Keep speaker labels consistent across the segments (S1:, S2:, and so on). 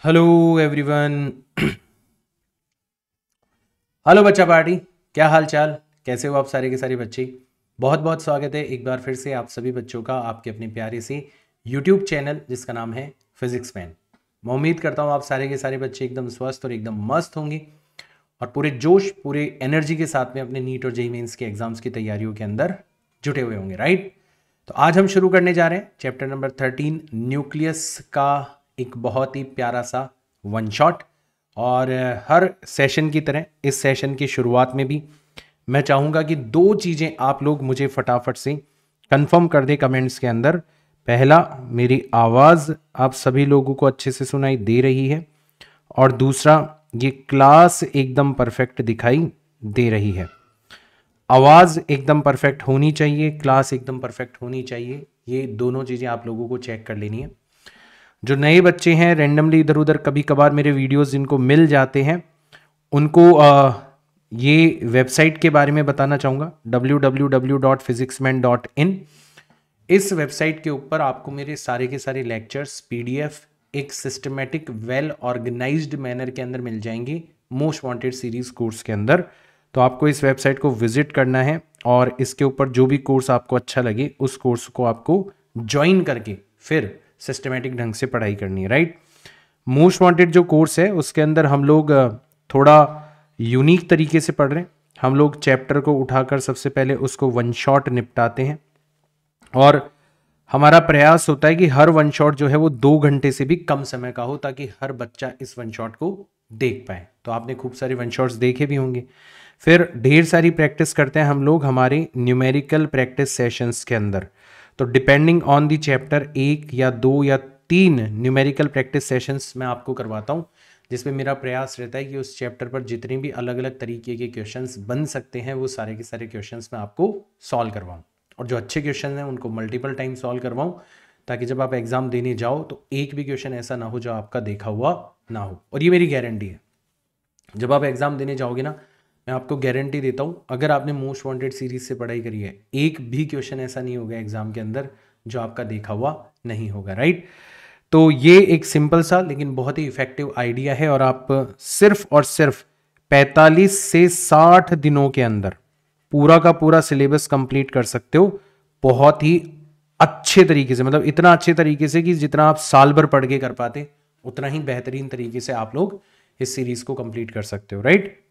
S1: Hello everyone. Hello बच्चा party, क्या हाल चाल, कैसे हो आप सारे के सारे बच्चे। बहुत बहुत स्वागत है एक बार फिर से आप सभी बच्चों का आपके अपने प्यारे से यूट्यूब चैनल जिसका नाम है फिजिक्स मैन। मैं उम्मीद करता हूँ आप सारे के सारे बच्चे एकदम स्वस्थ और एकदम मस्त होंगे और पूरे जोश पूरे एनर्जी के साथ में अपने नीट और जेईई मेंस के एग्जाम्स की तैयारियों के अंदर जुटे हुए होंगे, राइट। तो आज हम शुरू करने जा रहे हैं चैप्टर नंबर 13 न्यूक्लियस का एक बहुत ही प्यारा सा वन शॉट। और हर सेशन की तरह इस सेशन की शुरुआत में भी मैं चाहूँगा कि दो चीज़ें आप लोग मुझे फटाफट से कंफर्म कर दें कमेंट्स के अंदर। पहला, मेरी आवाज़ आप सभी लोगों को अच्छे से सुनाई दे रही है, और दूसरा, ये क्लास एकदम परफेक्ट दिखाई दे रही है। आवाज़ एकदम परफेक्ट होनी चाहिए, क्लास एकदम परफेक्ट होनी चाहिए, ये दोनों चीज़ें आप लोगों को चेक कर लेनी है। जो नए बच्चे हैं, रैंडमली इधर उधर कभी कभार मेरे वीडियोस जिनको मिल जाते हैं उनको ये वेबसाइट के बारे में बताना चाहूँगा, www.physicsman.in। इस वेबसाइट के ऊपर आपको मेरे सारे के सारे लेक्चर्स पीडीएफ एक सिस्टमेटिक वेल ऑर्गेनाइज्ड मैनर के अंदर मिल जाएंगे मोस्ट वांटेड सीरीज कोर्स के अंदर। तो आपको इस वेबसाइट को विजिट करना है और इसके ऊपर जो भी कोर्स आपको अच्छा लगे उस कोर्स को आपको ज्वाइन करके फिर सिस्टमेटिक ढंग से पढ़ाई करनी है, राइट। मोस्ट वांटेड जो कोर्स है उसके अंदर हम लोग थोड़ा यूनिक तरीके से पढ़ रहे हैं। हम लोग चैप्टर को उठाकर सबसे पहले उसको वन शॉट निपटाते हैं और हमारा प्रयास होता है कि हर वन शॉट जो है वो 2 घंटे से भी कम समय का हो ताकि हर बच्चा इस वन शॉट को देख पाए। तो आपने खूब सारे वन शॉट्स देखे भी होंगे। फिर ढेर सारी प्रैक्टिस करते हैं हम लोग हमारे न्यूमेरिकल प्रैक्टिस सेशंस के अंदर। तो डिपेंडिंग ऑन दी चैप्टर 1 या 2 या 3 न्यूमेरिकल प्रैक्टिस सेशंस मैं आपको करवाता हूँ, जिसमें मेरा प्रयास रहता है कि उस चैप्टर पर जितने भी अलग अलग तरीके के क्वेश्चंस बन सकते हैं वो सारे के सारे क्वेश्चंस मैं आपको सॉल्व करवाऊँ, और जो अच्छे क्वेश्चन हैं उनको मल्टीपल टाइम सॉल्व करवाऊँ ताकि जब आप एग्जाम देने जाओ तो एक भी क्वेश्चन ऐसा ना हो जो आपका देखा हुआ ना हो। और ये मेरी गारंटी है, जब आप एग्जाम देने जाओगे ना, मैं आपको गारंटी देता हूँ, अगर आपने मोस्ट वांटेड सीरीज से पढ़ाई करी है एक भी क्वेश्चन ऐसा नहीं होगा एग्जाम के अंदर जो आपका देखा हुआ नहीं होगा, राइट। तो ये एक सिंपल सा लेकिन बहुत ही इफेक्टिव आइडिया है और आप सिर्फ और सिर्फ 45 से 60 दिनों के अंदर पूरा का पूरा सिलेबस कंप्लीट कर सकते हो, बहुत ही अच्छे तरीके से। मतलब इतना अच्छे तरीके से कि जितना आप साल भर पढ़ के कर पाते उतना ही बेहतरीन तरीके से आप लोग इस सीरीज को कंप्लीट कर सकते हो, राइट।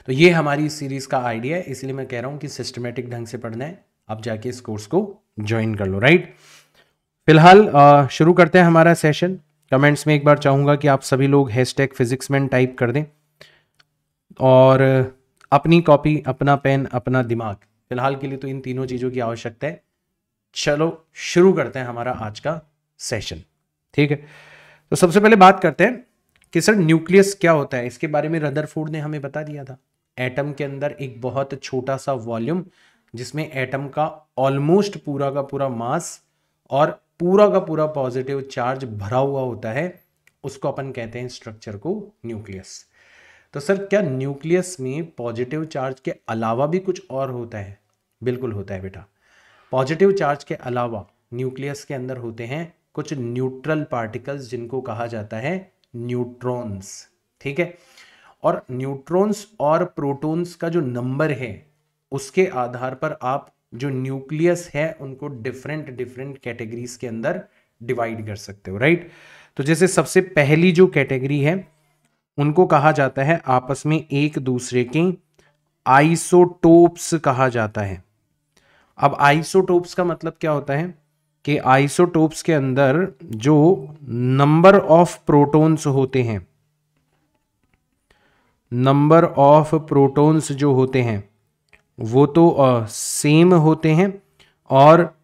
S1: तो ये हमारी इस सीरीज का आइडिया है, इसलिए मैं कह रहा हूं कि सिस्टमेटिक ढंग से पढ़ना है, आप जाके इस कोर्स को ज्वाइन कर लो, राइट। फिलहाल शुरू करते हैं हमारा सेशन। कमेंट्स में एक बार चाहूंगा कि आप सभी लोग #फिजिक्समैन टाइप कर दें और अपनी कॉपी, अपना पेन, अपना दिमाग, फिलहाल के लिए तो इन तीनों चीज़ों की आवश्यकता है। चलो शुरू करते हैं हमारा आज का सेशन, ठीक है। तो सबसे पहले बात करते हैं कि सर न्यूक्लियस क्या होता है। इसके बारे में रदरफोर्ड ने हमें बता दिया था। एटम के अंदर एक बहुत छोटा सा वॉल्यूम जिसमें एटम का ऑलमोस्ट पूरा का पूरा मास और पूरा का पूरा पॉजिटिव चार्ज भरा हुआ होता है, उसको अपन कहते हैं स्ट्रक्चर को न्यूक्लियस। तो सर क्या न्यूक्लियस में पॉजिटिव चार्ज के अलावा भी कुछ और होता है? बिल्कुल होता है बेटा। पॉजिटिव चार्ज के अलावा न्यूक्लियस के अंदर होते हैं कुछ न्यूट्रल पार्टिकल्स जिनको कहा जाता है न्यूट्रॉन्स, ठीक है। और न्यूट्रॉन्स और प्रोटॉन्स का जो नंबर है उसके आधार पर आप जो न्यूक्लियस है उनको डिफरेंट डिफरेंट कैटेगरीज के अंदर डिवाइड कर सकते हो, राइट। तो जैसे सबसे पहली जो कैटेगरी है उनको कहा जाता है आपस में एक दूसरे के आइसोटोप्स कहा जाता है। अब आइसोटोप्स का मतलब क्या होता है कि आइसोटोप्स के अंदर जो नंबर ऑफ प्रोटॉन्स होते हैं, नंबर ऑफ प्रोटॉन्स जो होते हैं वो तो सेम होते हैं और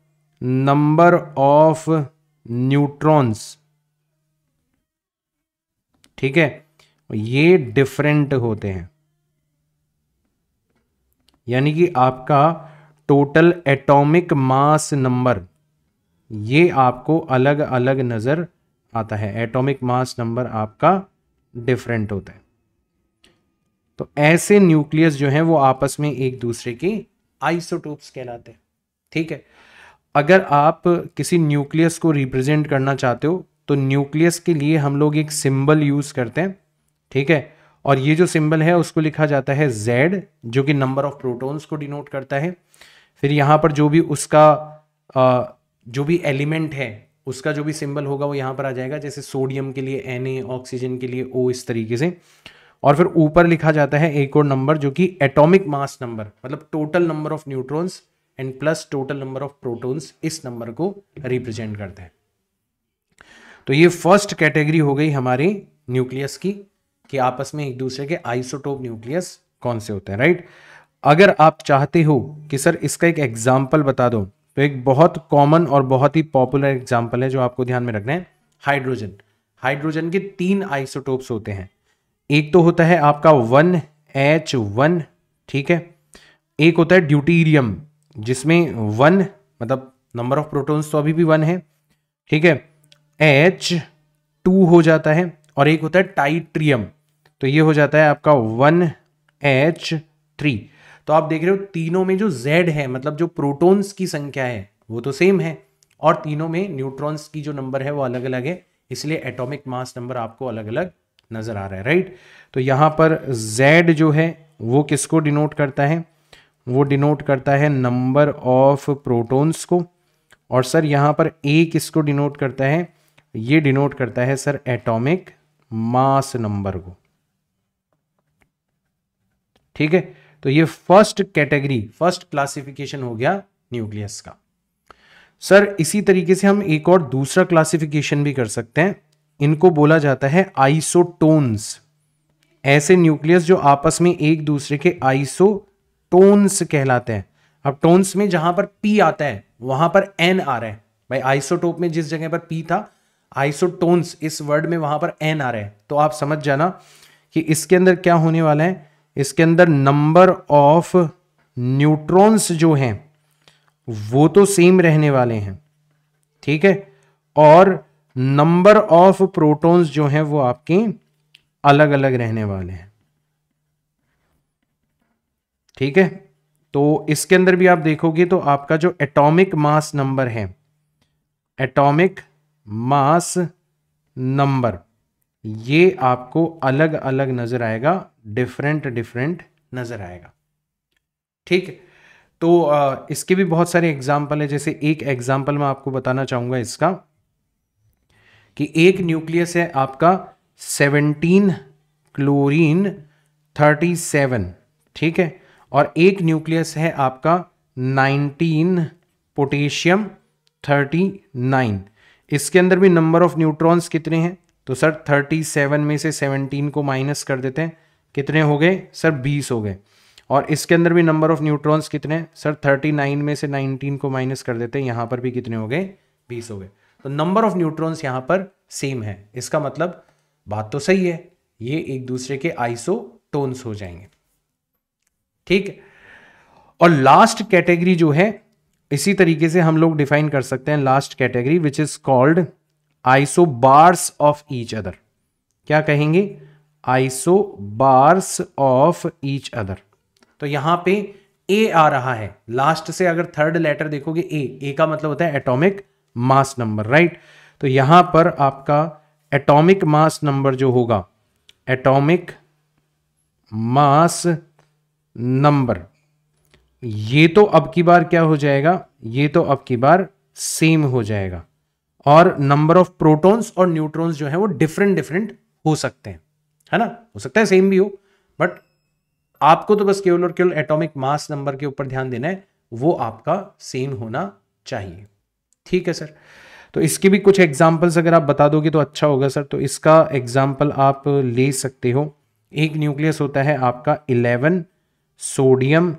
S1: नंबर ऑफ न्यूट्रॉन्स, ठीक है, ये डिफरेंट होते हैं। यानी कि आपका टोटल एटॉमिक मास नंबर ये आपको अलग अलग नजर आता है। एटॉमिक मास नंबर आपका डिफरेंट होता है। तो ऐसे न्यूक्लियस जो हैं वो आपस में एक दूसरे के आइसोटोप्स कहलाते हैं, ठीक है। अगर आप किसी न्यूक्लियस को रिप्रेजेंट करना चाहते हो तो न्यूक्लियस के लिए हम लोग एक सिंबल यूज करते हैं, ठीक है, और ये जो सिंबल है उसको लिखा जाता है Z, जो कि नंबर ऑफ प्रोटॉन्स को डिनोट करता है। फिर यहाँ पर जो भी उसका जो भी एलिमेंट है उसका जो भी सिंबल होगा वो यहाँ पर आ जाएगा, जैसे सोडियम के लिए Na, ऑक्सीजन के लिए O, इस तरीके से। और फिर ऊपर लिखा जाता है एक और नंबर जो कि एटॉमिक मास नंबर, मतलब total number of neutrons and plus total number of protons, इस नंबर को रिप्रेजेंट करते हैं। तो ये फर्स्ट कैटेगरी हो गई हमारे न्यूक्लियस की, कि आपस में एक दूसरे के आइसोटोप न्यूक्लियस कौन से होते हैं, राइट। अगर आप चाहते हो कि सर इसका एक एग्जाम्पल बता दो, तो एक बहुत कॉमन और बहुत ही पॉपुलर एग्जाम्पल है जो आपको ध्यान में रखना है, हाइड्रोजन। हाइड्रोजन के 3 आइसोटोप्स होते हैं। एक तो होता है आपका 1H1, ठीक है। एक होता है ड्यूटीरियम, जिसमें 1 मतलब नंबर ऑफ प्रोटॉन्स तो अभी भी 1 है, ठीक है, H2 हो जाता है। और एक होता है टाइट्रियम, तो ये हो जाता है आपका 1H3। तो आप देख रहे हो तीनों में जो Z है, मतलब जो प्रोटॉन्स की संख्या है वो तो सेम है, और तीनों में न्यूट्रॉन्स की जो नंबर है वो अलग अलग है, इसलिए एटॉमिक मास नंबर आपको अलग अलग नजर आ रहा है, राइट। तो यहां पर Z जो है वो किसको डिनोट करता है, वो डिनोट करता है नंबर ऑफ प्रोटॉन्स को। और सर यहां पर A किसको डिनोट करता है, ये डिनोट करता है सर एटॉमिक मास नंबर को, ठीक है। तो ये फर्स्ट कैटेगरी, फर्स्ट क्लासिफिकेशन हो गया न्यूक्लियस का। सर इसी तरीके से हम एक और दूसरा क्लासिफिकेशन भी कर सकते हैं, इनको बोला जाता है आइसोटोन्स। ऐसे न्यूक्लियस जो आपस में एक दूसरे के आइसोटोन्स कहलाते हैं। अब टोन्स में जहां पर P आता है वहां पर N आ रहा है भाई, आइसोटोप में जिस जगह पर P था, आइसोटोन्स इस वर्ड में वहां पर N आ रहा है। तो आप समझ जाना कि इसके अंदर क्या होने वाला है, इसके अंदर नंबर ऑफ न्यूट्रॉन्स जो हैं वो तो सेम रहने वाले हैं, ठीक है, और नंबर ऑफ प्रोटॉन्स जो हैं वो आपके अलग अलग रहने वाले हैं, ठीक है। तो इसके अंदर भी आप देखोगे तो आपका जो एटॉमिक मास नंबर है, एटॉमिक मास नंबर, ये आपको अलग अलग नजर आएगा, डिफरेंट डिफरेंट नजर आएगा, ठीक है। तो इसके भी बहुत सारे एग्जाम्पल है। जैसे एक एग्जाम्पल मैं आपको बताना चाहूंगा इसका, कि एक न्यूक्लियस है आपका 17 क्लोरीन 37, ठीक है, और एक न्यूक्लियस है आपका 19 पोटेशियम 39। इसके अंदर भी नंबर ऑफ न्यूट्रॉन्स कितने हैं, तो सर 37 में से 17 को माइनस कर देते हैं, कितने हो गए सर 20 हो गए। और इसके अंदर भी नंबर ऑफ न्यूट्रॉन्स कितने हैं सर 39 में से 19 को माइनस कर देते हैं, यहां पर भी कितने हो गए 20 हो गए। तो नंबर ऑफ न्यूट्रॉन्स यहां पर सेम है, इसका मतलब बात तो सही है, ये एक दूसरे के आइसोटोन्स हो जाएंगे, ठीक है। और लास्ट कैटेगरी जो है इसी तरीके से हम लोग डिफाइन कर सकते हैं, last category which is called isobars of each other. क्या कहेंगे, आइसोबार्स ऑफ ईच अदर। तो यहां पे ए आ रहा है लास्ट से, अगर थर्ड लेटर देखोगे ए का मतलब होता है एटॉमिक मास नंबर, राइट। तो यहां पर आपका एटॉमिक मास नंबर जो होगा, एटॉमिक मास नंबर, ये तो अब की बार क्या हो जाएगा, ये तो अब की बार सेम हो जाएगा। और नंबर ऑफ प्रोटॉन्स और न्यूट्रॉन्स जो है वो डिफरेंट डिफरेंट हो सकते हैं, है ना, हो सकता है सेम भी हो, बट आपको तो बस केवल और केवल एटॉमिक मास नंबर के ऊपर ध्यान देना है, वो आपका सेम होना चाहिए, ठीक है सर। तो इसके भी कुछ एग्जाम्पल्स अगर आप बता दोगे तो अच्छा होगा सर। तो इसका एग्जाम्पल आप ले सकते हो, एक न्यूक्लियस होता है आपका 11 सोडियम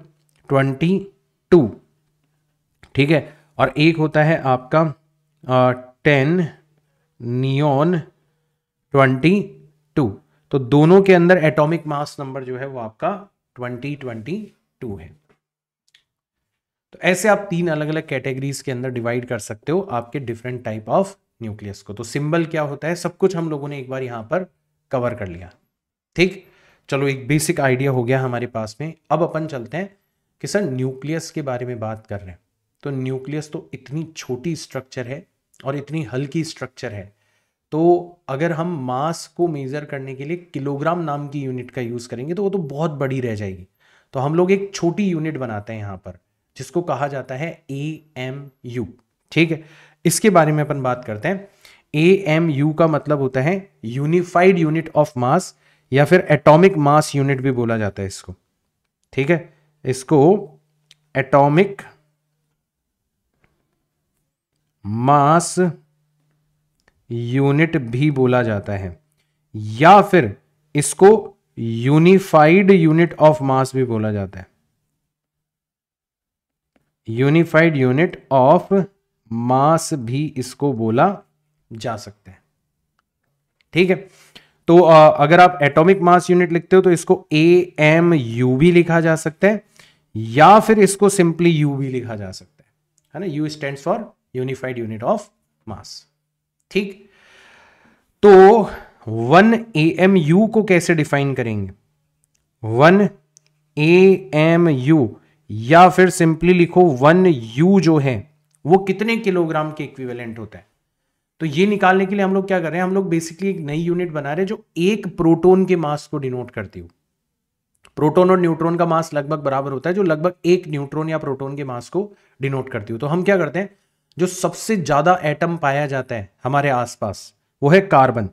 S1: 22, ठीक है, और एक होता है आपका 10 नियॉन 22। तो दोनों के अंदर एटॉमिक मास नंबर जो है वो आपका 2022 है। तो ऐसे आप 3 अलग अलग कैटेगरीज के अंदर डिवाइड कर सकते हो आपके डिफरेंट टाइप ऑफ न्यूक्लियस को। तो सिंबल क्या होता है, सब कुछ हम लोगों ने एक बार यहां पर कवर कर लिया, ठीक। चलो एक बेसिक आइडिया हो गया हमारे पास में। अब अपन चलते हैं कि सर न्यूक्लियस के बारे में बात कर रहे हैं, तो न्यूक्लियस तो इतनी छोटी स्ट्रक्चर है और इतनी हल्की स्ट्रक्चर है, तो अगर हम मास को मेजर करने के लिए किलोग्राम नाम की यूनिट का यूज करेंगे तो वो तो बहुत बड़ी रह जाएगी। तो हम लोग एक छोटी यूनिट बनाते हैं यहाँ पर, जिसको कहा जाता है AMU। ठीक है, इसके बारे में अपन बात करते हैं। AMU का मतलब होता है यूनिफाइड यूनिट ऑफ मास, या फिर एटॉमिक मास यूनिट भी बोला जाता है इसको। ठीक है, इसको एटॉमिक मास यूनिट भी बोला जाता है, या फिर इसको यूनिफाइड यूनिट ऑफ मास भी बोला जाता है। यूनिफाइड यूनिट ऑफ मास भी इसको बोला जा सकता है। ठीक है, तो अगर आप एटॉमिक मास यूनिट लिखते हो तो इसको AMU भी लिखा जा सकता है, या फिर इसको सिंपली U भी लिखा जा सकता है ना। U stands for unified unit of मास। ठीक, तो 1 AMU को कैसे डिफाइन करेंगे? 1 AMU, या फिर सिंपली लिखो 1U जो है वो कितने किलोग्राम के इक्विवेलेंट होता है। तो ये निकालने के लिए हम लोग क्या कर रहे हैं, हम लोग बेसिकली एक नई यूनिट बना रहे हैं जो एक प्रोटॉन के मास को डिनोट करती हो। प्रोटॉन और न्यूट्रॉन का मास लगभग बराबर होता है, जो लगभग एक न्यूट्रॉन या प्रोटॉन के मास को डिनोट करती हो। तो हम क्या करते हैं, जो सबसे ज्यादा एटम पाया जाता है हमारे आसपास वो है कार्बन।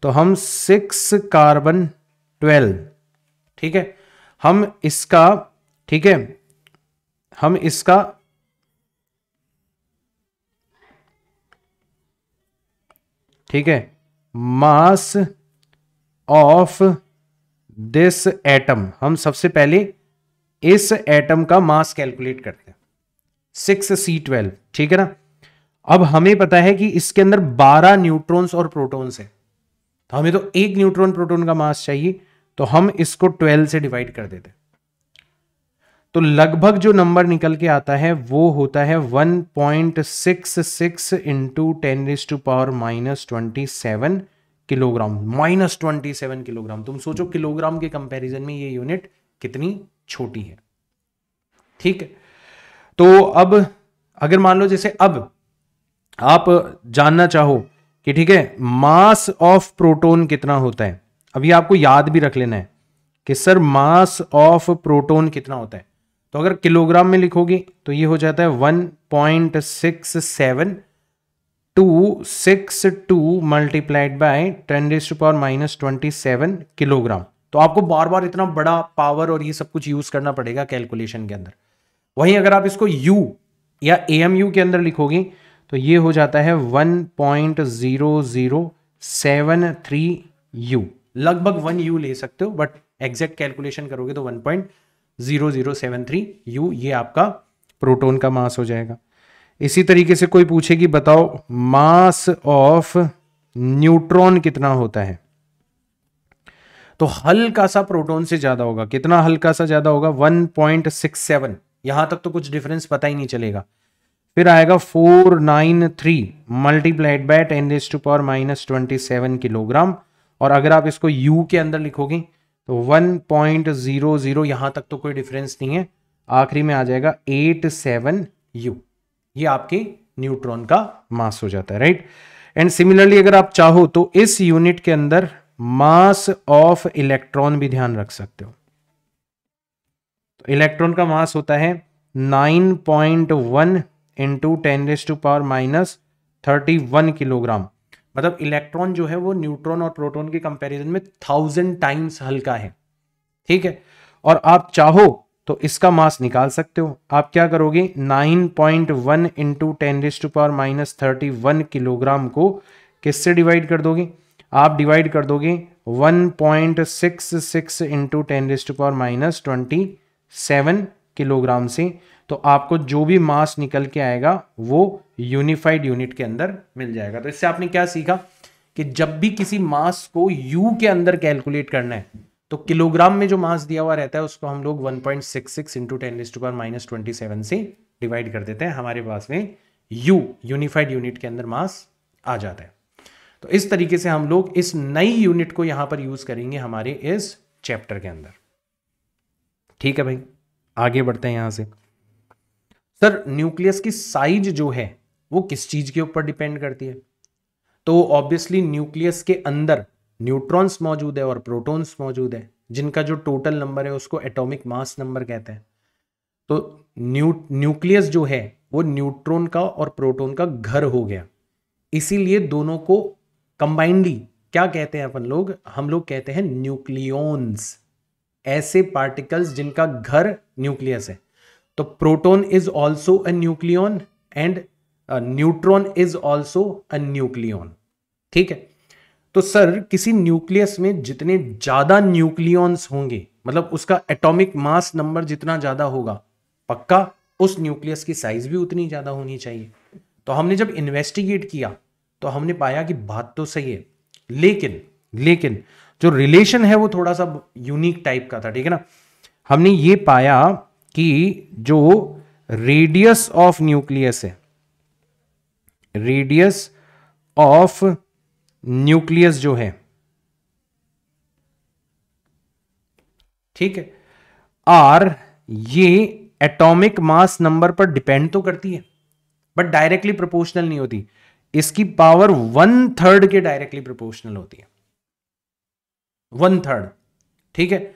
S1: तो हम 6 कार्बन 12, ठीक है, हम इसका, ठीक है, हम इसका ठीक है मास ऑफ दिस एटम, हम सबसे पहले इस एटम का मास कैलकुलेट करते हैं 6C12। ठीक है ना। अब हमें पता है कि इसके अंदर 12 न्यूट्रॉन्स और प्रोटॉन्स है, तो हमें तो एक न्यूट्रॉन प्रोटॉन का मास चाहिए, तो हम इसको 12 से डिवाइड कर देते हैं। तो लगभग जो नंबर निकल के आता है वो होता है 1.66 इंटू 10⁻⁻27 किलोग्राम, -27 किलोग्राम। तुम सोचो किलोग्राम के कंपैरिजन में ये यूनिट कितनी छोटी है। ठीक है, तो अब अगर मान लो जैसे अब आप जानना चाहो कि ठीक है मास ऑफ प्रोटॉन कितना होता है, अभी आपको याद भी रख लेना है कि सर मास ऑफ प्रोटॉन कितना होता है। तो अगर किलोग्राम में लिखोगे तो ये हो जाता है 1.67262 मल्टीप्लाइड बाय 10⁻⁻27 किलोग्राम। तो आपको बार बार इतना बड़ा पावर और ये सब कुछ यूज करना पड़ेगा कैलकुलेशन के अंदर। वहीं अगर आप इसको U या AMU के अंदर लिखोगे तो ये हो जाता है 1.0073U, लगभग 1U ले सकते हो, बट एग्जैक्ट कैलकुलेशन करोगे तो 1.0073U ये आपका प्रोटॉन का मास हो जाएगा। इसी तरीके से कोई पूछे कि बताओ मास ऑफ न्यूट्रॉन कितना होता है, तो हल्का सा प्रोटॉन से ज्यादा होगा। कितना हल्का सा ज्यादा होगा? 1.67। यहां तक तो कुछ डिफरेंस पता ही नहीं चलेगा। फिर आएगा 493 मल्टीप्लाइड बाय 10⁻⁻27 किलोग्राम। और अगर आप इसको U के अंदर लिखोगे तो 1.00, यहां तक तो कोई डिफरेंस नहीं है, आखिरी में आ जाएगा 87U। ये आपके न्यूट्रॉन का मास हो जाता है, राइट। एंड सिमिलरली अगर आप चाहो तो इस यूनिट के अंदर मास ऑफ इलेक्ट्रॉन भी ध्यान रख सकते हो। तो इलेक्ट्रॉन का मास होता है 9.1 इंटू 10⁻⁻31 किलोग्राम। मतलब इलेक्ट्रॉन जो है वो न्यूट्रॉन और प्रोटॉन के कंपैरिजन में 1000 टाइम्स हल्का है। ठीक है, और आप चाहो तो इसका मास निकाल सकते हो। आप क्या करोगे, 9.1 इंटू 10⁻⁻31 किलोग्राम को किससे डिवाइड कर दोगे? आप डिवाइड कर दोगे 1.66 इंटू 10⁻⁻27 किलोग्राम से। तो आपको जो भी मास निकल के आएगा वो यूनिफाइड यूनिट के अंदर मिल जाएगा। तो इससे आपने क्या सीखा कि जब भी किसी मास को U के अंदर कैलकुलेट करना है तो किलोग्राम में जो मास दिया हुआ रहता है उसको हम लोग 1.66 इंटू 10⁻⁻27 से डिवाइड कर देते हैं। हमारे पास में U यूनिफाइड यूनिट के अंदर मास आ जाता है। तो इस तरीके से हम लोग इस नई यूनिट को यहां पर यूज करेंगे हमारे इस चैप्टर के अंदर। ठीक है भाई, आगे बढ़ते हैं यहां से। सर न्यूक्लियस की साइज जो है वो किस चीज के ऊपर डिपेंड करती है? तो ऑब्वियसली न्यूक्लियस के अंदर न्यूट्रॉन्स मौजूद है और प्रोटॉन्स मौजूद है, जिनका जो टोटल नंबर है उसको एटॉमिक मास नंबर कहते हैं। तो न्यूक्लियस जो है वो न्यूट्रॉन का और प्रोटॉन का घर हो गया, इसीलिए दोनों को कंबाइंडली क्या कहते हैं अपन लोग, हम लोग कहते हैं न्यूक्लियॉन्स, ऐसे पार्टिकल्स जिनका घर न्यूक्लियस है। तो proton is also a nucleon and neutron is also a nucleon. ठीक है, तो सर किसी न्यूक्लियस में जितने ज्यादा न्यूक्लियॉन्स होंगे, मतलब उसका एटॉमिक मास नंबर जितना ज्यादा होगा, पक्का उस न्यूक्लियस की साइज भी उतनी ज्यादा होनी चाहिए। तो हमने जब इन्वेस्टिगेट किया तो हमने पाया कि बात तो सही है, लेकिन जो रिलेशन है वो थोड़ा सा यूनिक टाइप का था। ठीक है ना, हमने ये पाया कि जो रेडियस ऑफ न्यूक्लियस है, रेडियस ऑफ न्यूक्लियस जो है, ठीक है, आर, ये एटॉमिक मास नंबर पर डिपेंड तो करती है बट डायरेक्टली प्रोपोर्शनल नहीं होती। इसकी पावर 1/3 के डायरेक्टली प्रोपोर्शनल होती है, 1/3। ठीक है,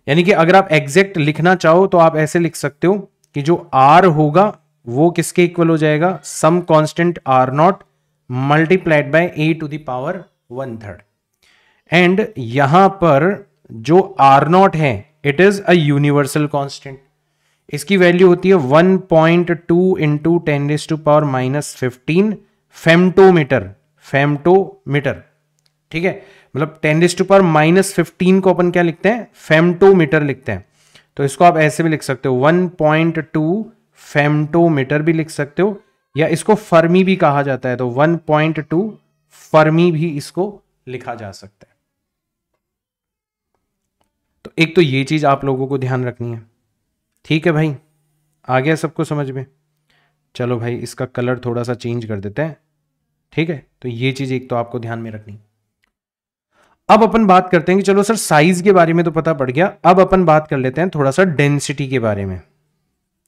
S1: यानी कि अगर आप एग्जैक्ट लिखना चाहो तो आप ऐसे लिख सकते हो कि जो आर होगा वो किसके इक्वल हो जाएगा, some constant R naught multiplied by A to the power 1/3। And यहां पर जो आर नॉट है it is a universal constant, इसकी वैल्यू होती है 1.2 इंटू 10⁻⁻15 फेम्टोमीटर, फेम्टोमीटर। ठीक है, मतलब 10⁻⁻15 को अपन क्या लिखते हैं, फेम्टोमीटर लिखते हैं। तो इसको आप ऐसे भी लिख सकते हो, 1.2 फेम्टोमीटर भी लिख सकते हो, या इसको फर्मी भी कहा जाता है, तो 1.2 फर्मी भी इसको लिखा जा सकता है। तो एक तो ये चीज आप लोगों को ध्यान रखनी है। ठीक है भाई, आ गया सबको समझ में? चलो भाई इसका कलर थोड़ा सा चेंज कर देते हैं। ठीक है, तो ये चीज एक तो आपको ध्यान में रखनी। अब अपन बात करते हैं कि चलो सर साइज के बारे में तो पता पड़ गया, अब अपन बात कर लेते हैं थोड़ा सा डेंसिटी के बारे में।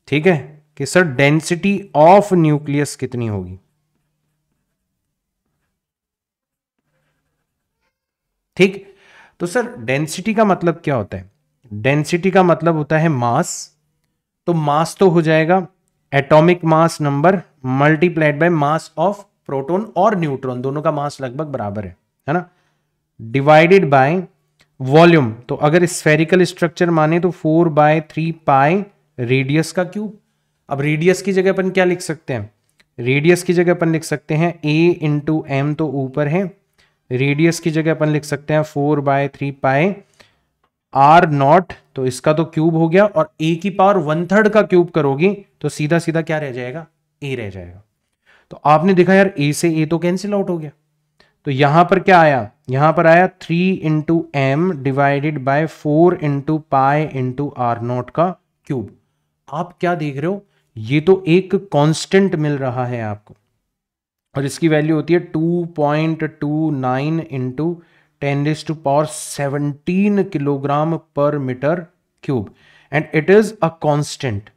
S1: ठीक है, कि सर डेंसिटी ऑफ न्यूक्लियस कितनी होगी। ठीक, तो सर डेंसिटी का मतलब क्या होता है, डेंसिटी का मतलब होता है मास। तो मास तो हो जाएगा atomic mass number multiplied by mass of proton और न्यूट्रॉन, दोनों का मास लगभग बराबर है ना, डिवाइडेड बाय वॉल्यूम। तो अगर स्फेरिकल स्ट्रक्चर माने तो 4/3 पाई रेडियस का क्यूब। अब रेडियस की जगह अपन क्या लिख सकते हैं, रेडियस की जगह अपन लिख सकते हैं a इंटू एम, तो ऊपर है, रेडियस की जगह अपन लिख सकते हैं 4/3 पाई आर नॉट, तो इसका तो क्यूब हो गया, और a की पावर 1/3 का क्यूब करोगी तो सीधा सीधा क्या रह जाएगा, a रह जाएगा। तो आपने देखा यार a से a तो कैंसिल आउट हो गया, तो यहां पर क्या आया, यहां पर आया 3 into M divided by 4 into pi into R naught का क्यूब। आप क्या देख रहे हो, ये तो एक कांस्टेंट मिल रहा है आपको, और इसकी वैल्यू होती है 2.29 into 10⁻17 kilogram per metre cube, and it is a constant.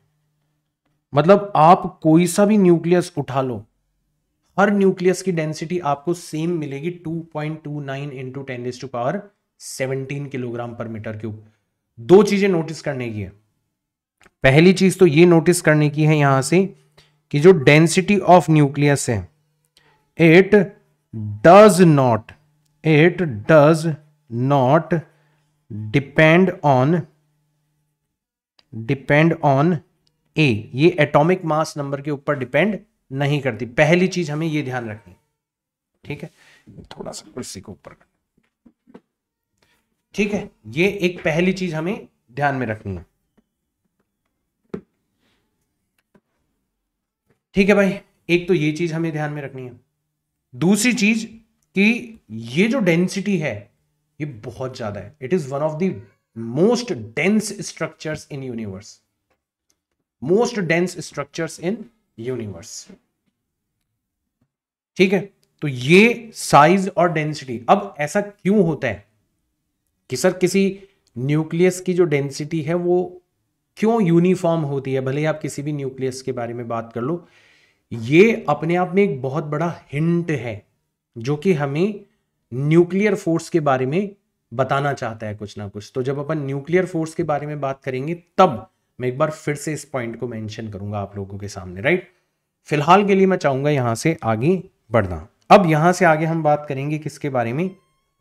S1: मतलब आप कोई सा भी न्यूक्लियस उठा लो, हर न्यूक्लियस की डेंसिटी आपको सेम मिलेगी, 2.29 into 10⁻17 kilogram per metre cube. दो चीजें नोटिस करने की है, पहली चीज तो ये नोटिस करने की है यहां से कि जो डेंसिटी ऑफ न्यूक्लियस है, it does not depend on A, ये एटॉमिक मास नंबर के ऊपर डिपेंड नहीं करती। पहली चीज हमें ये ध्यान रखनी। ठीक है, थोड़ा सा कुर्सी को ऊपर, ठीक है, ये एक पहली चीज हमें ध्यान में रखनी है। ठीक है भाई, एक तो ये चीज हमें ध्यान में रखनी है। दूसरी चीज कि ये जो डेंसिटी है ये बहुत ज्यादा है, it is one of the most dense structures in universe, most dense structures in universe. ठीक है, तो ये साइज और डेंसिटी। अब ऐसा क्यों होता है कि सर किसी न्यूक्लियस की जो डेंसिटी है वो क्यों यूनिफॉर्म होती है, भले ही आप किसी भी न्यूक्लियस के बारे में बात कर लो, ये अपने आप में एक बहुत बड़ा हिंट है जो कि हमें न्यूक्लियर फोर्स के बारे में बताना चाहता है कुछ ना कुछ। तो जब अपन न्यूक्लियर फोर्स के बारे में बात करेंगे तब मैं एक बार फिर से इस पॉइंट को मेंशन करूंगा आप लोगों के सामने, राइट। फिलहाल के लिए मैं चाहूंगा यहां से आगे बढ़ना। अब यहां से आगे हम बात करेंगे किसके बारे में,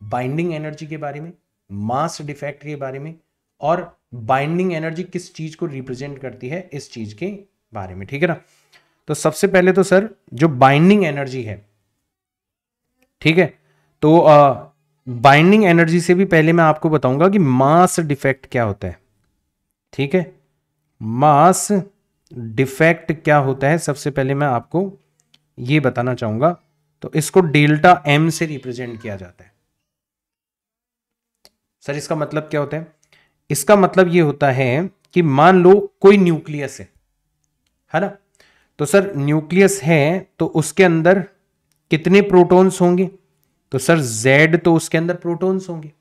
S1: बाइंडिंग एनर्जी के बारे में, मास डिफेक्ट के बारे में, और बाइंडिंग एनर्जी किस चीज को रिप्रेजेंट करती है इस चीज के बारे में, ठीक है ना। तो सबसे पहले तो सर जो बाइंडिंग एनर्जी है, ठीक है, तो बाइंडिंग एनर्जी से भी पहले मैं आपको बताऊंगा कि मास डिफेक्ट क्या होता है, ठीक है। मास डिफेक्ट क्या होता है सबसे पहले मैं आपको ये बताना चाहूंगा। तो इसको डेल्टा एम से रिप्रेजेंट किया जाता है। सर इसका मतलब क्या होता है, इसका मतलब ये होता है कि मान लो कोई न्यूक्लियस है ना। तो सर न्यूक्लियस है तो उसके अंदर कितने प्रोटॉन्स होंगे, तो सर Z तो उसके अंदर प्रोटॉन्स होंगे।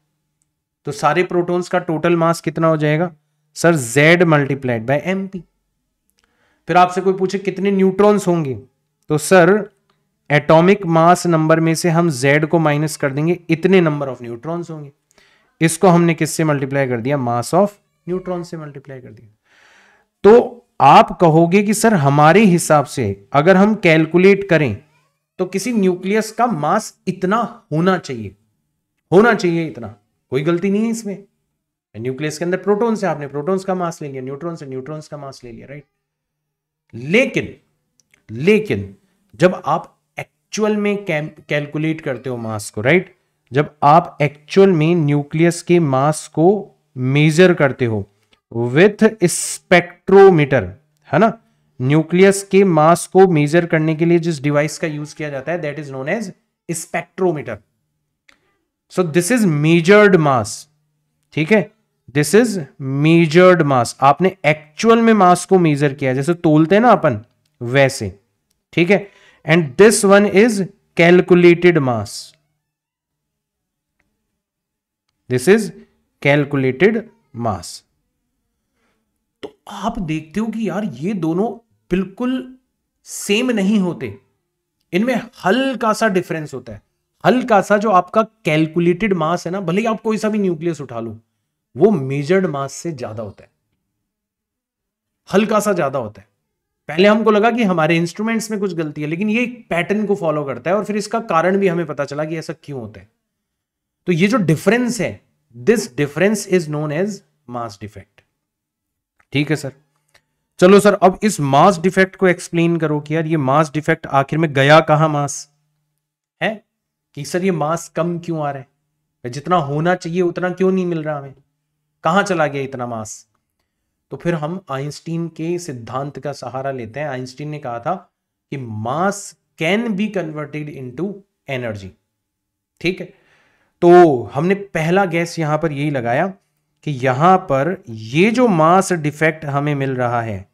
S1: तो सारे प्रोटॉन्स का टोटल मास कितना हो जाएगा, sir Z multiplied by mp। फिर आपसे कोई पूछे कितने न्यूट्रॉन्स होंगे, तो सर एटॉमिक मास नंबर में से हम Z को माइनस कर देंगे, इतने नंबर ऑफ न्यूट्रॉन्स होंगे। इसको हमने किससे मल्टीप्लाई कर दिया, मास ऑफ न्यूट्रॉन से मल्टीप्लाई कर दिया। तो आप कहोगे कि सर हमारे हिसाब से अगर हम कैलकुलेट करें तो किसी न्यूक्लियस का मास इतना होना चाहिए इतना, कोई गलती नहीं है इसमें। न्यूक्लियस के अंदर प्रोटॉन से आपने प्रोटॉन्स का मास ले लिया, न्यूट्रॉन से न्यूट्रॉन्स का मास ले लिया, राइट। लेकिन जब आप एक्चुअल में कैलकुलेट करते हो मास को, राइट, जब आप एक्चुअल में न्यूक्लियस के मास को मेजर करते हो विथ स्पेक्ट्रोमीटर, है ना, न्यूक्लियस के मास को मेजर करने के लिए जिस डिवाइस का यूज किया जाता है that is known as spectrometer. So this is measured mass, ठीक है, दिस इज मेजर्ड मास। आपने एक्चुअल में मास को मेजर किया, जैसे तोलते हैं ना अपन वैसे, ठीक है। And this one is calculated mass, this is calculated mass. तो आप देखते हो कि यार ये दोनों बिल्कुल सेम नहीं होते, इनमें हल्का सा डिफरेंस होता है, हल्का सा। जो आपका कैलकुलेटेड मास है ना, भले ही आप कोई सा भी न्यूक्लियस उठा लो, वो मेजर्ड मास से ज्यादा होता है, हल्का सा ज्यादा होता है। पहले हमको लगा कि हमारे इंस्ट्रूमेंट्स में कुछ गलती है, लेकिन ये एक पैटर्न को फॉलो करता है और फिर इसका कारण भी हमें पता चला कि ऐसा क्यों होता है। तो ये जो डिफरेंस है, this difference is known as mass defect, ठीक है सर। चलो सर अब इस मास डिफेक्ट को एक्सप्लेन करो कि यार ये मास डिफेक्ट आखिर में गया कहां मास है, कि सर ये मास कम क्यों आ रहा है, जितना होना चाहिए उतना क्यों नहीं मिल रहा हमें, कहां चला गया इतना मास। तो फिर हम आइंस्टीन के सिद्धांत का सहारा लेते हैं। आइंस्टीन ने कहा था कि मास can be converted into energy, ठीक है। तो हमने पहला गैस यहां पर यही लगाया कि यहां पर ये जो मास डिफेक्ट हमें मिल रहा है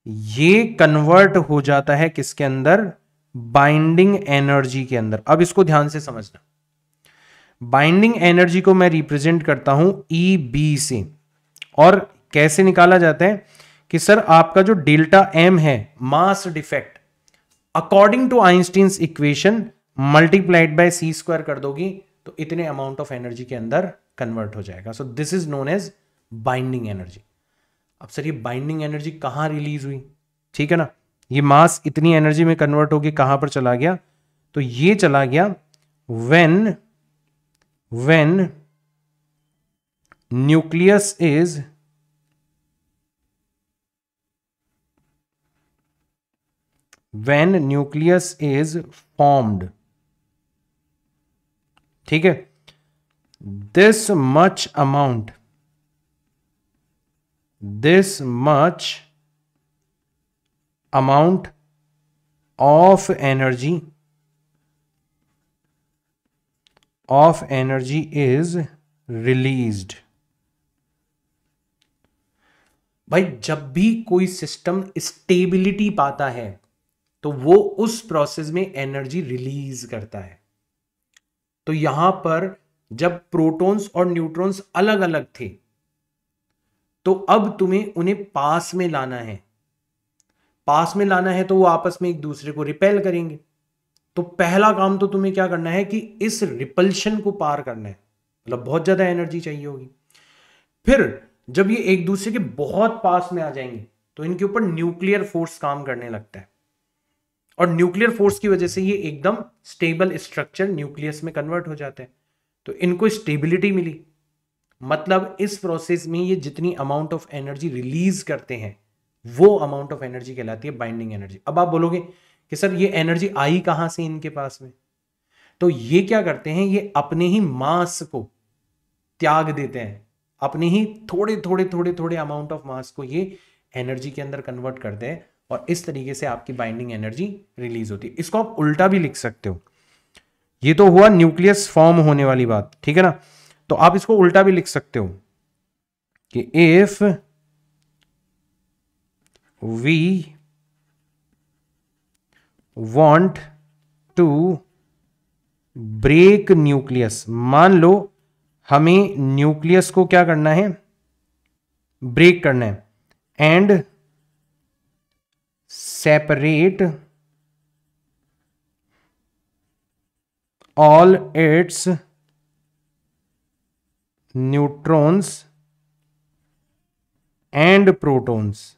S1: ये कन्वर्ट हो जाता है किसके अंदर, बाइंडिंग एनर्जी के अंदर। अब इसको ध्यान से समझना, बाइंडिंग एनर्जी को मैं रिप्रेजेंट करता हूं EB से, और कैसे निकाला जाता है कि सर आपका जो डेल्टा एम है mass defect, according to Einstein's equation multiplied by c square कर दोगी तो इतने अमाउंट ऑफ एनर्जी के अंदर कन्वर्ट हो जाएगा। So this is known as binding energy. अब सर ये बाइंडिंग एनर्जी कहां रिलीज हुई, ठीक है ना, ये मास इतनी एनर्जी में कन्वर्ट होकर कहां पर चला गया, तो ये चला गया when nucleus is formed, ठीक है, this much amount of energy is released। भाई जब भी कोई सिस्टम स्टेबिलिटी पाता है तो वो उस प्रोसेस में एनर्जी रिलीज करता है। तो यहां पर जब प्रोटॉन्स और न्यूट्रॉन्स अलग अलग थे तो अब तुम्हें उन्हें पास में लाना है, तो वो आपस में एक दूसरे को रिपेल करेंगे, तो पहला काम तो तुम्हें क्या करना है कि इस रिपल्शन को पार करना है, मतलब बहुत ज्यादा एनर्जी चाहिए होगी। फिर जब ये एक दूसरे के बहुत पास में आ जाएंगे तो इनके ऊपर न्यूक्लियर फोर्स काम करने लगता है, और न्यूक्लियर फोर्स की वजह से ये एकदम स्टेबल स्ट्रक्चर न्यूक्लियस में कन्वर्ट हो जाते हैं, तो इनको स्टेबिलिटी मिली। मतलब इस प्रोसेस में ये जितनी अमाउंट ऑफ एनर्जी रिलीज करते हैं वो अमाउंट ऑफ एनर्जी कहलाती है बाइंडिंग एनर्जी। अब आप बोलोगे कि सर ये एनर्जी आई कहां से इनके पास में, तो ये क्या करते हैं, ये अपने ही मास को त्याग देते हैं, अपने ही थोड़े थोड़े थोड़े थोड़े अमाउंट ऑफ मास को ये एनर्जी के अंदर कन्वर्ट करते हैं, और इस तरीके से आपकी बाइंडिंग एनर्जी रिलीज होती है। इसको आप उल्टा भी लिख सकते हो, ये तो हुआ न्यूक्लियस फॉर्म होने वाली बात, ठीक है ना। तो आप इसको उल्टा भी लिख सकते हो कि if we want to break nucleus, मान लो हमें न्यूक्लियस को क्या करना है, ब्रेक करना है, and separate all it's neutrons and protons,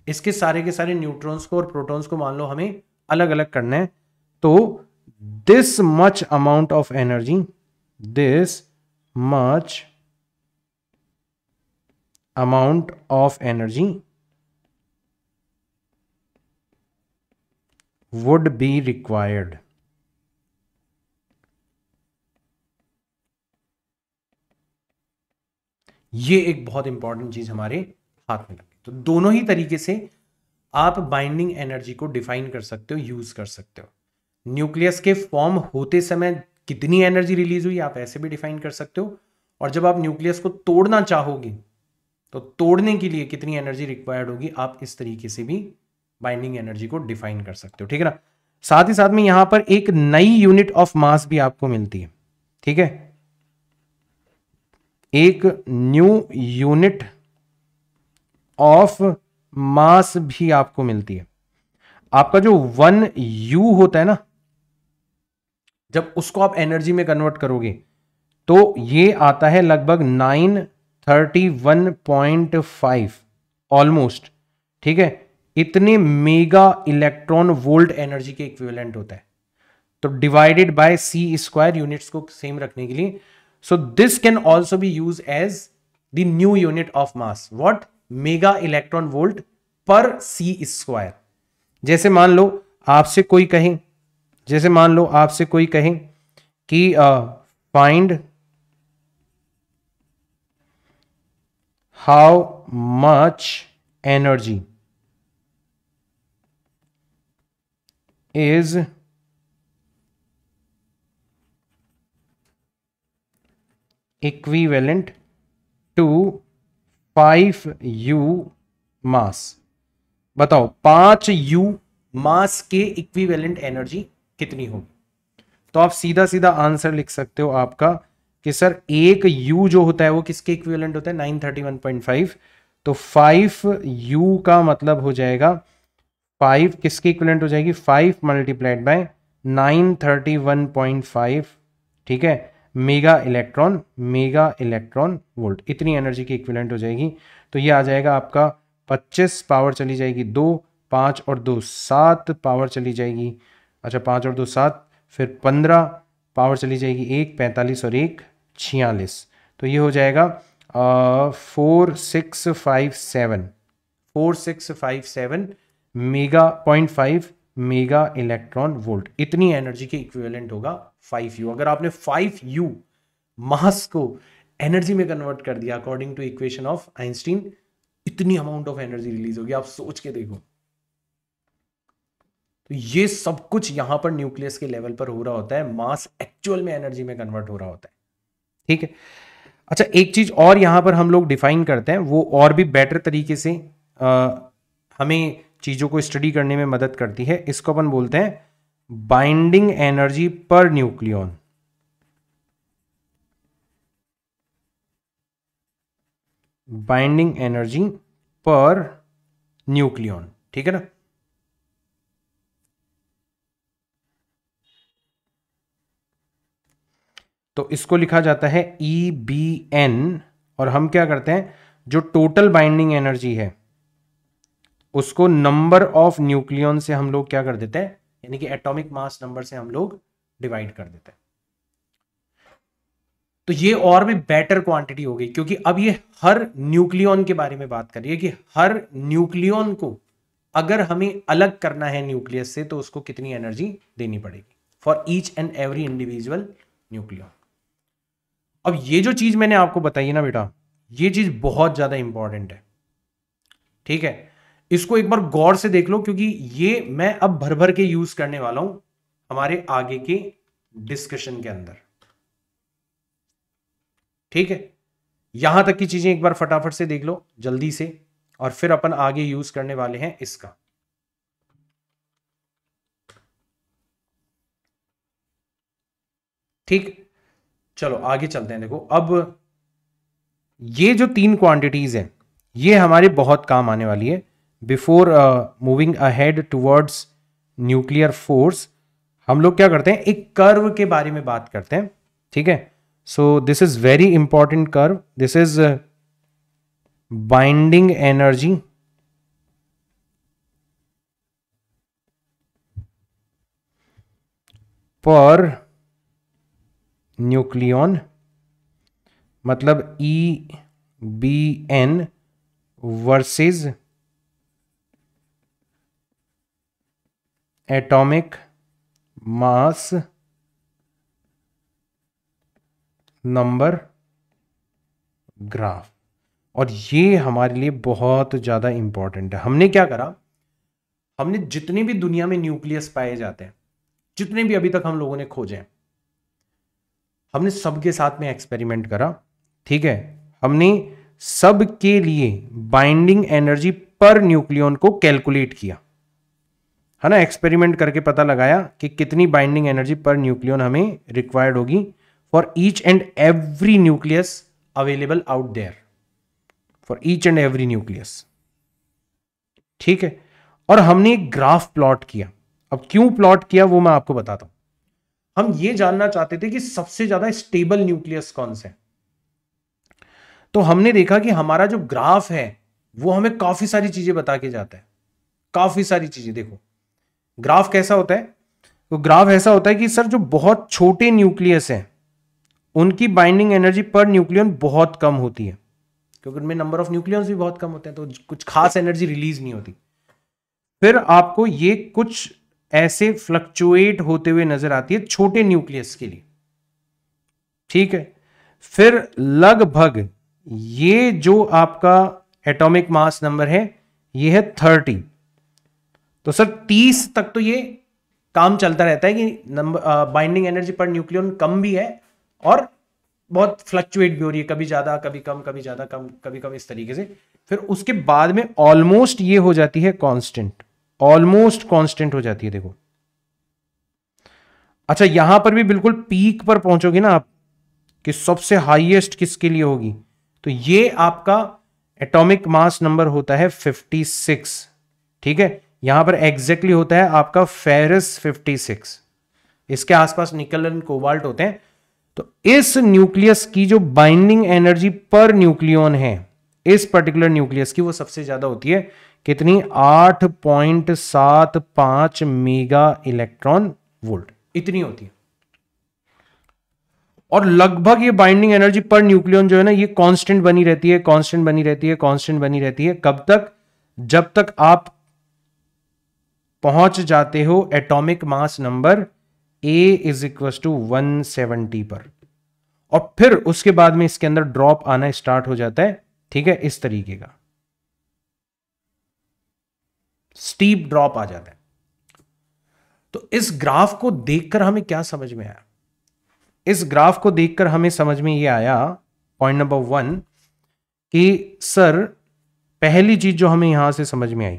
S1: इसके सारे के सारे न्यूट्रॉन्स को और प्रोटॉन्स को मान लो हमें अलग अलग करना है, तो this much amount of energy, this much amount of energy would be required. ये एक बहुत इंपॉर्टेंट चीज हमारे हाथ में लगी। तो दोनों ही तरीके से आप बाइंडिंग एनर्जी को डिफाइन कर सकते हो, यूज कर सकते हो। न्यूक्लियस के फॉर्म होते समय कितनी एनर्जी रिलीज हुई आप ऐसे भी डिफाइन कर सकते हो, और जब आप न्यूक्लियस को तोड़ना चाहोगे तो तोड़ने के लिए कितनी एनर्जी रिक्वायर्ड होगी, आप इस तरीके से भी बाइंडिंग एनर्जी को डिफाइन कर सकते हो, ठीक है ना। साथ ही साथ में यहां पर एक नई यूनिट ऑफ मास भी आपको मिलती है, ठीक है, एक न्यू यूनिट ऑफ मास भी आपको मिलती है। आपका जो 1U होता है ना, जब उसको आप एनर्जी में कन्वर्ट करोगे तो ये आता है लगभग 931.5 ऑलमोस्ट, ठीक है, इतने मेगा इलेक्ट्रॉन वोल्ट एनर्जी के इक्विवेलेंट होता है। तो divided by C square, units को सेम रखने के लिए, so this can also be use as the new unit of mass, what, mega electron volt per C square. जैसे मान लो आपसे कोई कहे, जैसे मान लो आपसे कोई कहे कि find how much energy is equivalent to 5U mass, बताओ 5U मास के इक्विवेलेंट एनर्जी कितनी होगी। तो आप सीधा सीधा आंसर लिख सकते हो आपका कि सर एक U जो होता है वो किसके इक्विवेलेंट होता है, 931.5, तो 5U का मतलब हो जाएगा 5 किसके इक्विवेलेंट हो जाएगी, 5 मल्टीप्लाइड बाय 931.5, ठीक है, मेगा इलेक्ट्रॉन वोल्ट, इतनी एनर्जी की इक्विवेलेंट हो जाएगी। तो ये आ जाएगा आपका 25, पावर चली जाएगी 2, 5 और 2 7, पावर चली जाएगी, अच्छा 5 और 2 7, फिर 15, पावर चली जाएगी 1, 45 और 1 46, तो ये हो जाएगा 4657 मेगा इलेक्ट्रॉन वोल्ट, इतनी एनर्जी के इक्विवेलेंट होगा 5U। अगर आपने 5U मास को एनर्जी में कन्वर्ट कर दिया according to equation of Einstein, इतनी अमाउंट ऑफ एनर्जी रिलीज होगी, आप सोच के देखो। तो ये सब कुछ यहां पर न्यूक्लियस के लेवल पर हो रहा होता है, मास एक्चुअल में एनर्जी में कन्वर्ट हो रहा होता है, ठीक है। अच्छा एक चीज और यहां पर हम लोग डिफाइन करते हैं, वो और भी बेटर तरीके से हमें चीजों को स्टडी करने में मदद करती है। इसको अपन बोलते हैं binding energy per nucleon, binding energy per nucleon, ठीक है ना। तो इसको लिखा जाता है EBN, और हम क्या करते हैं, जो टोटल बाइंडिंग एनर्जी है उसको नंबर ऑफ न्यूक्लियन से हम लोग क्या कर देते हैं, यानी कि एटॉमिक मास नंबर से हम लोग डिवाइड कर देते हैं। तो ये और भी बेटर क्वांटिटी हो गई, क्योंकि अब ये हर न्यूक्लियन के बारे में बात कर रही है कि हर न्यूक्लियन को अगर हमें अलग करना है न्यूक्लियस से तो उसको कितनी एनर्जी देनी पड़ेगी for each and every individual nucleon. अब ये जो चीज मैंने आपको बताई है ना बेटा, ये चीज बहुत ज्यादा इंपॉर्टेंट है, ठीक है। इसको एक बार गौर से देख लो, क्योंकि ये मैं अब भर भर के यूज करने वाला हूं हमारे आगे के डिस्कशन के अंदर, ठीक है। यहां तक की चीजें एक बार फटाफट से देख लो जल्दी से, और फिर अपन आगे यूज करने वाले हैं इसका। ठीक, चलो आगे चलते हैं। देखो अब ये जो 3 क्वांटिटीज हैं ये हमारे बहुत काम आने वाली है। Before moving ahead towards nuclear force, हम लोग क्या करते हैं, एक कर्व के बारे में बात करते हैं, ठीक है। So this is very important curve, this is binding energy per nucleon, मतलब EBN versus atomic mass number graph. और ये हमारे लिए बहुत ज्यादा इंपॉर्टेंट है। हमने क्या करा, हमने जितने भी दुनिया में न्यूक्लियस पाए जाते हैं, जितने भी अभी तक हम लोगों ने खोजे हैं, हमने सबके साथ में एक्सपेरिमेंट करा, ठीक है। हमने सबके लिए बाइंडिंग एनर्जी पर न्यूक्लियन को कैलकुलेट किया, है ना। एक्सपेरिमेंट करके पता लगाया कि कितनी बाइंडिंग एनर्जी पर न्यूक्लियन हमें रिक्वायर्ड होगी for each and every nucleus available out there, for each and every nucleus, ठीक है। और हमने एक ग्राफ प्लॉट किया। अब क्यों प्लॉट किया वो मैं आपको बताता हूं। हम ये जानना चाहते थे कि सबसे ज्यादा स्टेबल न्यूक्लियस कौन से। तो हमने देखा कि हमारा जो ग्राफ है वो हमें काफी सारी चीजें बता के जाता है, काफी सारी चीजें। देखो ग्राफ कैसा होता है, तो ग्राफ ऐसा होता है कि सर जो बहुत छोटे न्यूक्लियस हैं उनकी बाइंडिंग एनर्जी पर न्यूक्लियन बहुत कम होती है, क्योंकि उनमें नंबर ऑफ न्यूक्लियंस भी बहुत कम होते हैं, तो कुछ खास एनर्जी रिलीज नहीं होती। फिर आपको ये कुछ ऐसे फ्लक्चुएट होते हुए नजर आती है छोटे न्यूक्लियस के लिए, ठीक है। फिर लगभग ये जो आपका एटॉमिक मास नंबर है ये है 30। तो सर 30 तक तो ये काम चलता रहता है कि नंबर बाइंडिंग एनर्जी पर न्यूक्लियन कम भी है और बहुत फ्लक्चुएट भी हो रही है, कभी ज्यादा कभी कम, कभी ज्यादा कम कभी कम, इस तरीके से। फिर उसके बाद में ऑलमोस्ट ये हो जाती है कांस्टेंट, ऑलमोस्ट कांस्टेंट हो जाती है। देखो अच्छा, यहां पर भी बिल्कुल पीक पर पहुंचोगे ना आप कि सबसे हाईएस्ट किसके लिए होगी, तो ये आपका एटॉमिक मास नंबर होता है 56, ठीक है। यहां पर एग्जैक्टली होता है आपका फेरस 56, इसके आसपास निकल एंड कोबाल्ट होते हैं। तो इस न्यूक्लियस की जो बाइंडिंग एनर्जी पर न्यूक्लियन है इस पर्टिकुलर न्यूक्लियस की, वो सबसे ज्यादा होती है, कितनी, 8.75 मेगा इलेक्ट्रॉन वोल्ट, इतनी होती है। और लगभग ये बाइंडिंग एनर्जी पर न्यूक्लियन जो है ना ये कांस्टेंट बनी रहती है, कांस्टेंट बनी रहती है, कांस्टेंट बनी रहती है। कब तक, जब तक आप पहुंच जाते हो atomic mass number A is equal to 170 पर, और फिर उसके बाद में इसके अंदर ड्रॉप आना स्टार्ट हो जाता है, ठीक है, इस तरीके का स्टीप ड्रॉप आ जाता है। तो इस ग्राफ को देखकर हमें क्या समझ में आया, इस ग्राफ को देखकर हमें समझ में ये आया, पॉइंट नंबर 1, कि सर पहली चीज जो हमें यहां से समझ में आई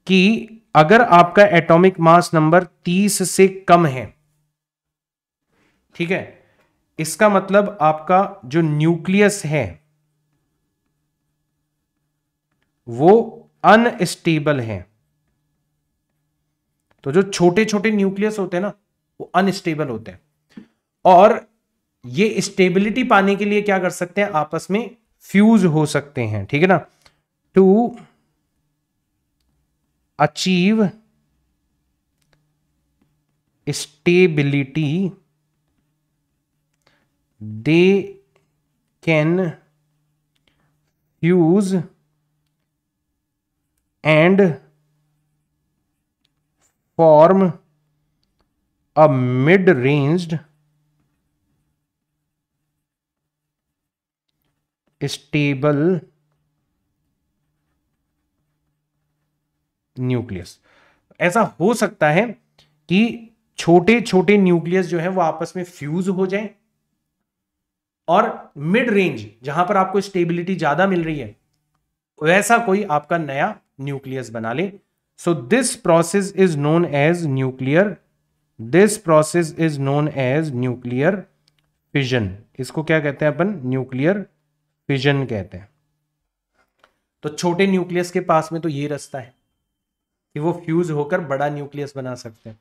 S1: कि अगर आपका एटॉमिक मास नंबर 30 से कम है, ठीक है, इसका मतलब आपका जो न्यूक्लियस है वो अनस्टेबल है। तो जो छोटे छोटे न्यूक्लियस होते हैं ना वो अनस्टेबल होते हैं, और ये स्टेबिलिटी पाने के लिए क्या कर सकते हैं, आपस में फ्यूज हो सकते हैं, ठीक है ना। To achieve stability they can fuse and form a mid-ranged stable nucleus. ऐसा हो सकता है कि छोटे छोटे न्यूक्लियस जो है वो आपस में फ्यूज हो जाएं और मिड रेंज जहां पर आपको स्टेबिलिटी ज्यादा मिल रही है वैसा कोई आपका नया न्यूक्लियस बना ले। So this process is known as nuclear, this process is known as nuclear fission. इसको क्या कहते हैं अपन, न्यूक्लियर फिजन कहते हैं। तो छोटे न्यूक्लियस के पास में तो ये रास्ता है कि वो फ्यूज होकर बड़ा न्यूक्लियस बना सकते हैं।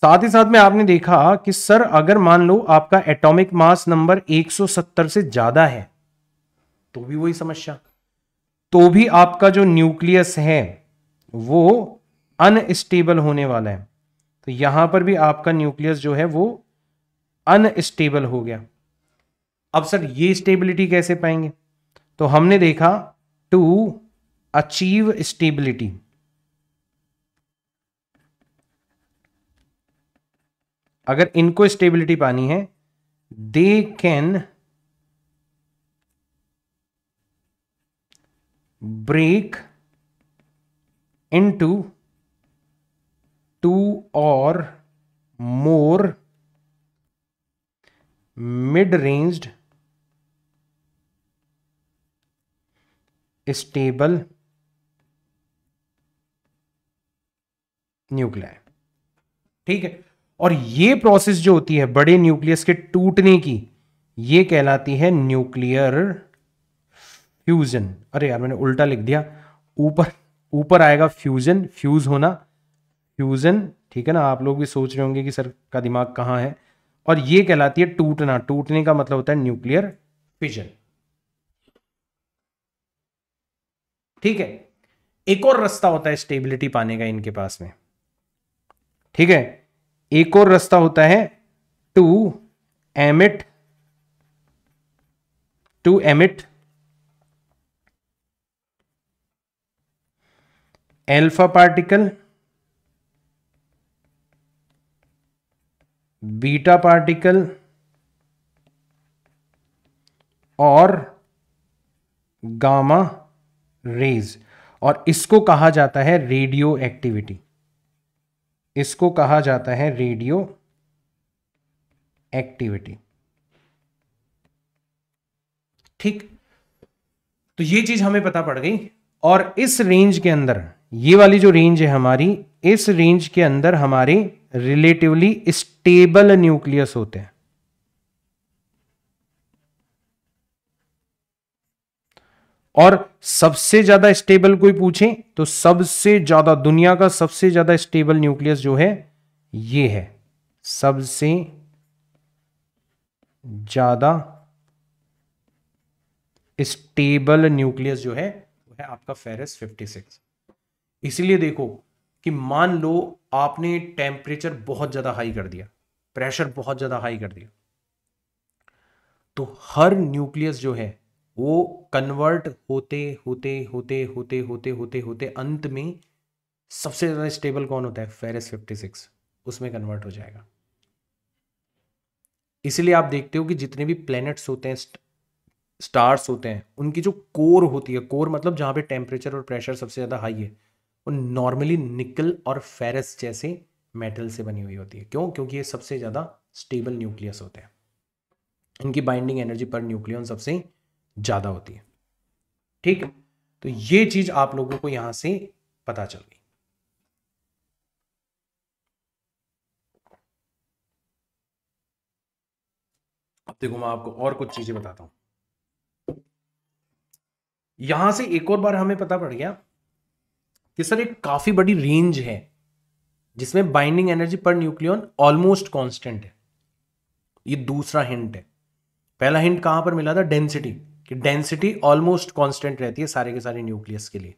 S1: साथ ही साथ में आपने देखा कि सर अगर मान लो आपका एटॉमिक मास नंबर 170 से ज्यादा है तो भी वही समस्या, तो भी आपका जो न्यूक्लियस है वो अनस्टेबल होने वाला है। तो यहां पर भी आपका न्यूक्लियस जो है वो अनस्टेबल हो गया। अब सर ये स्टेबिलिटी कैसे पाएंगे, तो हमने देखा टू अचीव स्टेबिलिटी, अगर इनको स्टेबिलिटी पानी है they can break into two और more mid ranged stable nuclei, ठीक है। और ये प्रोसेस जो होती है बड़े न्यूक्लियस के टूटने की ये कहलाती है न्यूक्लियर फ्यूजन। अरे यार मैंने उल्टा लिख दिया, ऊपर ऊपर आएगा फ्यूजन, फ्यूज होना, फ्यूजन, ठीक है ना। आप लोग भी सोच रहे होंगे कि सर का दिमाग कहाँ है। और ये कहलाती है टूटना, टूटने का मतलब होता है न्यूक्लियर फिजन, ठीक है। एक और रास्ता होता है स्टेबिलिटी पाने का इनके पास में, ठीक है। एक और रास्ता होता है to emit alpha particle, beta particle और गामा रेज, और इसको कहा जाता है रेडियो एक्टिविटी, इसको कहा जाता है रेडियो एक्टिविटी, ठीक। तो ये चीज हमें पता पड़ गई। और इस रेंज के अंदर, ये वाली जो रेंज है हमारी, इस रेंज के अंदर हमारे रिलेटिवली स्टेबल न्यूक्लियस होते हैं। और सबसे ज्यादा स्टेबल कोई पूछे तो सबसे ज्यादा, दुनिया का सबसे ज्यादा स्टेबल न्यूक्लियस जो है ये है, सबसे ज्यादा स्टेबल न्यूक्लियस जो है वो है आपका फेरस 56। इसीलिए देखो कि मान लो आपने टेम्परेचर बहुत ज्यादा हाई कर दिया, प्रेशर बहुत ज्यादा हाई कर दिया, तो हर न्यूक्लियस जो है वो कन्वर्ट होते होते होते होते होते होते होते अंत में सबसे ज्यादा स्टेबल कौन होता है, फेरस 56, उसमें कन्वर्ट हो जाएगा। इसलिए आप देखते हो कि जितने भी प्लैनेट्स होते हैं, स्टार्स होते हैं, उनकी जो कोर होती है, कोर मतलब जहां पे टेम्परेचर और प्रेशर सबसे ज्यादा हाई है, वो नॉर्मली निकल और फेरस जैसे मेटल से बनी हुई होती है। क्यों? क्योंकि ये सबसे ज्यादा स्टेबल न्यूक्लियस होते हैं, इनकी बाइंडिंग एनर्जी पर न्यूक्लियन सबसे ज्यादा होती है, ठीक। तो ये चीज आप लोगों को यहां से पता चल गई। अब देखो मैं आपको और कुछ चीजें बताता हूं। यहां से एक और बार हमें पता पड़ गया कि सर एक काफी बड़ी रेंज है जिसमें binding energy per nucleon almost constant है। ये दूसरा हिंट है। पहला हिंट कहां पर मिला था? डेंसिटी, कि डेंसिटी ऑलमोस्ट कांस्टेंट रहती है सारे के सारे न्यूक्लियस के लिए।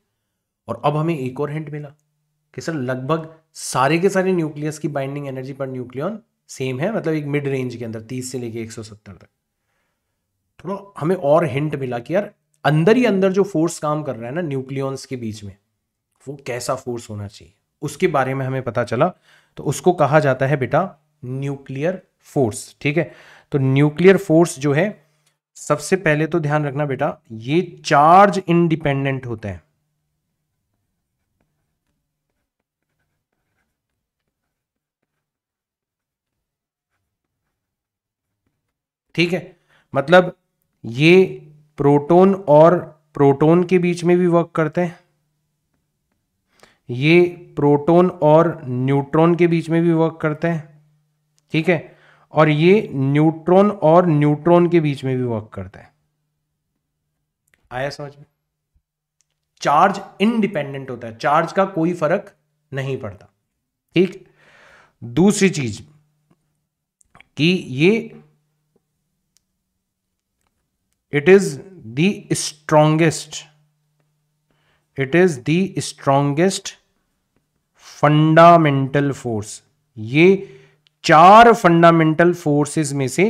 S1: और अब हमें एक और हिंट मिला कि सर लगभग सारे के सारे न्यूक्लियस की binding energy per nucleon same है, मतलब एक मिड रेंज के अंदर 30 से लेके 170 तक। थोड़ा हमें और हिंट मिला कि यार अंदर ही अंदर जो फोर्स काम कर रहा है ना न्यूक्लियॉन्स के बीच में, वो कैसा फोर्स होना चाहिए, उसके बारे में हमें पता चला। तो उसको कहा जाता है बेटा न्यूक्लियर फोर्स। ठीक है, तो न्यूक्लियर फोर्स जो है, सबसे पहले तो ध्यान रखना बेटा, ये चार्ज इंडिपेंडेंट होता है। ठीक है, मतलब ये प्रोटॉन और प्रोटॉन के बीच में भी वर्क करते हैं, ये प्रोटॉन और न्यूट्रॉन के बीच में भी वर्क करते हैं। ठीक है, और ये न्यूट्रॉन और न्यूट्रॉन के बीच में भी वर्क करता है। आया समझ में? चार्ज इंडिपेंडेंट होता है, चार्ज का कोई फर्क नहीं पड़ता। ठीक, दूसरी चीज कि ये it is the strongest fundamental force. ये चार फंडामेंटल फोर्सेस में से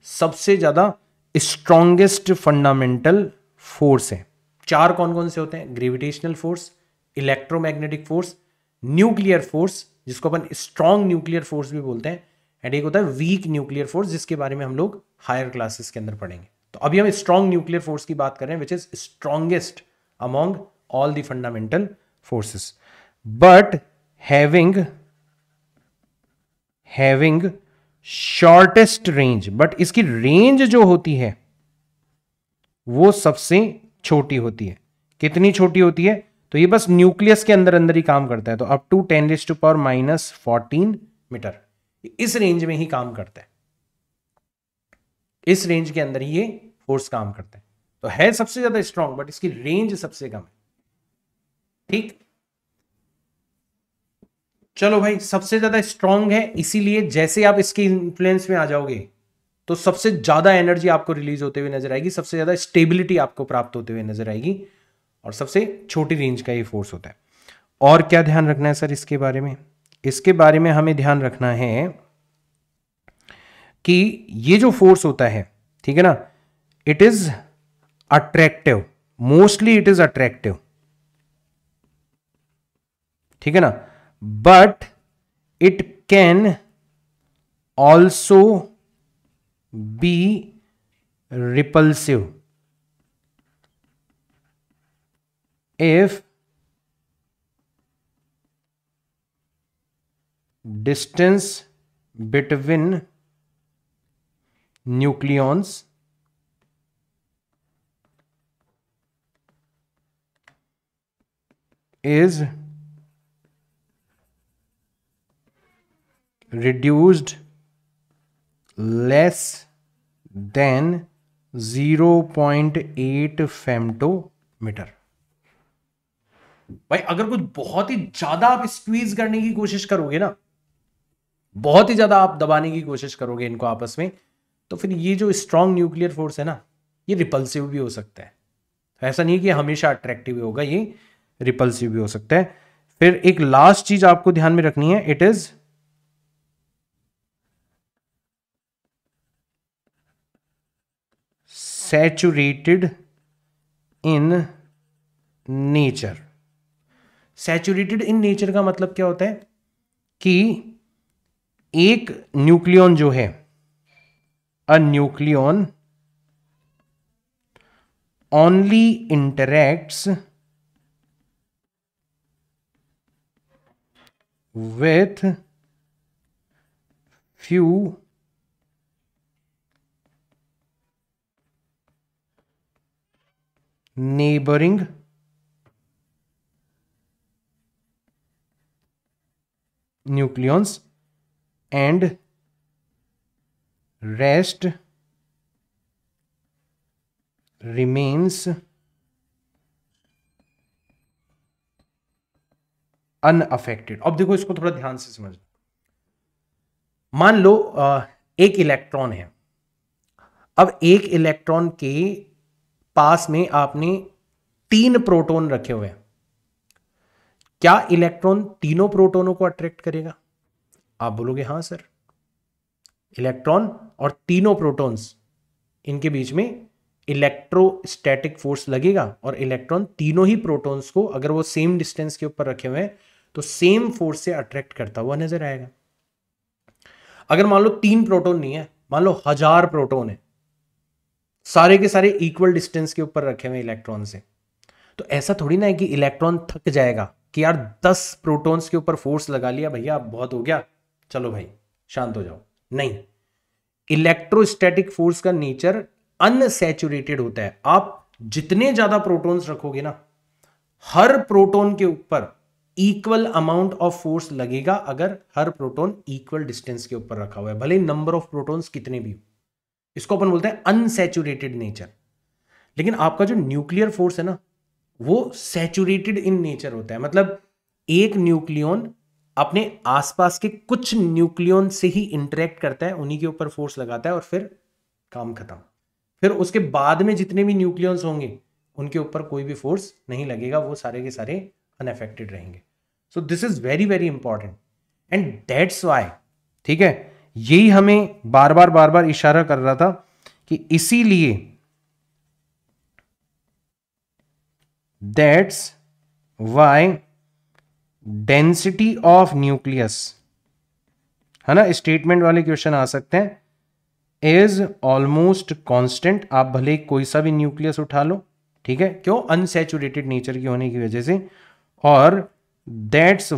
S1: सबसे ज्यादा स्ट्रॉन्गेस्ट फंडामेंटल फोर्स है। चार कौन कौन से होते हैं? Gravitational force, electromagnetic force, nuclear force जिसको अपन स्ट्रॉन्ग न्यूक्लियर फोर्स भी बोलते हैं, एंड एक होता है वीक न्यूक्लियर फोर्स जिसके बारे में हम लोग हायर क्लासेस के अंदर पढ़ेंगे। तो अभी हम स्ट्रॉन्ग न्यूक्लियर फोर्स की बात कर रहे हैं, which is strongest among all the fundamental forces, but having shortest range. But इसकी रेंज जो होती है वो सबसे छोटी होती है। कितनी छोटी होती है? तो ये बस न्यूक्लियस के अंदर अंदर ही काम करता है, तो अप टू 10⁻⁻14 मीटर, इस रेंज में ही काम करता है, इस रेंज के अंदर ही ये फोर्स काम करता है। तो है सबसे ज्यादा स्ट्रांग, बट इसकी रेंज सबसे कम है। ठीक, चलो भाई, सबसे ज्यादा स्ट्रांग है, इसीलिए जैसे आप इसके इन्फ्लुएंस में आ जाओगे तो सबसे ज्यादा एनर्जी आपको रिलीज होते हुए नजर आएगी, सबसे ज्यादा स्टेबिलिटी आपको प्राप्त होते हुए नजर आएगी, और सबसे छोटी रेंज का ये फोर्स होता है। और क्या ध्यान रखना है सर इसके बारे में? इसके बारे में हमें ध्यान रखना है कि ये जो फोर्स होता है, ठीक है ना, it is attractive, mostly it is attractive, ठीक है ना, but it can also B repulsive if distance between nucleons is reduced less than 0.8 femtometer। भाई अगर कुछ बहुत ही ज्यादा आप स्क्वीज करने की कोशिश करोगे ना, बहुत ही ज्यादा आप दबाने की कोशिश करोगे इनको आपस में, तो फिर ये जो स्ट्रॉन्ग न्यूक्लियर फोर्स है ना, ये रिपल्सिव भी हो सकता है। ऐसा नहीं है कि हमेशा अट्रैक्टिव होगा, ये रिपल्सिव भी हो सकता है। फिर एक लास्ट चीज आपको ध्यान में रखनी है, it is saturated in nature. Saturated in nature का मतलब क्या होता है कि एक न्यूक्लियॉन जो है, a nucleon only interacts with few neighboring nucleons and rest remains unaffected। अब देखो इसको थोड़ा ध्यान से समझना। मान लो एक इलेक्ट्रॉन है। अब एक इलेक्ट्रॉन के पास में आपने 3 प्रोटॉन रखे हुए हैं। क्या इलेक्ट्रॉन तीनों प्रोटॉनों को अट्रैक्ट करेगा? आप बोलोगे हाँ सर, इलेक्ट्रॉन और तीनों प्रोटॉन्स, इनके बीच में इलेक्ट्रोस्टैटिक फोर्स लगेगा और इलेक्ट्रॉन तीनों ही प्रोटॉन्स को, अगर वो सेम डिस्टेंस के ऊपर रखे हुए हैं, तो सेम फोर्स से अट्रैक्ट करता हुआ नजर आएगा। अगर मान लो 3 प्रोटॉन नहीं है, मान लो 1000 प्रोटॉन है, सारे के सारे इक्वल डिस्टेंस के ऊपर रखे हुए इलेक्ट्रॉन से, तो ऐसा थोड़ी ना है कि इलेक्ट्रॉन थक जाएगा कि यार 10 प्रोटॉन्स के ऊपर फोर्स लगा लिया भैया, बहुत हो गया, चलो भाई शांत हो जाओ। नहीं, इलेक्ट्रोस्टैटिक फोर्स का नेचर अनसैचुरेटेड होता है। आप जितने ज्यादा प्रोटॉन्स रखोगे ना, हर प्रोटॉन के ऊपर इक्वल अमाउंट ऑफ फोर्स लगेगा, अगर हर प्रोटॉन इक्वल डिस्टेंस के ऊपर रखा हुआ है, भले नंबर ऑफ प्रोटॉन्स कितने भी हो। इसको अपन बोलते हैं अनसैचुरेटेड नेचर। लेकिन आपका जो न्यूक्लियर फोर्स है ना, वो सैचुरेटेड इन नेचर होता है। मतलब एक न्यूक्लियन अपने आसपास के कुछ न्यूक्लियन से ही इंटरेक्ट करता है, उन्हीं के ऊपर फोर्स लगाता है और फिर काम खत्म। फिर उसके बाद में जितने भी न्यूक्लियंस होंगे उनके ऊपर कोई भी फोर्स नहीं लगेगा, वो सारे के सारे अनअफेक्टेड रहेंगे। सो this is very very important and that's why, ठीक है, यही हमें बार बार इशारा कर रहा था कि इसीलिए that's why density of nucleus, है ना, स्टेटमेंट वाले क्वेश्चन आ सकते हैं, इज ऑलमोस्ट कांस्टेंट। आप भले कोई सा भी न्यूक्लियस उठा लो, ठीक है, क्यों? अनसैचुरेटेड नेचर की होने की वजह से। और दैट्स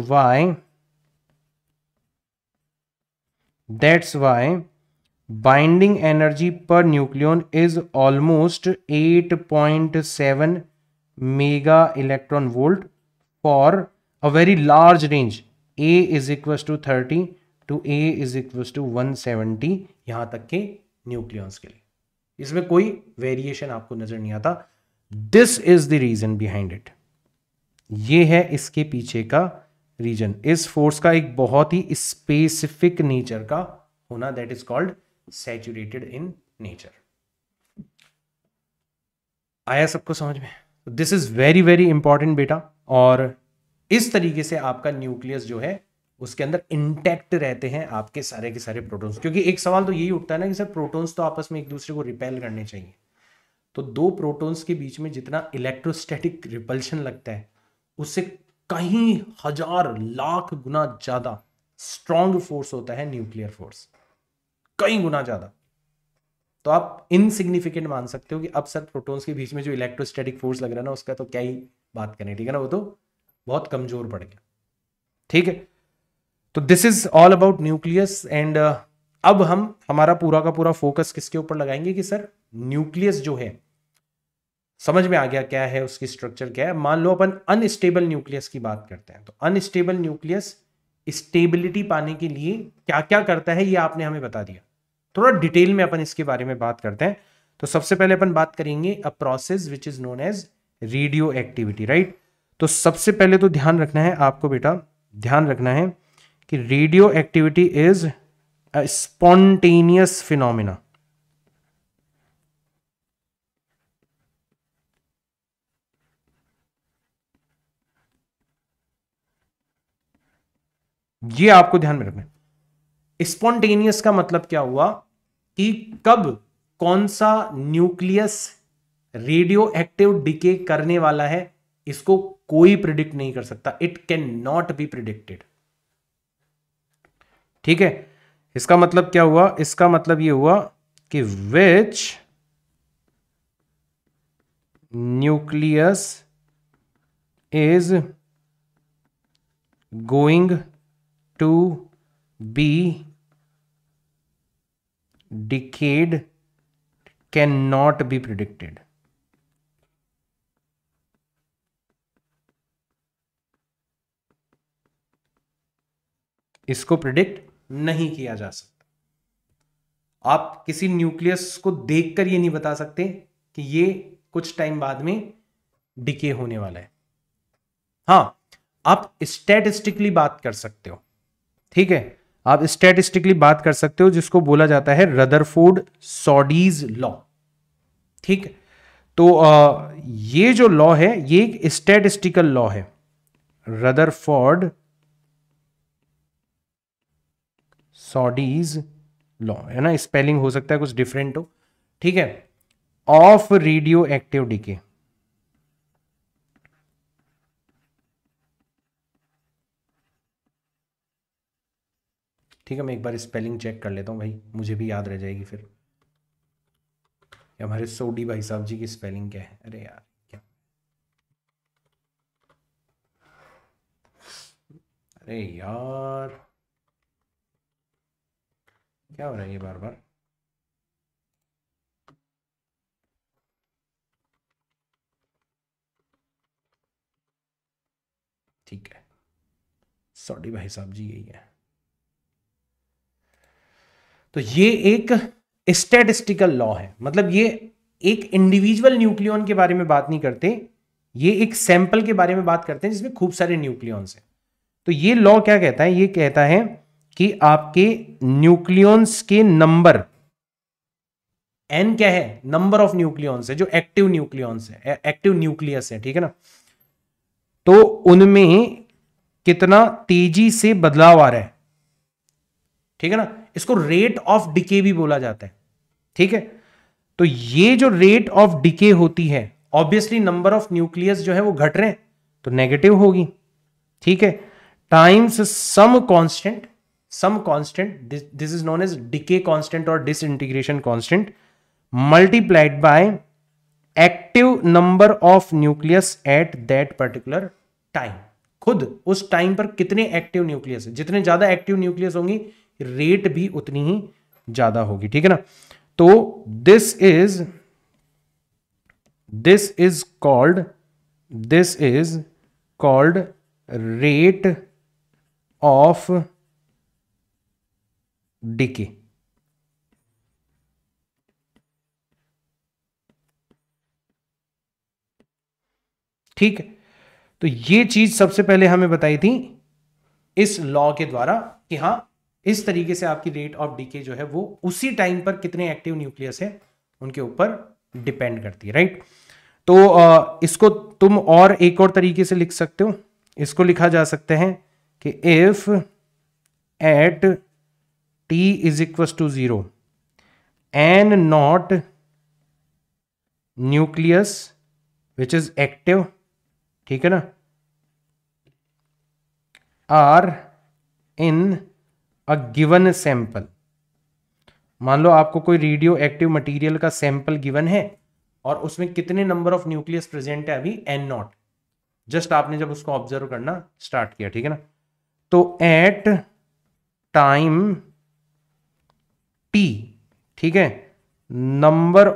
S1: वाई बाइंडिंग एनर्जी पर nucleon is almost 8.7 mega electron volt for a very large range, A is equal to 30 to A is equal to 170, यहां तक के न्यूक्लियंस के लिए। इसमें कोई वेरिएशन आपको नजर नहीं आता। This is the reason behind it, ये है इसके पीछे का रीजन, इस फोर्स का एक बहुत ही स्पेसिफिक नेचर का होना, that is called saturated in nature. आया सबको समझ में? This is very very important बेटा। और इस तरीके से आपका न्यूक्लियस जो है उसके अंदर इंटैक्ट रहते हैं आपके सारे के सारे प्रोटॉन्स। क्योंकि एक सवाल तो यही उठता है ना कि सर प्रोटॉन्स तो आपस में एक दूसरे को रिपेल करने चाहिए, तो दो प्रोटॉन्स के बीच में जितना इलेक्ट्रोस्टैटिक रिपल्शन लगता है उससे कहीं हजार लाख गुना ज्यादा स्ट्रॉन्ग फोर्स होता है न्यूक्लियर फोर्स, कई गुना ज्यादा। तो आप इनसिग्निफिकेंट मान सकते हो कि अब सर प्रोटॉन्स के बीच में जो इलेक्ट्रोस्टैटिक फोर्स लग रहा है ना, उसका तो क्या ही बात करें, ठीक है ना, वो तो बहुत कमजोर पड़ गया। ठीक है, तो this is all about nucleus. And अब हम हमारा पूरा का पूरा फोकस किसके ऊपर लगाएंगे कि सर न्यूक्लियस जो है, समझ में आ गया क्या है, उसकी स्ट्रक्चर क्या है। मान लो अपन अनस्टेबल न्यूक्लियस की बात करते हैं, तो अनस्टेबल न्यूक्लियस स्टेबिलिटी पाने के लिए क्या क्या करता है ये आपने हमें बता दिया। थोड़ा डिटेल में अपन इसके बारे में बात करते हैं। तो सबसे पहले अपन बात करेंगे a process which is known as radioactivity, right. तो सबसे पहले तो ध्यान रखना है आपको बेटा, ध्यान रखना है कि radio activity is a spontaneous phenomena. ये आपको ध्यान में रखना है। स्पॉन्टेनियस का मतलब क्या हुआ कि कब कौन सा न्यूक्लियस रेडियो एक्टिव डिके करने वाला है, इसको कोई प्रिडिक्ट नहीं कर सकता। It can not be predicted, ठीक है। इसका मतलब क्या हुआ? इसका मतलब ये हुआ कि which nucleus is going to be decayed cannot be predicted। इसको प्रिडिक्ट नहीं किया जा सकता। आप किसी न्यूक्लियस को देखकर ये नहीं बता सकते कि ये कुछ टाइम बाद में डिके होने वाला है। हाँ, आप स्टैटिस्टिकली बात कर सकते हो, ठीक है। आप स्टैटिस्टिकली बात कर सकते हो, जिसको बोला जाता है रदरफोर्ड सॉडीज लॉ। ठीक, तो ये जो लॉ है ये एक स्टैटिस्टिकल लॉ है, रदरफोर्ड सॉडीज लॉ है ना, स्पेलिंग हो सकता है कुछ डिफरेंट हो, ठीक है, ऑफ रेडियो एक्टिव डीके। ठीक है, मैं एक बार स्पेलिंग चेक कर लेता हूँ भाई, मुझे भी याद रह जाएगी फिर हमारे सोडी भाई साहब जी की स्पेलिंग क्या है। अरे यार क्या, अरे यार क्या हो रहा है ये बार बार। ठीक है, सोडी भाई साहब जी यही है। तो ये एक स्टैटिस्टिकल लॉ है, मतलब ये एक इंडिविजुअल न्यूक्लियन के बारे में बात नहीं करते, ये एक सैंपल के बारे में बात करते हैं जिसमें खूब सारे न्यूक्लियॉन्स हैं। तो ये लॉ क्या कहता है, ये कहता है कि आपके न्यूक्लियॉन्स के नंबर, एन क्या है, नंबर ऑफ न्यूक्लियॉन्स है जो एक्टिव न्यूक्लियॉन्स है, एक्टिव न्यूक्लियस है, ठीक है ना, तो उनमें कितना तेजी से बदलाव आ रहा है, ठीक है ना, इसको रेट ऑफ डिके भी बोला जाता है। ठीक है, तो ये जो रेट ऑफ डिके होती है, ऑब्वियसली नंबर ऑफ न्यूक्लियस जो है वो घट रहे हैं तो नेगेटिव होगी। ठीक है, times some constant, some constant, this is known as decay constant और disintegration constant, multiplied by active number of nucleus at that particular time. खुद उस टाइम पर कितने एक्टिव न्यूक्लियस है, जितने ज्यादा एक्टिव न्यूक्लियस होंगी रेट भी उतनी ही ज्यादा होगी। ठीक है ना, तो this is called rate of decay. ठीक है, तो ये चीज सबसे पहले हमें बताई थी इस लॉ के द्वारा कि हाँ इस तरीके से आपकी रेट ऑफ डीके जो है वो उसी टाइम पर कितने एक्टिव न्यूक्लियस है उनके ऊपर डिपेंड करती है, राइट। तो इसको तुम और एक और तरीके से लिख सकते हो, इसको लिखा जा सकता है कि if at t is equal to 0 N naught nucleus which is active, ठीक है ना, are in a given sample. मान लो आपको कोई रेडियो एक्टिव मटीरियल का सैंपल गिवन है और उसमें कितने नंबर ऑफ न्यूक्लियस प्रेजेंट है अभी एन नॉट, जस्ट आपने जब उसको ऑब्जर्व करना स्टार्ट किया, ठीक है ना, तो एट टाइम टी, ठीक है, नंबर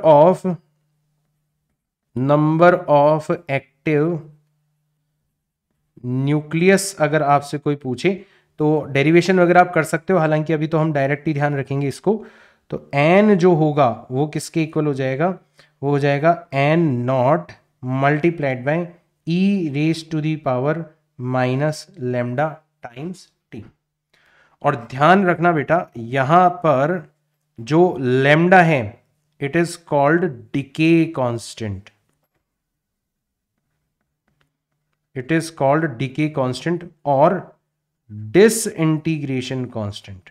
S1: ऑफ एक्टिव न्यूक्लियस अगर आपसे कोई पूछे तो डेरिवेशन वगैरह आप कर सकते हो, हालांकि अभी तो हम डायरेक्ट ही ध्यान रखेंगे इसको। तो एन जो होगा वो किसके इक्वल हो जाएगा, वो हो जाएगा N naught multiplied by e raise to the power minus lambda times t. और ध्यान रखना बेटा यहां पर जो लेमडा है it is called decay constant, it is called decay constant और डिसइंटीग्रेशन कांस्टेंट।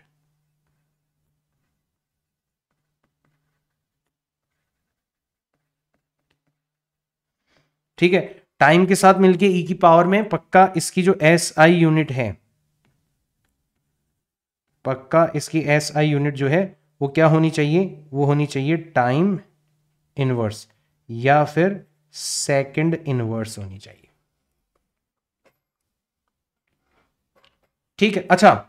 S1: ठीक है, टाइम के साथ मिलके ई की पावर में पक्का इसकी जो एस आई यूनिट है, पक्का इसकी एस आई यूनिट जो है वो क्या होनी चाहिए, वो होनी चाहिए टाइम इनवर्स या फिर सेकंड इनवर्स होनी चाहिए। ठीक है, अच्छा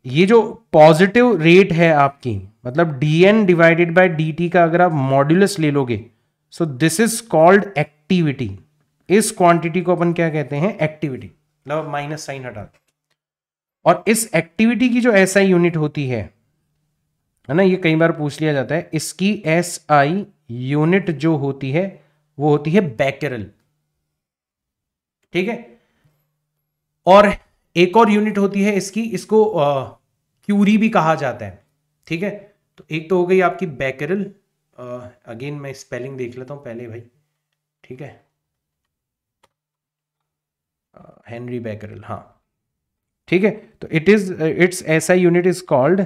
S1: ये जो पॉजिटिव रेट है आपकी, मतलब dn डिवाइडेड बाय dt का अगर आप मॉड्यूलस ले लोगे, सो दिस इज कॉल्ड एक्टिविटी। इस क्वांटिटी को अपन क्या कहते हैं, एक्टिविटी, मतलब माइनस साइन हटा दो। और इस एक्टिविटी की जो एस आई यूनिट होती है ना, ये कई बार पूछ लिया जाता है, इसकी एस आई यूनिट जो होती है वो होती है बैकेरल। ठीक है, और एक और यूनिट होती है इसकी, इसको क्यूरी भी कहा जाता है, ठीक है। तो एक तो हो गई आपकी बैकरल, अगेन मैं स्पेलिंग देख लेता हूं पहले भाई, ठीक है, हेनरी बैकरल, हाँ ठीक है। तो it's SI unit is called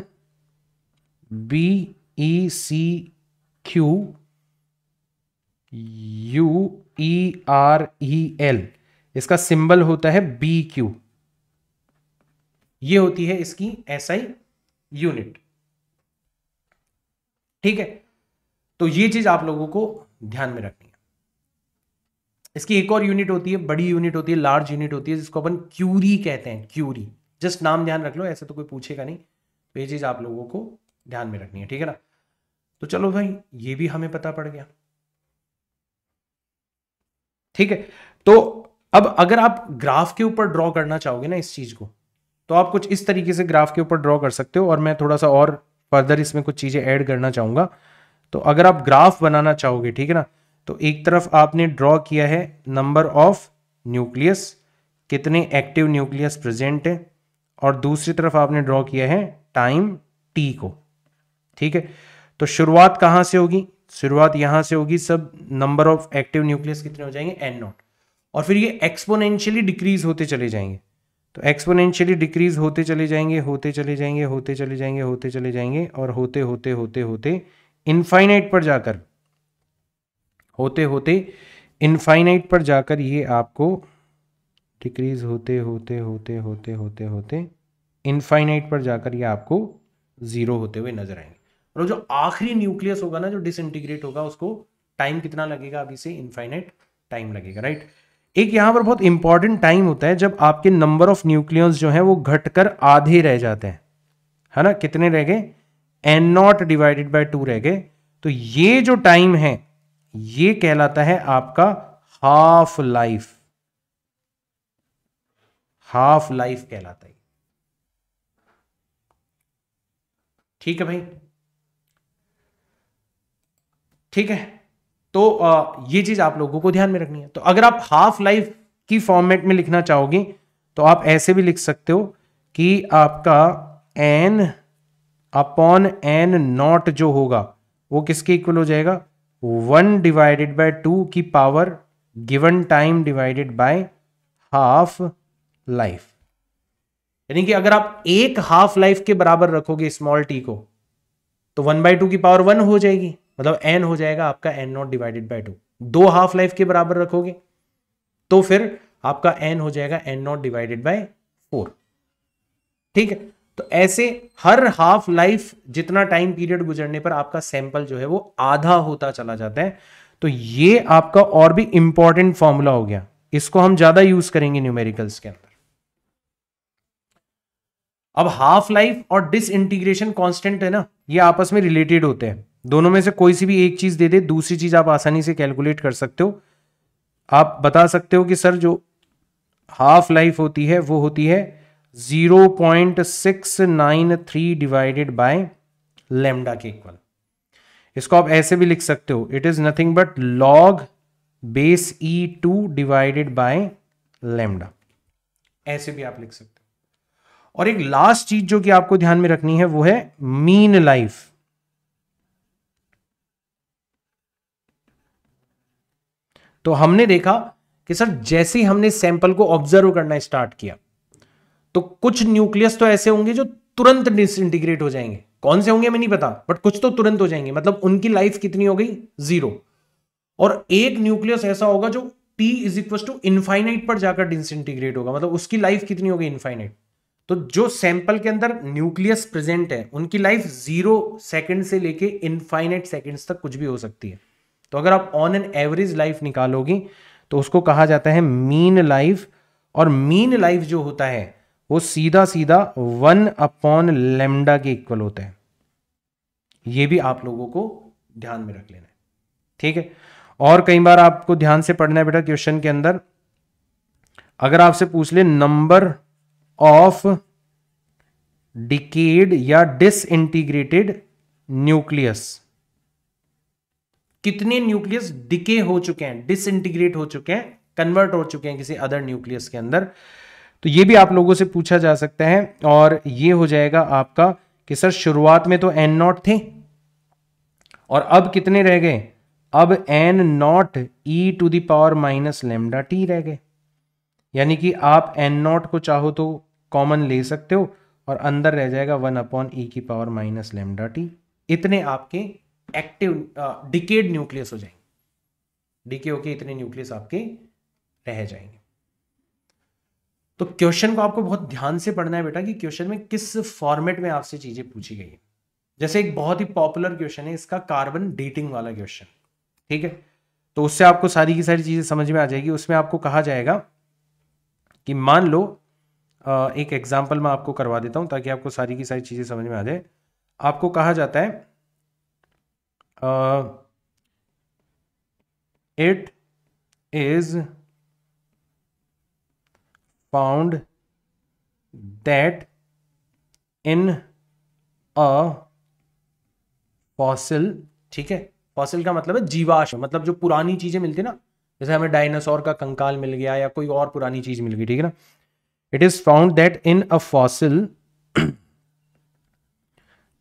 S1: BECQUEREL, इसका सिंबल होता है BQ, ये होती है इसकी एसआई यूनिट, ठीक है। तो ये चीज आप लोगों को ध्यान में रखनी है। इसकी एक और यूनिट होती है, बड़ी यूनिट होती है, लार्ज यूनिट होती है, जिसको अपन क्यूरी कहते हैं, क्यूरी, जस्ट नाम ध्यान रख लो, ऐसे तो कोई पूछेगा नहीं, तो ये चीज आप लोगों को ध्यान में रखनी है, ठीक है ना। तो चलो भाई, ये भी हमें पता पड़ गया, ठीक है। तो अब अगर आप ग्राफ के ऊपर ड्रॉ करना चाहोगे ना इस चीज को, तो आप कुछ इस तरीके से ग्राफ के ऊपर ड्रॉ कर सकते हो, और मैं थोड़ा सा और फर्दर इसमें कुछ चीजें ऐड करना चाहूंगा। तो अगर आप ग्राफ बनाना चाहोगे, ठीक है ना, तो एक तरफ आपने ड्रॉ किया है नंबर ऑफ न्यूक्लियस, कितने एक्टिव न्यूक्लियस प्रेजेंट है, और दूसरी तरफ आपने ड्रॉ किया है टाइम टी को, ठीक है। तो शुरुआत कहां से होगी, शुरुआत यहां से होगी, सब नंबर ऑफ एक्टिव न्यूक्लियस कितने हो जाएंगे, n नॉट, और फिर ये एक्सपोनेंशियली डिक्रीज होते चले जाएंगे। तो एक्सपोनेंशियली डिक्रीज होते चले जाएंगे, होते चले जाएंगे, होते चले जाएंगे, होते चले जाएंगे, और होते होते होते होते इनफाइनाइट पर जाकर, होते होते इनफाइनाइट पर जाकर ये आपको डिक्रीज होते होते होते होते होते होते इनफाइनाइट पर जाकर ये आपको जीरो होते हुए नजर आएंगे। और जो आखिरी न्यूक्लियस होगा ना, जो डिसइंटीग्रेट होगा, उसको टाइम कितना लगेगा, अभी से इनफाइनाइट टाइम लगेगा, राइट। एक यहां पर बहुत इंपॉर्टेंट टाइम होता है जब आपके नंबर ऑफ न्यूक्लियस जो है वो घटकर आधे रह जाते हैं, है ना, कितने रह गए, n नॉट डिवाइडेड बाय 2 रह गए। तो ये जो टाइम है ये कहलाता है आपका हाफ लाइफ, हाफ लाइफ कहलाता है, ठीक है भाई, ठीक है। तो ये चीज आप लोगों को ध्यान में रखनी है। तो अगर आप हाफ लाइफ की फॉर्मेट में लिखना चाहोगे तो आप ऐसे भी लिख सकते हो कि आपका n अपॉन n नॉट जो होगा वो किसके इक्वल हो जाएगा, 1 डिवाइडेड बाय 2 की power given time divided by half life. यानी कि अगर आप एक हाफ लाइफ के बराबर रखोगे स्मॉल टी को, तो 1/2 की पावर 1 हो जाएगी, मतलब n हो जाएगा आपका n नॉट डिवाइडेड बाय 2। दो हाफ लाइफ के बराबर रखोगे तो फिर आपका n हो जाएगा n नॉट डिवाइडेड बाय 4, ठीक है। तो ऐसे हर हाफ लाइफ जितना टाइम पीरियड गुजरने पर आपका सैंपल जो है वो आधा होता चला जाता है। तो ये आपका और भी इंपॉर्टेंट फॉर्मूला हो गया, इसको हम ज्यादा यूज करेंगे न्यूमेरिकल्स के अंदर। अब हाफ लाइफ और डिसइंटीग्रेशन कांस्टेंट है ना, ये आपस में रिलेटेड होते हैं, दोनों में से कोई सी भी एक चीज दे दे, दूसरी चीज आप आसानी से कैलकुलेट कर सकते हो। आप बता सकते हो कि सर जो हाफ लाइफ होती है वो होती है 0.693 डिवाइडेड बाय लैम्डा के इक्वल। इसको आप ऐसे भी लिख सकते हो, it is nothing but log base E2 divided by lambda, ऐसे भी आप लिख सकते हो। और एक लास्ट चीज जो कि आपको ध्यान में रखनी है वो है मीन लाइफ। तो हमने देखा कि सर जैसे ही हमने सैंपल को ऑब्जर्व करना स्टार्ट किया तो कुछ न्यूक्लियस तो ऐसे होंगे जो तुरंत डिसइंटीग्रेट हो जाएंगे, कौन से होंगे हमें नहीं पता, बट कुछ तो तुरंत हो जाएंगे, मतलब उनकी लाइफ कितनी हो गई, 0। और एक न्यूक्लियस ऐसा होगा जो T is equal to infinite पर जाकर डिसइंटीग्रेट होगा, मतलब उसकी लाइफ कितनी होगी, इनफाइनाइट। तो जो सैंपल के अंदर न्यूक्लियस प्रेजेंट है उनकी लाइफ 0 सेकंड से लेके इनफाइनाइट सेकंड्स तक कुछ भी हो सकती है। तो अगर आप ऑन एन एवरेज लाइफ निकालोगे तो उसको कहा जाता है मीन लाइफ, और मीन लाइफ जो होता है वो सीधा सीधा 1 अपॉन लैम्डा के इक्वल होता है। ये भी आप लोगों को ध्यान में रख लेना है, ठीक है। और कई बार आपको ध्यान से पढ़ना है बेटा, क्वेश्चन के अंदर अगर आपसे पूछ ले नंबर ऑफ डिकेड या डिसइंटीग्रेटेड न्यूक्लियस, कितने न्यूक्लियस डिके हो चुके हैं, डिसइंटीग्रेट हो चुके हैं, कन्वर्ट हो चुके हैं किसी अदर न्यूक्लियस के अंदर, तो ये भी आप लोगों से पूछा जा सकता है। और ये हो जाएगा आपका कि सर शुरुआत में तो एन नॉट थे और अब कितने रह गए, अब N naught e to the power minus lambda t रह गए। यानी कि आप एन नॉट को चाहो तो कॉमन ले सकते हो और अंदर रह जाएगा 1/e की पावर माइनस लेमडा टी। इतने आपके एक्टिव डिकेड न्यूक्लियस हो जाएंगे, डीके होके इतने न्यूक्लियस आपके रह जाएंगे। तो क्वेश्चन को आपको बहुत ध्यान से पढ़ना है बेटा कि क्वेश्चन में किस फॉर्मेट में आपसे चीजें पूछी गई है। जैसे एक बहुत ही पॉपुलर क्वेश्चन है इसका, कार्बन डेटिंग वाला क्वेश्चन, ठीक है। तो उससे आपको सारी की सारी चीजें समझ में आ जाएगी। उसमें आपको कहा जाएगा कि मान लो एक एग्जाम्पल मैं आपको करवा देता हूं ताकि आपको सारी की सारी चीजें समझ में आ जाए। आपको कहा जाता है it is found that in a fossil, ठीक है। फॉसिल का मतलब है जीवाश्म, मतलब जो पुरानी चीजें मिलती है ना, जैसे हमें डायनासोर का कंकाल मिल गया या कोई और पुरानी चीज मिल गई, ठीक है ना। It is found that in a fossil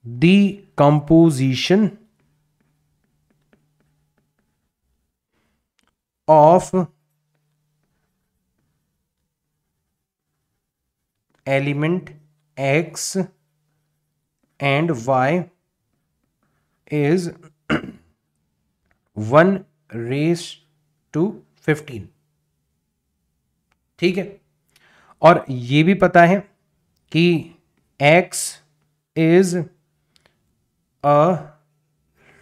S1: the composition of element X and Y is 1:15, ठीक है। और ये भी पता है कि X is a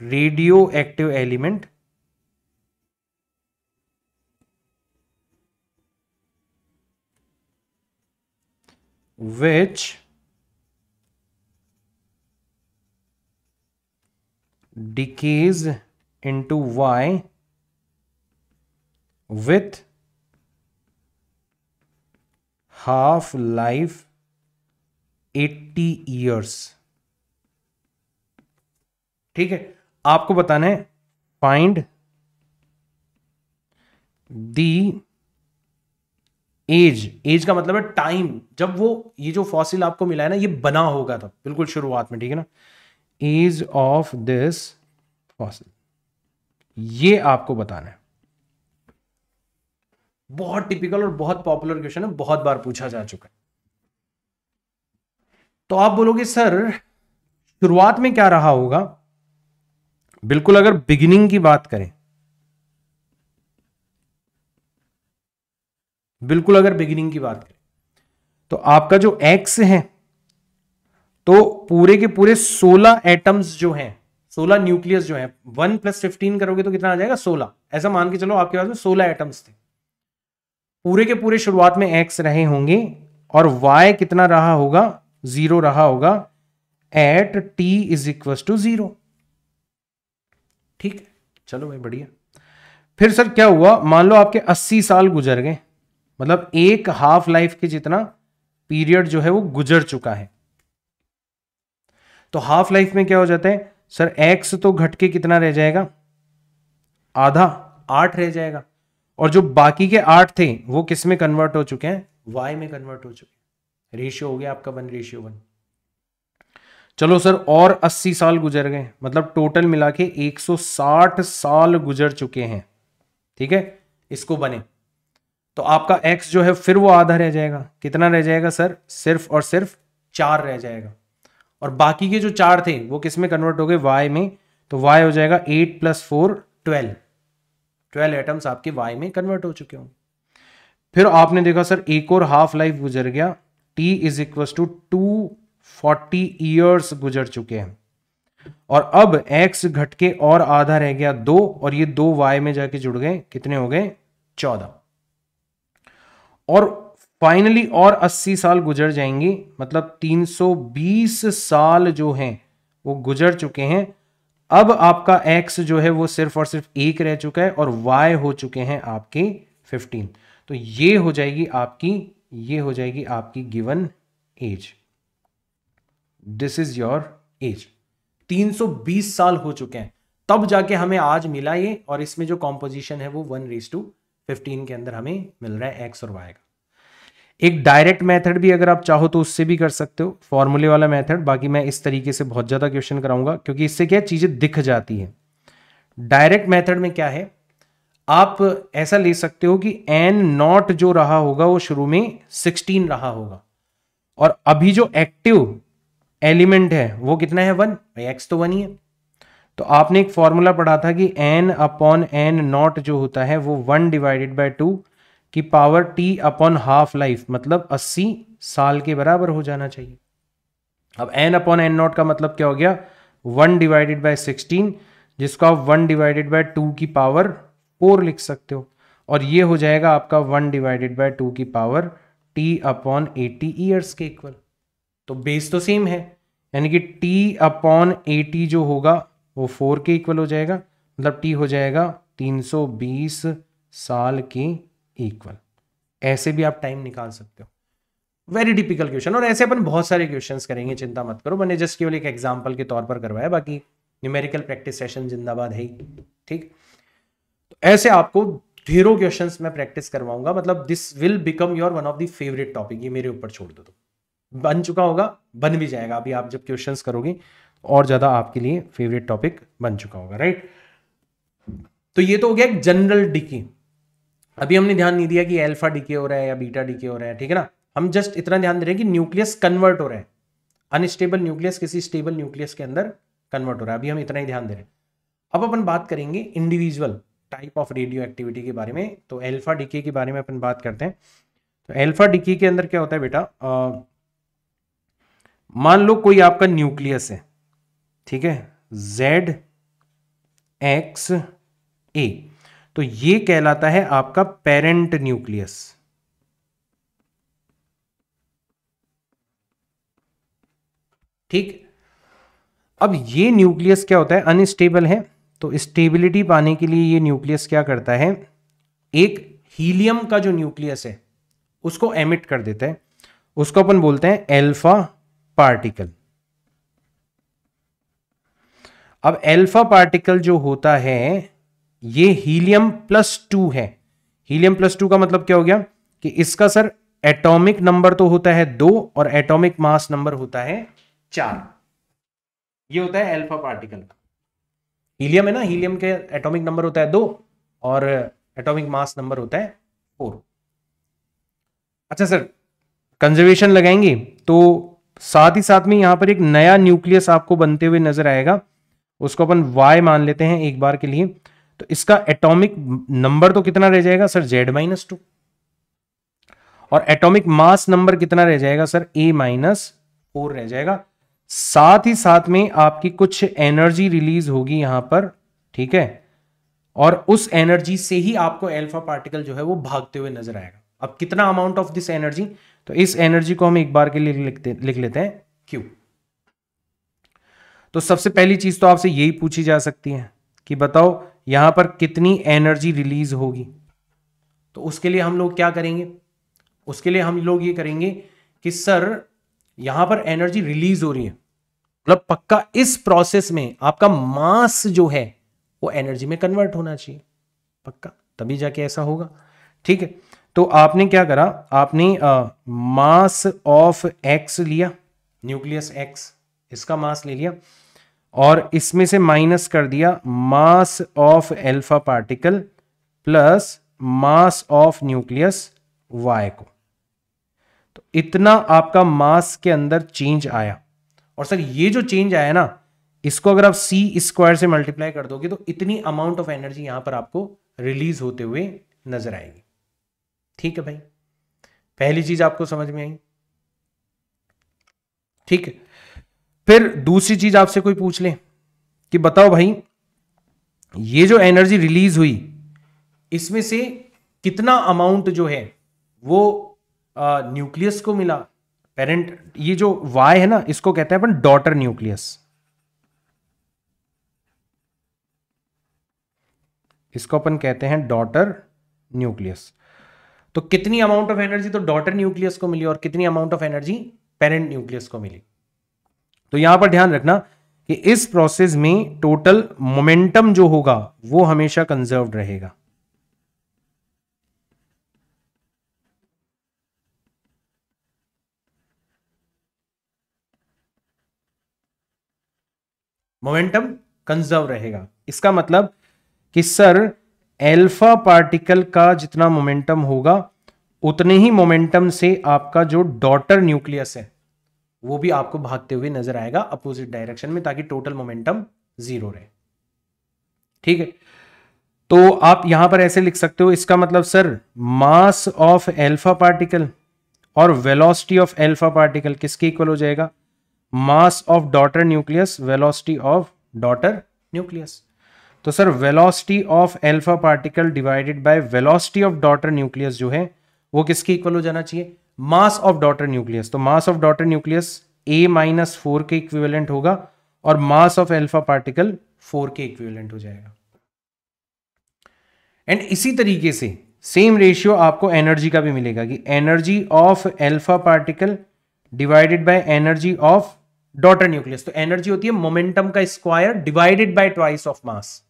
S1: radioactive element which decays into Y with half life 80 years, ठीक है। आपको बताना है फाइंड दी एज का मतलब है टाइम जब वो ये जो फॉसिल आपको मिला है ना ये बना होगा तब, बिल्कुल शुरुआत में, ठीक है ना। एज ऑफ दिस फॉसिल, ये आपको बताना है। बहुत टिपिकल और बहुत पॉपुलर क्वेश्चन है, बहुत बार पूछा जा चुका है। तो आप बोलोगे सर शुरुआत में क्या रहा होगा। बिल्कुल, अगर बिगिनिंग की बात करें, बिल्कुल अगर बिगिनिंग की बात करें तो आपका जो एक्स है तो पूरे के पूरे 16 एटम्स जो हैं, 16 न्यूक्लियस जो हैं, 1 + 15 करोगे तो कितना आ जाएगा 16। ऐसा मान के चलो आपके पास में 16 एटम्स थे, पूरे के पूरे शुरुआत में एक्स रहे होंगे और वाई कितना रहा होगा, 0 रहा होगा एट t = 0, ठीक। चलो भाई बढ़िया। फिर सर क्या हुआ, मान लो आपके 80 साल गुजर गए, मतलब एक हाफ लाइफ के जितना पीरियड जो है वो गुजर चुका है। तो हाफ लाइफ में क्या हो जाता है सर, एक्स तो घट के कितना रह जाएगा, आधा, 8 रह जाएगा। और जो बाकी के 8 थे वो किस में कन्वर्ट हो चुके हैं, वाई में कन्वर्ट हो चुके हैं। रेशियो हो गया आपका 1:1। चलो सर और 80 साल गुजर गए, मतलब टोटल मिला के 160 साल गुजर चुके हैं, ठीक है, इसको बने। तो आपका x जो है फिर वो आधा रह जाएगा, कितना रह जाएगा सर, सिर्फ और सिर्फ 4 रह जाएगा। और बाकी के जो 4 थे वो किस में कन्वर्ट हो गए, y में। तो y हो जाएगा 8 + 4 12, 12 एटम्स आपके y में कन्वर्ट हो चुके होंगे। फिर आपने देखा सर एक और हाफ लाइफ गुजर गया, t = 240 ईयर्स गुजर चुके हैं। और अब x घट के और आधा रह गया 2, और ये 2 y में जाके जुड़ गए, कितने हो गए 14। और फाइनली और 80 साल गुजर जाएंगे, मतलब 320 साल जो हैं वो गुजर चुके हैं। अब आपका x जो है वो सिर्फ और सिर्फ 1 रह चुका है और y हो चुके हैं आपके 15। तो ये हो जाएगी आपकी given age. This is your age. 320 साल हो चुके हैं तब जाके हमें आज मिला ये, और इसमें जो कॉम्पोजिशन है वो 1:15 के अंदर हमें मिल रहा है एक्स और वाई का। एक डायरेक्ट मेथड भी अगर आप चाहो तो उससे भी कर सकते हो, फॉर्मूले वाला मेथड। बाकी मैं इस तरीके से बहुत ज़्यादा क्वेश्चन कराऊंगा क्योंकि इससे क्या चीज़ें दिख जाती हैं। डायरेक्ट मेथड में क्या है, आप ऐसा ले सकते हो कि एन नॉट जो रहा होगा वो शुरू में 16 रहा होगा, और अभी जो एक्टिव एलिमेंट है वो कितना है 1, एक्स तो 1 ही है। तो आपने एक फॉर्मूला पढ़ा था कि एन अपॉन एन नॉट जो होता है वो 1 डिवाइडेड बाय 2 की power T upon half life, मतलब 80 साल के बराबर हो जाना चाहिए। अब एन अपॉन एन नॉट का मतलब क्या हो गया, 1 डिवाइडेड बाय 16, जिसको आप 1 डिवाइडेड बाय 2 की पावर 4 लिख सकते हो, और ये हो जाएगा आपका 1 डिवाइडेड बाय 2 की पावर टी अपॉन 80 ईयर्स के इक्वल। तो बेस तो सेम है, यानी कि टी अपॉन 80 जो होगा वो 4 के इक्वल हो जाएगा, मतलब टी हो जाएगा 320 साल के इक्वल। ऐसे भी आप टाइम निकाल सकते हो। वेरी टिपिकल क्वेश्चन, और ऐसे अपन बहुत सारे क्वेश्चंस करेंगे, चिंता मत करो। मैंने जस्ट केवल एक एग्जांपल के तौर पर करवाया, बाकी न्यूमेरिकल प्रैक्टिस सेशन जिंदाबाद है ही। ठीक, तो ऐसे आपको ढेरों क्वेश्चंस मैं प्रैक्टिस करवाऊंगा, मतलब this will become your one of the favourite topic. ये मेरे ऊपर छोड़ दो, तो बन चुका होगा, बन भी जाएगा। अभी आप जब क्वेश्चंस करोगे और ज्यादा आपके लिए फेवरेट टॉपिक बन चुका होगा, राइट। तो ये तो हो गया एक जनरल डीके। अभी हमने ध्यान नहीं दिया कि अल्फा डीके हो रहा है या बीटा डीके हो रहा है, ठीक है ना। हम जस्ट इतना ध्यान दे रहे हैं कि न्यूक्लियस कन्वर्ट हो रहा है, अनस्टेबल न्यूक्लियस किसी स्टेबल न्यूक्लियस के अंदर कन्वर्ट हो रहा है। अभी हम इतना ही ध्यान दे रहे हैं। अब अपन बात करेंगे individual type of radio activity के बारे में। तो अल्फा डीके के बारे में अपन बात करते हैं। तो अल्फा डीके के अंदर क्या होता है बेटा, मान लो कोई आपका न्यूक्लियस है, ठीक है, Z X A, तो ये कहलाता है आपका पेरेंट न्यूक्लियस। ठीक, अब ये न्यूक्लियस क्या होता है, अनस्टेबल है। तो स्टेबिलिटी पाने के लिए ये न्यूक्लियस क्या करता है, एक हीलियम का जो न्यूक्लियस है उसको एमिट कर देता है, उसको अपन बोलते हैं एल्फा पार्टिकल। अब एल्फा पार्टिकल जो होता है ये हीलियम +2 है। हीलियम +2 का मतलब क्या हो गया कि इसका सर एटॉमिक नंबर तो होता है 2 और एटॉमिक मास नंबर होता है 4। ये होता है अल्फा पार्टिकल का। हीलियम है ना, हीलियम के एटॉमिक नंबर होता है 2 और एटॉमिक मास नंबर होता है 4। अच्छा सर, कंजर्वेशन लगाएंगे तो साथ ही साथ में यहां पर एक नया न्यूक्लियस आपको बनते हुए नजर आएगा, उसको अपन Y मान लेते हैं एक बार के लिए। तो इसका एटॉमिक नंबर तो कितना रह जाएगा सर, Z-2, और एटॉमिक मास नंबर कितना रह जाएगा सर, A-4 रह जाएगा। साथ ही साथ में आपकी कुछ एनर्जी रिलीज होगी यहां पर, ठीक है, और उस एनर्जी से ही आपको अल्फा पार्टिकल जो है वो भागते हुए नजर आएगा। अब कितना अमाउंट ऑफ दिस एनर्जी, तो इस एनर्जी को हम एक बार के लिए लिख लेते हैं Q। तो सबसे पहली चीज तो आपसे यही पूछी जा सकती है कि बताओ यहां पर कितनी एनर्जी रिलीज होगी। तो उसके लिए हम लोग क्या करेंगे, उसके लिए हम लोग ये करेंगे कि सर यहां पर एनर्जी रिलीज हो रही है, मतलब पक्का इस प्रोसेस में आपका मास जो है वो एनर्जी में कन्वर्ट होना चाहिए, पक्का, तभी जाके ऐसा होगा। ठीक है, तो आपने क्या करा, आपने मास ऑफ एक्स लिया, न्यूक्लियस एक्स, इसका मास ले लिया, और इसमें से माइनस कर दिया mass of alpha particle plus mass of nucleus Y को। तो इतना आपका मास के अंदर चेंज आया। और सर ये जो चेंज आया ना, इसको अगर आप C² से मल्टीप्लाई कर दोगे तो इतनी अमाउंट ऑफ एनर्जी यहां पर आपको रिलीज होते हुए नजर आएगी। ठीक है भाई, पहली चीज आपको समझ में आई। ठीक है, फिर दूसरी चीज आपसे कोई पूछ ले कि बताओ भाई ये जो एनर्जी रिलीज हुई इसमें से कितना अमाउंट जो है वो न्यूक्लियस को मिला, पेरेंट। ये जो Y है ना, इसको कहते हैं अपन डॉटर न्यूक्लियस, इसको अपन कहते हैं डॉटर न्यूक्लियस। तो कितनी अमाउंट ऑफ एनर्जी तो डॉटर न्यूक्लियस को मिली और कितनी amount of energy parent nucleus को मिली। तो यहां पर ध्यान रखना कि इस प्रोसेस में टोटल मोमेंटम जो होगा वो हमेशा कंजर्व्ड रहेगा। मोमेंटम कंजर्व रहेगा। इसका मतलब कि सर अल्फा पार्टिकल का जितना मोमेंटम होगा उतने ही मोमेंटम से आपका जो डॉटर न्यूक्लियस है वो भी आपको भागते हुए नजर आएगा अपोजिट डायरेक्शन में, ताकि टोटल मोमेंटम 0 रहे। ठीक है, तो आप यहां पर ऐसे लिख सकते हो, इसका मतलब sir mass of alpha particle और वेलोसिटी ऑफ अल्फा पार्टिकल किसके इक्वल हो जाएगा? Mass of daughter nucleus velocity of daughter nucleus. तो sir velocity of alpha particle divided by velocity of daughter nucleus जो है वो किसके इक्वल हो जाना चाहिए? Mass of daughter nucleus. तो mass of daughter nucleus A-4 के इक्विवेलेंट होगा और मास ऑफ अल्फा पार्टिकल 4 के इक्विवेलेंट हो जाएगा। एंड इसी तरीके से सेम रेशियो आपको एनर्जी का भी मिलेगा कि energy of alpha particle divided by energy of daughter nucleus. तो एनर्जी होती है मोमेंटम का square divided by twice of mass.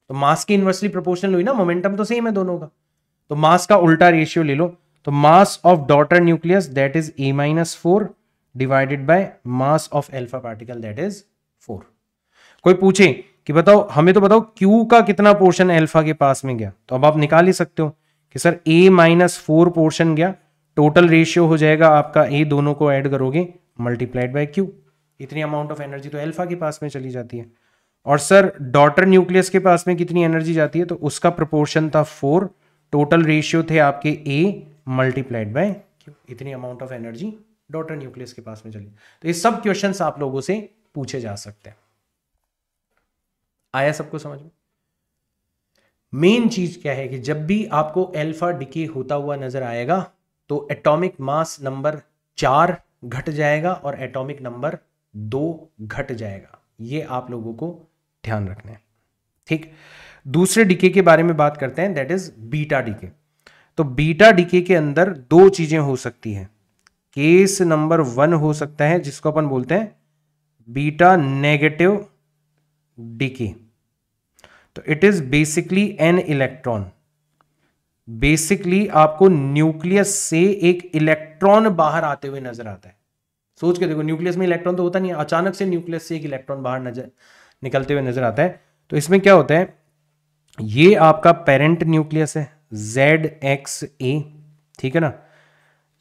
S1: तो मास की इनवर्सली प्रोपोर्शनल हुई ना, मोमेंटम तो सेम है दोनों का, तो मास का उल्टा रेशियो ले लो। तो mass of daughter nucleus that is A-4 divided by mass of alpha particle that is 4। कोई पूछे कि बताओ हमें तो बताओ Q का कितना पोर्शन अल्फा के पास में गया, तो अब आप निकाल ही सकते हो कि सर A-4 पोर्शन गया, टोटल रेशियो हो जाएगा आपका A, दोनों को ऐड करोगे मल्टीप्लाइड बाय Q। इतनी अमाउंट ऑफ एनर्जी तो अल्फा के पास में चली जाती है। और सर डॉटर न्यूक्लियस के पास में कितनी एनर्जी जाती है? तो उसका प्रोपोर्शन था 4, टोटल रेशियो थे आपके A मल्टीप्लाइड बाय Q। इतनी amount of energy daughter nucleus के पास में चली। तो ये सब क्वेश्चंस आप लोगों से पूछे जा सकते हैं। आया सबको समझ में? मेन चीज क्या है कि जब भी आपको अल्फा डिके होता हुआ नजर आएगा तो एटॉमिक मास नंबर 4 घट जाएगा और एटॉमिक नंबर 2 घट जाएगा। ये आप लोगों को ध्यान रखना है। ठीक, दूसरे डिके के बारे में बात करते हैं, दैट इज बीटा डिके। तो बीटा डिके के अंदर 2 चीजें हो सकती हैं। केस नंबर 1 हो सकता है जिसको अपन बोलते हैं बीटा नेगेटिव डिके। तो it is basically an electron. Basically आपको न्यूक्लियस से एक इलेक्ट्रॉन बाहर आते हुए नजर आता है। सोच के देखो, न्यूक्लियस में इलेक्ट्रॉन तो होता नहीं है, अचानक से न्यूक्लियस से एक इलेक्ट्रॉन बाहर निकलते हुए नजर आता है। तो इसमें क्या होता है, ये आपका पेरेंट न्यूक्लियस है ZXA, ठीक है ना।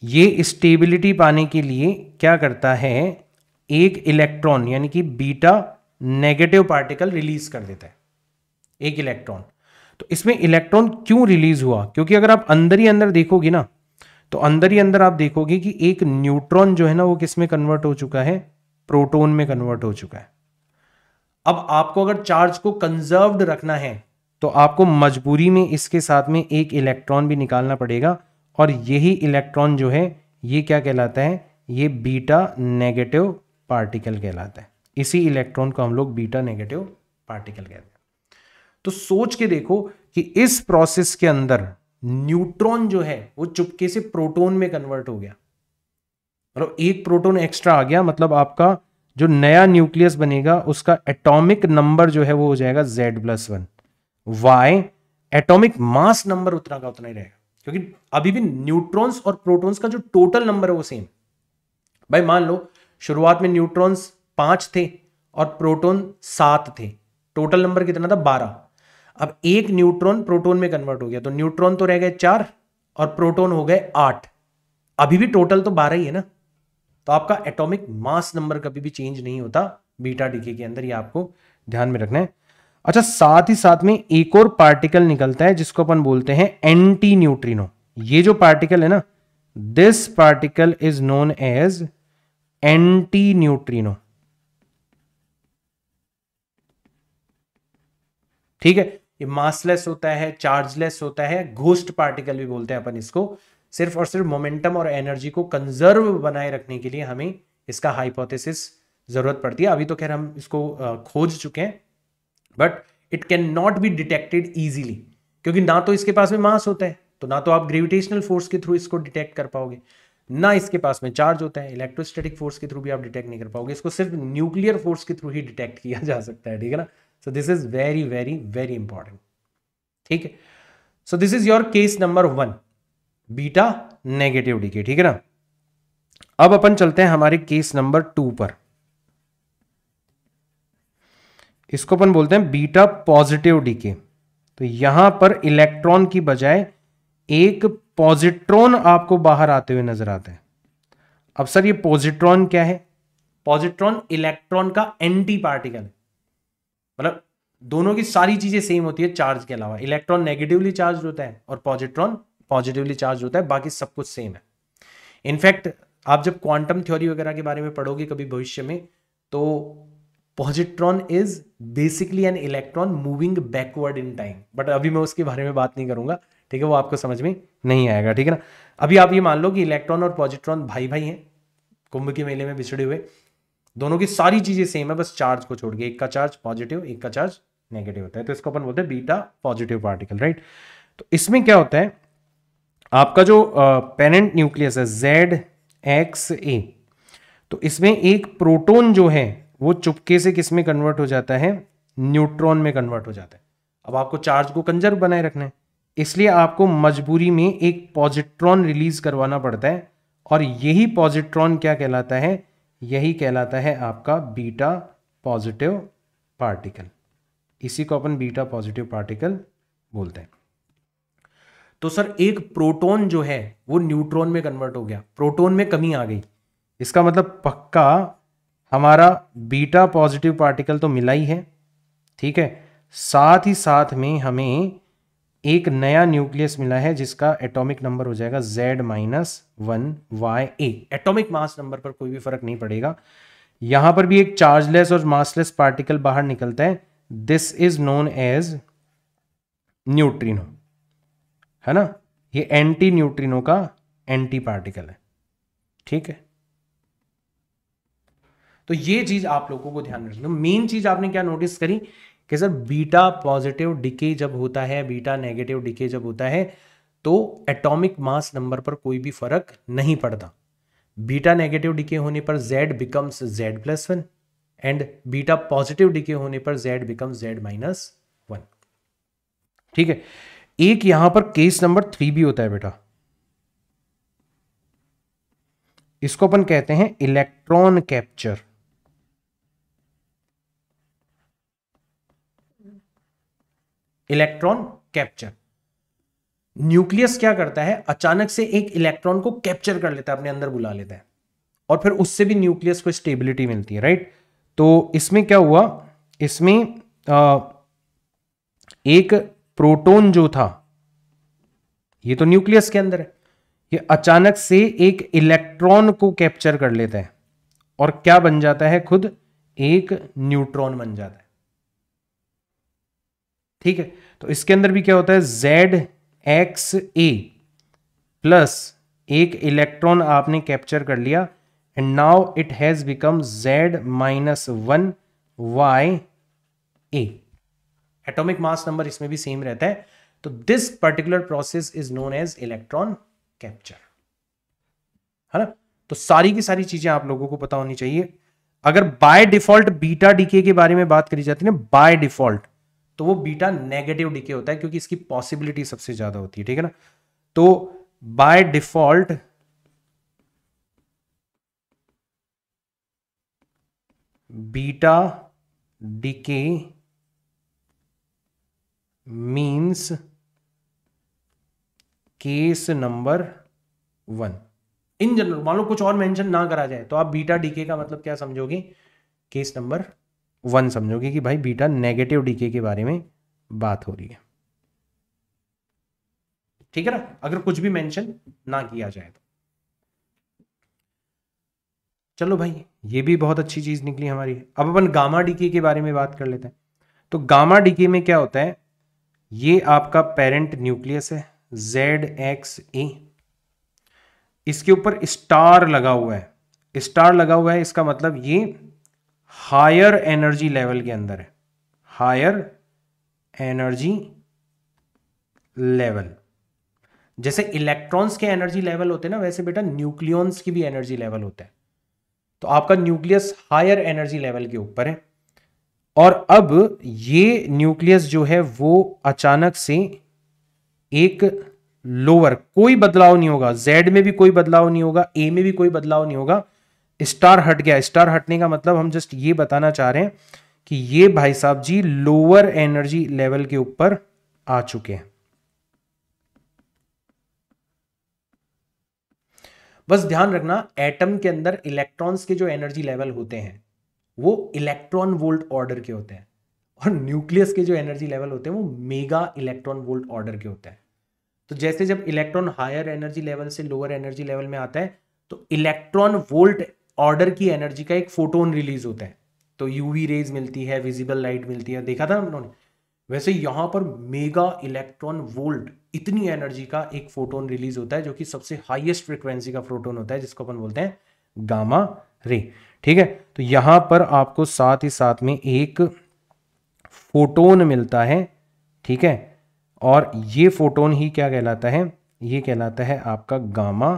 S1: ये स्टेबिलिटी पाने के लिए क्या करता है, एक इलेक्ट्रॉन यानी कि बीटा नेगेटिव पार्टिकल रिलीज कर देता है, एक इलेक्ट्रॉन। तो इसमें इलेक्ट्रॉन क्यों रिलीज हुआ? क्योंकि अगर आप अंदर ही अंदर देखोगे ना, तो अंदर ही अंदर आप देखोगे कि एक न्यूट्रॉन जो है ना वो किस में कन्वर्ट हो चुका है? प्रोटॉन में कन्वर्ट हो चुका है। अब आपको अगर चार्ज को कंजर्व्ड रखना है तो आपको मजबूरी में इसके साथ में एक इलेक्ट्रॉन भी निकालना पड़ेगा, और यही इलेक्ट्रॉन जो है ये क्या कहलाता है? ये बीटा नेगेटिव पार्टिकल कहलाता है। इसी इलेक्ट्रॉन को हम लोग बीटा नेगेटिव पार्टिकल कहते हैं। तो सोच के देखो कि इस प्रोसेस के अंदर न्यूट्रॉन जो है वो चुपके से प्रोटॉन में कन्वर्ट हो गया, मतलब एक प्रोटॉन एक्स्ट्रा आ गया। मतलब आपका जो नया न्यूक्लियस बनेगा उसका एटॉमिक नंबर जो है वो हो जाएगा Z+1। Y? Atomic mass number उतना का उतना ही रहेगा, क्योंकि अभी भी न्यूट्रॉन्स और प्रोटॉन्स का जो टोटल नंबर है वो सेम। भाई मान लो शुरुआत में न्यूट्रॉन्स 5 थे और प्रोटॉन 7 थे, टोटल नंबर कितना था? 12। अब एक न्यूट्रॉन प्रोटॉन में कन्वर्ट हो गया तो न्यूट्रॉन तो रह गए 4 और प्रोटॉन हो गए 8। अभी भी टोटल तो 12 ही है ना। तो आपका एटॉमिक मास नंबर कभी भी चेंज नहीं होता बीटा डीके के अंदर, ये आपको ध्यान में रखना है। अच्छा, साथ ही साथ में एक और पार्टिकल निकलता है जिसको अपन बोलते हैं एंटी न्यूट्रिनो। ये जो पार्टिकल है ना, this particle is known as antineutrino. ठीक है, ये मासलेस होता है, चार्जलेस होता है, घोस्ट पार्टिकल भी बोलते हैं अपन इसको। सिर्फ और सिर्फ मोमेंटम और एनर्जी को कंजर्व बनाए रखने के लिए हमें इसका हाइपोथेसिस जरूरत पड़ती है। अभी तो खैर हम इसको खोज चुके हैं, but it can not be detected easily, क्योंकि ना तो इसके पास में मास होता है, तो ना तो आप ग्रेविटेशनल फोर्स के थ्रू इसको डिटेक्ट कर पाओगे, ना इसके पास में चार्ज होता है, इलेक्ट्रोस्टैटिक फोर्स के थ्रू भी आप डिटेक्ट नहीं कर पाओगे। इसको सिर्फ न्यूक्लियर फोर्स के थ्रू ही डिटेक्ट किया जा सकता है, ठीक है ना। So this is very very very important. ठीक है, so this is your case number 1, beta negative decay, ठीक है ना। अब अपन चलते हैं हमारे केस नंबर 2 पर। इसको अपन बोलते हैं बीटा पॉजिटिव डीके। तो यहां पर इलेक्ट्रॉन की बजाय एक पॉजिट्रॉन आपको बाहर आते हुए नजर आता है। अब सर ये पॉजिट्रॉन क्या है? पॉजिट्रॉन इलेक्ट्रॉन का एंटी पार्टिकल है। मतलब दोनों की सारी चीजें सेम होती है चार्ज के अलावा। इलेक्ट्रॉन नेगेटिवली चार्ज होता है और पॉजिट्रॉन पॉजिटिवली चार्ज होता है, बाकी सब कुछ सेम है। इनफैक्ट आप जब क्वांटम थ्योरी वगैरह के बारे में पढ़ोगे कभी भविष्य में, तो positron is basically an electron moving backward in time, but अभी मैं उसके बारे में बात नहीं करूंगा, ठीक है, वो आपको समझ में नहीं आएगा, ठीक है ना। अभी आप ये मान लो कि इलेक्ट्रॉन और पॉजिट्रॉन भाई भाई हैं, कुंभ के मेले में बिछड़े हुए, दोनों की सारी चीजें सेम है, बस चार्ज को छोड़ के, एक का चार्ज पॉजिटिव एक का चार्ज नेगेटिव होता है। तो इसको अपन बोलते हैं बीटा पॉजिटिव पार्टिकल, राइट। तो इसमें क्या होता है, आपका जो पेरेंट न्यूक्लियस है ZXA, तो इसमें एक प्रोटॉन जो है वो चुपके से किस में कन्वर्ट हो जाता है? न्यूट्रॉन में कन्वर्ट हो जाता है। अब आपको चार्ज को कंजर्व बनाए रखना है, इसलिए आपको मजबूरी में एक पॉजिट्रॉन रिलीज करवाना पड़ता है, और यही पॉजिट्रॉन क्या कहलाता है? यही कहलाता है आपका बीटा पॉजिटिव पार्टिकल। इसी को अपन बीटा पॉजिटिव पार्टिकल बोलते हैं। तो सर एक प्रोटॉन जो है वो न्यूट्रॉन में कन्वर्ट हो गया, प्रोटॉन में कमी आ गई, इसका मतलब पक्का हमारा बीटा पॉजिटिव पार्टिकल तो मिला ही है, ठीक है। साथ ही साथ में हमें एक नया न्यूक्लियस मिला है जिसका एटॉमिक नंबर हो जाएगा Z-1YA। एटॉमिक मास नंबर पर कोई भी फर्क नहीं पड़ेगा। यहां पर भी एक चार्जलेस और मासलेस पार्टिकल बाहर निकलता है, this is known as neutrino, है ना। ये एंटी न्यूट्रिनो का एंटी पार्टिकल है, ठीक है। तो ये चीज आप लोगों को ध्यान रखना। मेन चीज आपने क्या नोटिस करी कि सर बीटा पॉजिटिव डिके जब होता है, बीटा नेगेटिव डिके जब होता है, तो एटॉमिक मास नंबर पर कोई भी फर्क नहीं पड़ता। बीटा नेगेटिव डिके होने पर Z becomes Z+1 and beta positive decay होने पर Z बिकम्स Z-1, ठीक है। एक यहां पर केस नंबर 3 भी होता है बेटा, इसको अपन कहते हैं electron capture. Electron capture, nucleus क्या करता है, अचानक से एक इलेक्ट्रॉन को कैप्चर कर लेता है, अपने अंदर बुला लेता है, और फिर उससे भी न्यूक्लियस को स्टेबिलिटी मिलती है, राइट। तो इसमें क्या हुआ, इसमें एक प्रोटॉन जो था, ये तो न्यूक्लियस के अंदर है, ये अचानक से एक इलेक्ट्रॉन को कैप्चर कर लेता है और क्या बन जाता है, खुद एक न्यूट्रॉन बन जाता है, ठीक है। तो इसके अंदर भी क्या होता है, ZXA प्लस एक इलेक्ट्रॉन आपने कैप्चर कर लिया and now it has become Z-1YA। Atomic mass number इसमें भी सेम रहता है। तो this particular process is known as electron capture, है ना। तो सारी की सारी चीजें आप लोगों को पता होनी चाहिए। अगर बाय डिफॉल्ट बीटा डीके के बारे में बात करी जाती है ना, बाय डिफॉल्ट, तो वो बीटा नेगेटिव डीके होता है, क्योंकि इसकी पॉसिबिलिटी सबसे ज्यादा होती है, ठीक है ना। तो by default beta decay means case number 1। In general मान लो कुछ और मेंशन ना करा जाए तो आप बीटा डीके का मतलब क्या समझोगे, केस नंबर 1 समझोगे कि भाई बीटा नेगेटिव डीके के बारे में बात हो रही है, ठीक है ना, अगर कुछ भी मेंशन ना किया जाए तो। चलो भाई, ये भी बहुत अच्छी चीज निकली हमारी। अब अपन गामा डीके के बारे में बात कर लेते हैं। तो गामा डीके में क्या होता है, ये आपका पेरेंट न्यूक्लियस है ZXA, इसके ऊपर स्टार लगा हुआ है, स्टार लगा हुआ है, इसका मतलब ये हायर एनर्जी लेवल के अंदर है, हायर एनर्जी लेवल। जैसे इलेक्ट्रॉन्स के एनर्जी लेवल होते हैं ना, वैसे बेटा न्यूक्लियॉन्स की भी एनर्जी लेवल होता है। तो आपका न्यूक्लियस हायर एनर्जी लेवल के ऊपर है, और अब ये न्यूक्लियस जो है वो अचानक से एक लोअर, कोई बदलाव नहीं होगा, Z में भी कोई बदलाव नहीं होगा, A में भी कोई बदलाव नहीं होगा, स्टार हट गया। स्टार हटने का मतलब हम जस्ट ये बताना चाह रहे हैं कि ये भाई साहब जी लोअर एनर्जी लेवल के ऊपर आ चुके हैं। बस ध्यान रखना, एटम के अंदर इलेक्ट्रॉन्स के जो एनर्जी लेवल होते हैं वो इलेक्ट्रॉन वोल्ट ऑर्डर के होते हैं, और न्यूक्लियस के जो एनर्जी लेवल होते हैं वो मेगा इलेक्ट्रॉन वोल्ट ऑर्डर के होते हैं। तो जैसे जब इलेक्ट्रॉन हायर एनर्जी लेवल से लोअर एनर्जी लेवल में आता है तो इलेक्ट्रॉन वोल्ट ऑर्डर की एनर्जी का एक फोटोन रिलीज होता है, तो यूवी रेज मिलती है, विजिबल लाइट मिलती है, देखा था हम लोगों ने। वैसे यहां पर मेगा इलेक्ट्रॉन वोल्ट इतनी एनर्जी का एक फोटोन रिलीज होता है, जो कि सबसे हाईएस्ट फ्रीक्वेंसी का फोटोन होता है, जिसको अपन बोलते हैं गामा रे। ठीक है, तो यहां पर आपको साथ ही साथ में एक फोटोन मिलता है। ठीक है, और ये फोटोन ही क्या कहलाता है, ये कहलाता है आपका गामा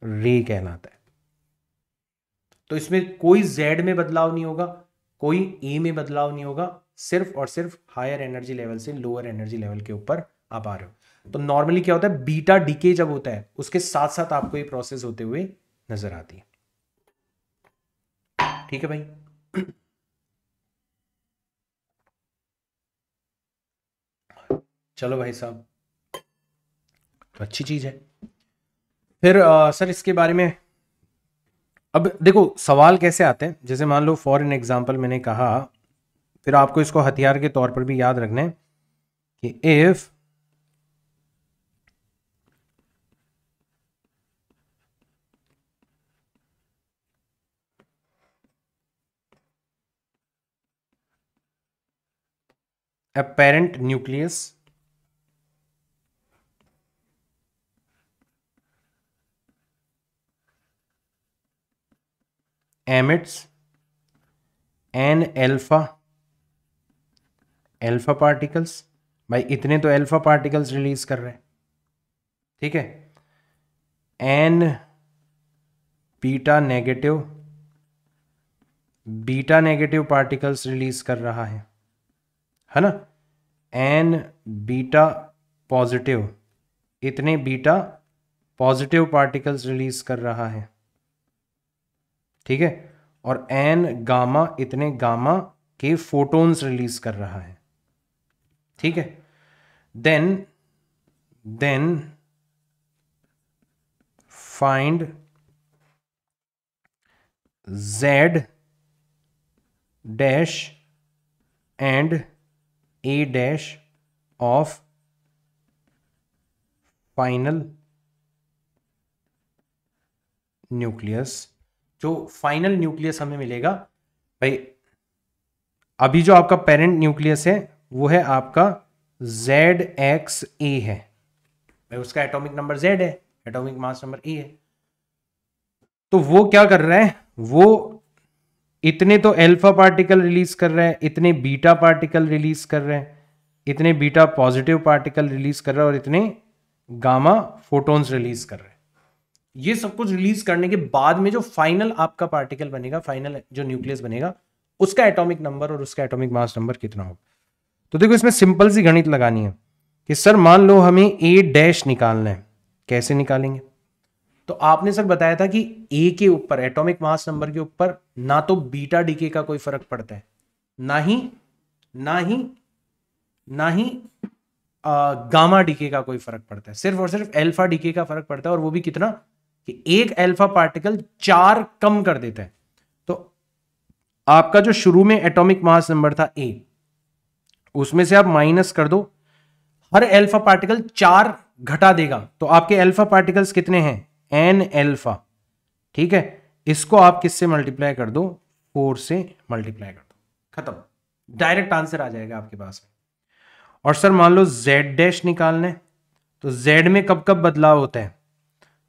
S1: रे कहलाता है। तो इसमें कोई जेड में बदलाव नहीं होगा, कोई ए में बदलाव नहीं होगा, सिर्फ और सिर्फ हायर एनर्जी लेवल से लोअर एनर्जी लेवल के ऊपर आप आ रहे हो। तो नॉर्मली क्या होता है, बीटा डीके जब होता है उसके साथ साथ आपको ये प्रोसेस होते हुए नजर आती है। ठीक है भाई, चलो भाई साहब, तो अच्छी चीज है। फिर सर इसके बारे में अब देखो सवाल कैसे आते हैं, जैसे मान लो फॉर एन एग्जांपल मैंने कहा, फिर आपको इसको हथियार के तौर पर भी याद रखना है कि if apparent nucleus emits an alpha particles, भाई इतने तो अल्फा पार्टिकल्स रिलीज कर रहे हैं। ठीक है, n beta negative particles release कर रहा है ना, एन बीटा पॉजिटिव, इतने बीटा पॉजिटिव पार्टिकल्स रिलीज कर रहा है। ठीक है, और एन गामा, इतने गामा के फोटोन्स रिलीज कर रहा है। ठीक है, then find Z dash and A dash of final nucleus. जो फाइनल न्यूक्लियस हमें मिलेगा भाई, अभी जो आपका पेरेंट न्यूक्लियस है वो है आपका ZXA है भाई, उसका एटॉमिक नंबर Z है, एटॉमिक मास नंबर A है। तो वो क्या कर रहा है, वो इतने तो अल्फा पार्टिकल रिलीज कर रहा है, इतने बीटा पार्टिकल रिलीज कर रहे हैं, इतने बीटा पॉजिटिव पार्टिकल रिलीज कर रहा है, और इतने गामा फोटोन्स रिलीज कर रहे हैं। ये सब कुछ रिलीज करने के बाद में जो फाइनल आपका पार्टिकल बनेगा, फाइनल जो न्यूक्लियस बनेगा, उसका एटॉमिक नंबर और उसका एटॉमिक मास नंबर कितना होगा। तो देखो इसमें सिंपल सी गणित लगानी है कि सर मान लो हमें A डैश निकालना है, कैसे निकालेंगे। तो आपने सर बताया था कि A के ऊपर, एटॉमिक मास नंबर के ऊपर, ना तो बीटा डीके का कोई फर्क पड़ता है, ना ही गामा डीके का कोई फर्क पड़ता है, सिर्फ और सिर्फ अल्फा डीके का फर्क पड़ता है, और वो भी कितना कि एक अल्फा पार्टिकल 4 कम कर देता है। तो आपका जो शुरू में एटॉमिक मास नंबर था A, उसमें से आप माइनस कर दो, हर अल्फा पार्टिकल 4 घटा देगा, तो आपके अल्फा पार्टिकल्स कितने हैं, n अल्फा। ठीक है, इसको आप किससे मल्टीप्लाई कर दो, 4 से मल्टीप्लाई कर दो, खत्म, डायरेक्ट आंसर आ जाएगा आपके पास में। और सर मान लो Z डैश निकालना है, तो Z में कब कब बदलाव होता है,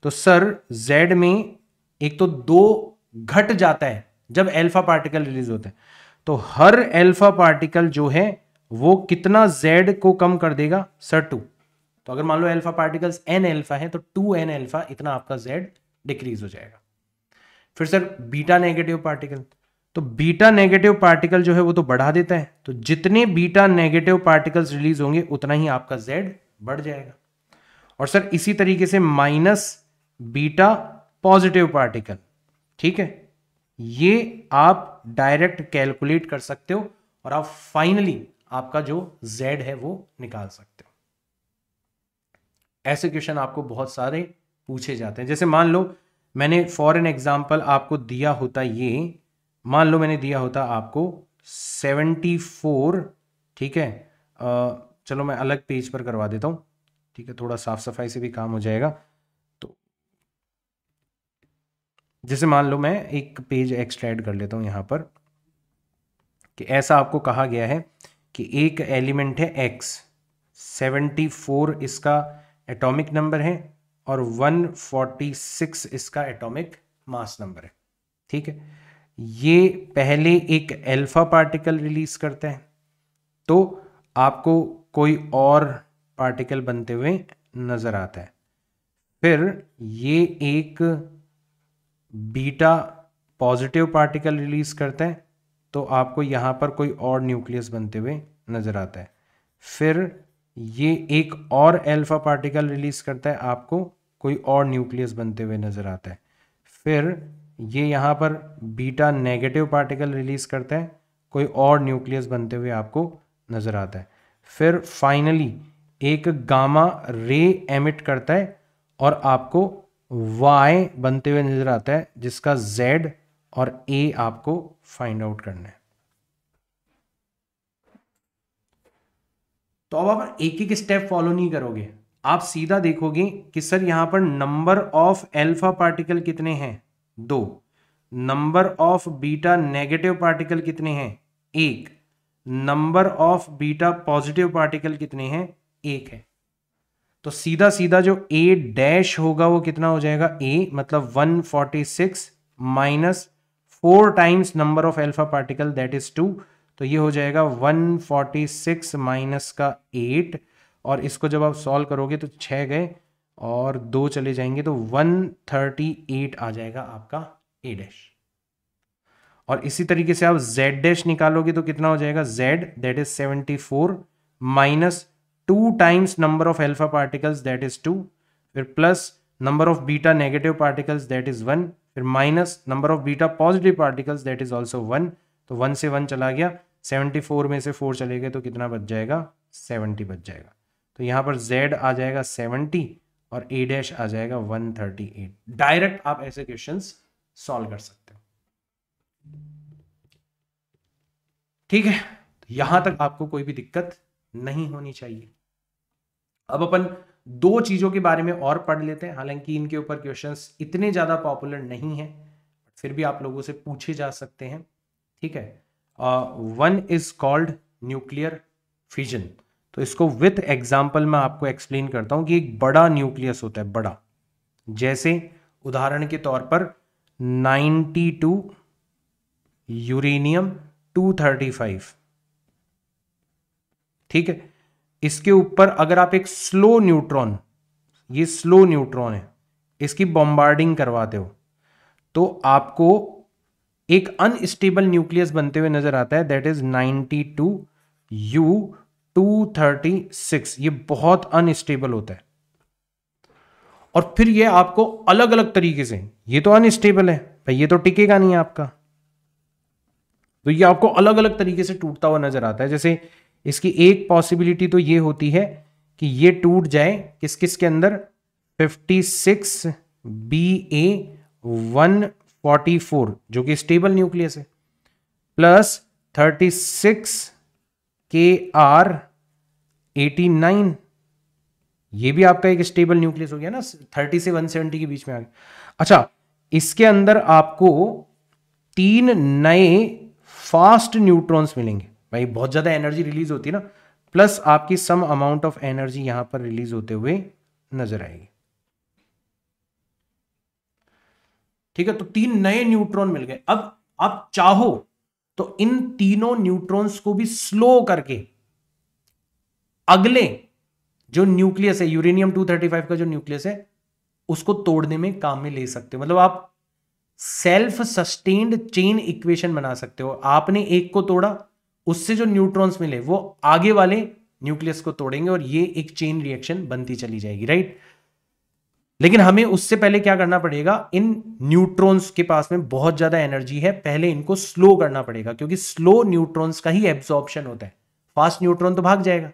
S1: तो सर Z में एक तो 2 घट जाता है जब अल्फा पार्टिकल रिलीज होता है, तो हर अल्फा पार्टिकल जो है वो कितना Z को कम कर देगा, सर 2। तो अगर मान लो अल्फा पार्टिकल्स n अल्फा है तो 2n अल्फा, इतना आपका Z डिक्रीज हो जाएगा। फिर सर बीटा नेगेटिव पार्टिकल, तो बीटा नेगेटिव पार्टिकल जो है वो तो बढ़ा देता है, तो जितने बीटा नेगेटिव पार्टिकल्स रिलीज होंगे उतना ही आपका Z बढ़ जाएगा। और सर इसी तरीके से माइनस बीटा पॉजिटिव पार्टिकल। ठीक है, ये आप डायरेक्ट कैलकुलेट कर सकते हो, और आप फाइनली आपका जो Z है वो निकाल सकते हो। ऐसे क्वेश्चन आपको बहुत सारे पूछे जाते हैं। जैसे मान लो मैंने फॉर एन एग्जाम्पल आपको दिया होता, ये मान लो मैंने दिया होता आपको 74, ठीक है, चलो मैं अलग पेज पर करवा देता हूँ, ठीक है, थोड़ा साफ सफाई से भी काम हो जाएगा। तो जैसे मान लो मैं एक पेज एक्स्ट्रा ऐड कर लेता हूँ यहाँ पर, कि ऐसा आपको कहा गया है कि एक एलिमेंट है X, 74 इसका एटॉमिक नंबर है और 146 इसका एटॉमिक मास नंबर है, ठीक है। ये पहले एक अल्फा पार्टिकल रिलीज करता है, तो आपको कोई और पार्टिकल बनते हुए नजर आता है। फिर ये एक बीटा पॉजिटिव पार्टिकल रिलीज करता है, तो आपको यहाँ पर कोई और न्यूक्लियस बनते हुए नजर आता है। फिर ये एक और अल्फा पार्टिकल रिलीज करता है, आपको कोई और न्यूक्लियस बनते हुए नजर आता है। फिर ये यहाँ पर बीटा नेगेटिव पार्टिकल रिलीज करता है, कोई और न्यूक्लियस बनते हुए आपको नजर आता है। फिर फाइनली एक गामा रे एमिट करता है और आपको Y बनते हुए नजर आता है, जिसका Z और A आपको फाइंड आउट करना है। तो अब आप एक एक स्टेप फॉलो नहीं करोगे, आप सीधा देखोगे कि सर यहां पर नंबर ऑफ अल्फा पार्टिकल कितने हैं, 2, number of beta negative particle कितने हैं, 1, number of beta positive particle कितने हैं, 1 है। तो सीधा सीधा जो A डैश होगा वो कितना हो जाएगा, A मतलब 146 minus 4 times number of alpha particle that is 2, तो ये हो जाएगा 146 माइनस का 8, और इसको जब आप सॉल्व करोगे तो 6 गए और 2 चले जाएंगे, तो 138 आ जाएगा आपका A डैश। और इसी तरीके से आप Z डैश निकालोगे तो कितना हो जाएगा, Z that is 74 minus 2 times number of alpha particles that is 2, फिर plus number of beta negative particles that is 1, फिर minus number of beta positive particles that is also 1, तो 1 से 1 चला गया, 74 में से 4 चले गए तो कितना बच जाएगा, 70 बच जाएगा। तो यहाँ पर Z आ जाएगा 70 और A डैश आ जाएगा 138। डायरेक्ट आप ऐसे क्वेश्चंस सॉल्व कर सकते हो, ठीक है। यहां तक आपको कोई भी दिक्कत नहीं होनी चाहिए। अब अपन 2 चीजों के बारे में और पढ़ लेते हैं, हालांकि इनके ऊपर क्वेश्चंस इतने ज्यादा पॉपुलर नहीं है, फिर भी आप लोगों से पूछे जा सकते हैं, ठीक है। One is called nuclear fission. तो इसको विथ एग्जाम्पल में आपको एक्सप्लेन करता हूं कि एक बड़ा न्यूक्लियस होता है, बड़ा, जैसे उदाहरण के तौर पर 92 यूरेनियम 235, ठीक है। इसके ऊपर अगर आप एक स्लो न्यूट्रॉन, ये स्लो न्यूट्रॉन है, इसकी बॉम्बार्डिंग करवाते हो तो आपको एक अनस्टेबल न्यूक्लियस बनते हुए नजर आता है, दैट इज 92U236। ये बहुत अनस्टेबल होता है और फिर ये आपको अलग अलग तरीके से, ये तो अनस्टेबल है भाई, ये तो टिकेगा नहीं आपका, तो ये आपको अलग अलग तरीके से टूटता हुआ नजर आता है। जैसे इसकी एक पॉसिबिलिटी तो ये होती है कि ये टूट जाए किस किस के अंदर, 56BA144 जो कि स्टेबल न्यूक्लियस है, प्लस 36KR89, ये भी आपका एक स्टेबल न्यूक्लियस हो गया ना, 30 से 170 के बीच में आ गया। अच्छा, इसके अंदर आपको 3 नए फास्ट न्यूट्रॉन्स मिलेंगे, भाई बहुत ज्यादा एनर्जी रिलीज होती है ना, प्लस आपकी सम अमाउंट ऑफ एनर्जी यहां पर रिलीज होते हुए नजर आएगी, ठीक है। तो 3 नए न्यूट्रॉन मिल गए। अब आप चाहो तो इन तीनों न्यूट्रॉन्स को भी स्लो करके अगले जो न्यूक्लियस है, यूरेनियम 235 का जो न्यूक्लियस है, उसको तोड़ने में काम में ले सकते हो। मतलब आप सेल्फ सस्टेन्ड चेन इक्वेशन बना सकते हो। आपने एक को तोड़ा, उससे जो न्यूट्रॉन्स मिले वो आगे वाले न्यूक्लियस को तोड़ेंगे और ये एक चेन रिएक्शन बनती चली जाएगी, राइट। लेकिन हमें उससे पहले क्या करना पड़ेगा, इन न्यूट्रॉन्स के पास में बहुत ज्यादा एनर्जी है, पहले इनको स्लो करना पड़ेगा, क्योंकि स्लो न्यूट्रॉन्स का ही एब्जॉर्प्शन होता है। फास्ट न्यूट्रॉन तो भाग जाएगा।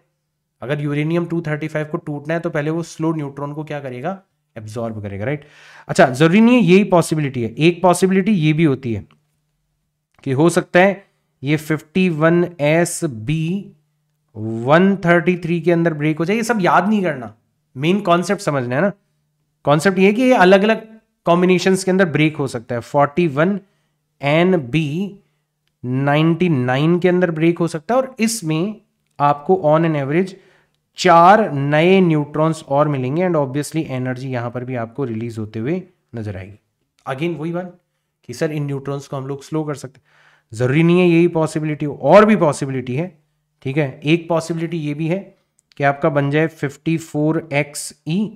S1: अगर यूरेनियम 235 को टूटना है तो पहले वो स्लो न्यूट्रॉन को क्या करेगा, एब्जॉर्ब करेगा, राइट। अच्छा, जरूरी नहीं है यही पॉसिबिलिटी है, एक पॉसिबिलिटी ये भी होती है कि हो सकता है ये 51sb 133 के अंदर ब्रेक हो जाए। ये सब याद नहीं करना, मेन कॉन्सेप्ट समझना है ना। कॉन्सेप्ट ये है कि ये अलग अलग कॉम्बिनेशंस के अंदर ब्रेक हो सकता है। 41nb 99 के अंदर ब्रेक हो सकता है, और इसमें आपको ऑन एन एवरेज 4 नए न्यूट्रॉन्स और मिलेंगे, एंड ऑब्वियसली एनर्जी यहां पर भी आपको रिलीज होते हुए नजर आएगी। अगेन वही बात कि सर इन न्यूट्रॉन्स को हम लोग स्लो कर सकते हैं, जरूरी नहीं है यही पॉसिबिलिटी हो, और भी पॉसिबिलिटी है, ठीक है। एक पॉसिबिलिटी ये भी है कि आपका बन जाए 54xe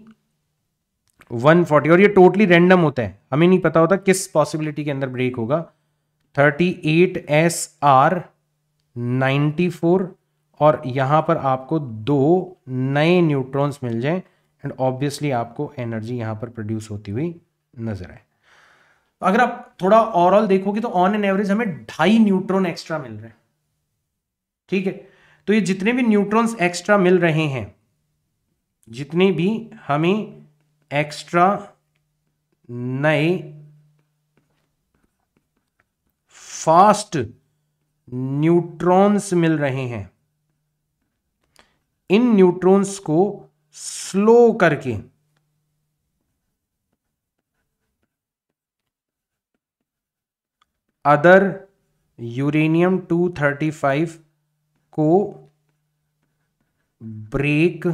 S1: 140, और ये टोटली रैंडम होता है, हमें नहीं पता होता किस पॉसिबिलिटी के अंदर ब्रेक होगा। 38sr 94, और यहां पर आपको 2 नए न्यूट्रॉन्स मिल जाएं, एंड ऑब्वियसली आपको एनर्जी यहां पर प्रोड्यूस होती हुई नजर आए। अगर आप थोड़ा ओवरऑल देखोगे तो ऑन एन एवरेज हमें 2.5 न्यूट्रॉन एक्स्ट्रा मिल रहे हैं, ठीक है। तो ये जितने भी न्यूट्रॉन्स एक्स्ट्रा मिल रहे हैं, जितने भी हमें एक्स्ट्रा नए फास्ट न्यूट्रॉन्स मिल रहे हैं, इन न्यूट्रॉन्स को स्लो करके अदर यूरेनियम 235 को ब्रेक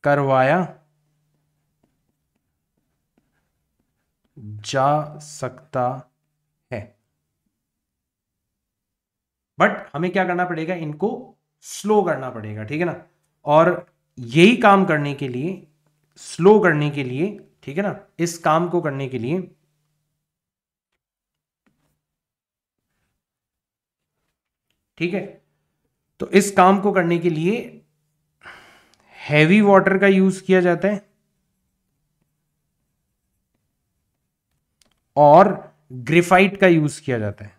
S1: करवाया जा सकता है, बट हमें क्या करना पड़ेगा, इनको स्लो करना पड़ेगा, ठीक है ना। और यही काम करने के लिए, स्लो करने के लिए, ठीक है ना, इस काम को करने के लिए ठीक है, तो इस काम को करने के लिए हैवी वाटर का यूज किया जाता है और ग्रेफाइट का यूज किया जाता है।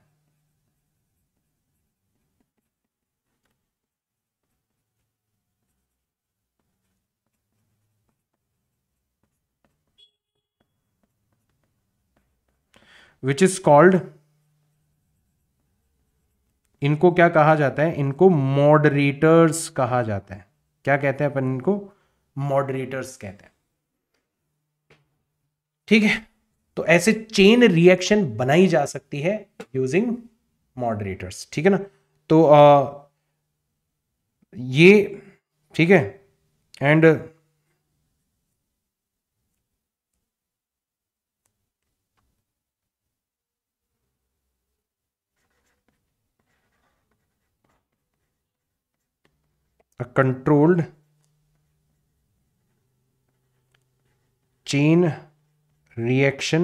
S1: विच इज कॉल्ड, इनको क्या कहा जाता है, इनको मॉडरेटर्स कहा जाता है। क्या कहते हैं अपन इनको, मॉडरेटर्स कहते हैं, ठीक है। तो ऐसे चेन रिएक्शन बनाई जा सकती है यूजिंग मॉडरेटर्स, ठीक है ना। तो ये ठीक है, and a controlled chain reaction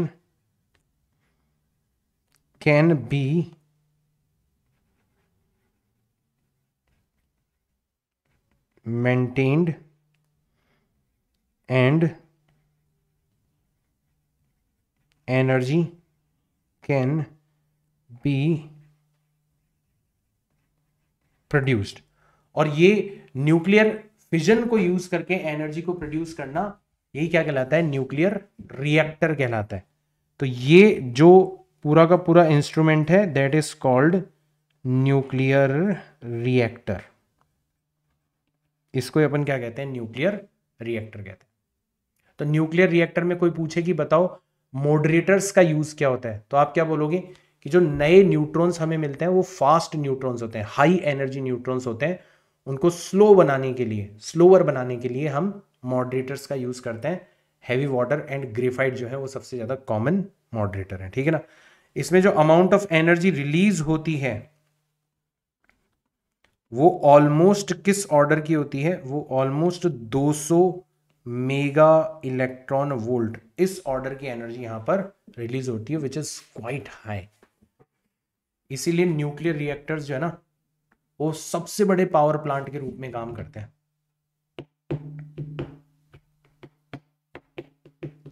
S1: can be maintained and energy can be produced। और ये न्यूक्लियर फिजन को यूज करके एनर्जी को प्रोड्यूस करना, यही क्या कहलाता है, न्यूक्लियर रिएक्टर कहलाता है। तो ये जो पूरा का पूरा इंस्ट्रूमेंट है, that is called nuclear reactor. इसको अपन क्या कहते हैं, न्यूक्लियर रिएक्टर कहते हैं। तो न्यूक्लियर रिएक्टर में कोई पूछे कि बताओ मॉडरेटर्स का यूज क्या होता है, तो आप क्या बोलोगे कि जो नए न्यूट्रॉन्स हमें मिलते हैं वो फास्ट न्यूट्रॉन्स होते हैं, हाई एनर्जी न्यूट्रॉन्स होते हैं। उनको स्लो बनाने के लिए, स्लोअर बनाने के लिए हम मॉडरेटर्स का यूज करते हैं। हैवी वाटर एंड ग्रेफाइट जो है वो सबसे ज्यादा कॉमन मॉडरेटर है, ठीक है ना। इसमें जो अमाउंट ऑफ एनर्जी रिलीज होती है वो ऑलमोस्ट किस ऑर्डर की होती है, वो ऑलमोस्ट 200 मेगा इलेक्ट्रॉन वोल्ट, इस ऑर्डर की एनर्जी यहां पर रिलीज होती है, विच इज क्वाइट हाई। इसीलिए न्यूक्लियर रिएक्टर्स जो है ना, वो सबसे बड़े पावर प्लांट के रूप में काम करते हैं।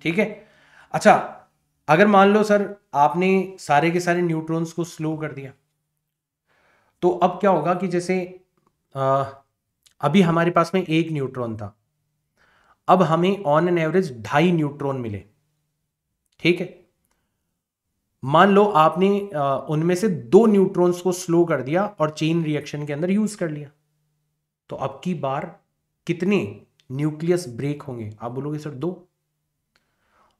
S1: ठीक है। अच्छा, अगर मान लो सर आपने सारे के सारे न्यूट्रॉन्स को स्लो कर दिया, तो अब क्या होगा कि जैसे अभी हमारे पास में एक न्यूट्रॉन था, अब हमें ऑन एन एवरेज 2.5 न्यूट्रॉन मिले, ठीक है। मान लो आपने उनमें से 2 न्यूट्रॉन्स को स्लो कर दिया और चेन रिएक्शन के अंदर यूज कर लिया, तो अब की बार कितने न्यूक्लियस ब्रेक होंगे? आप बोलोगे सर 2,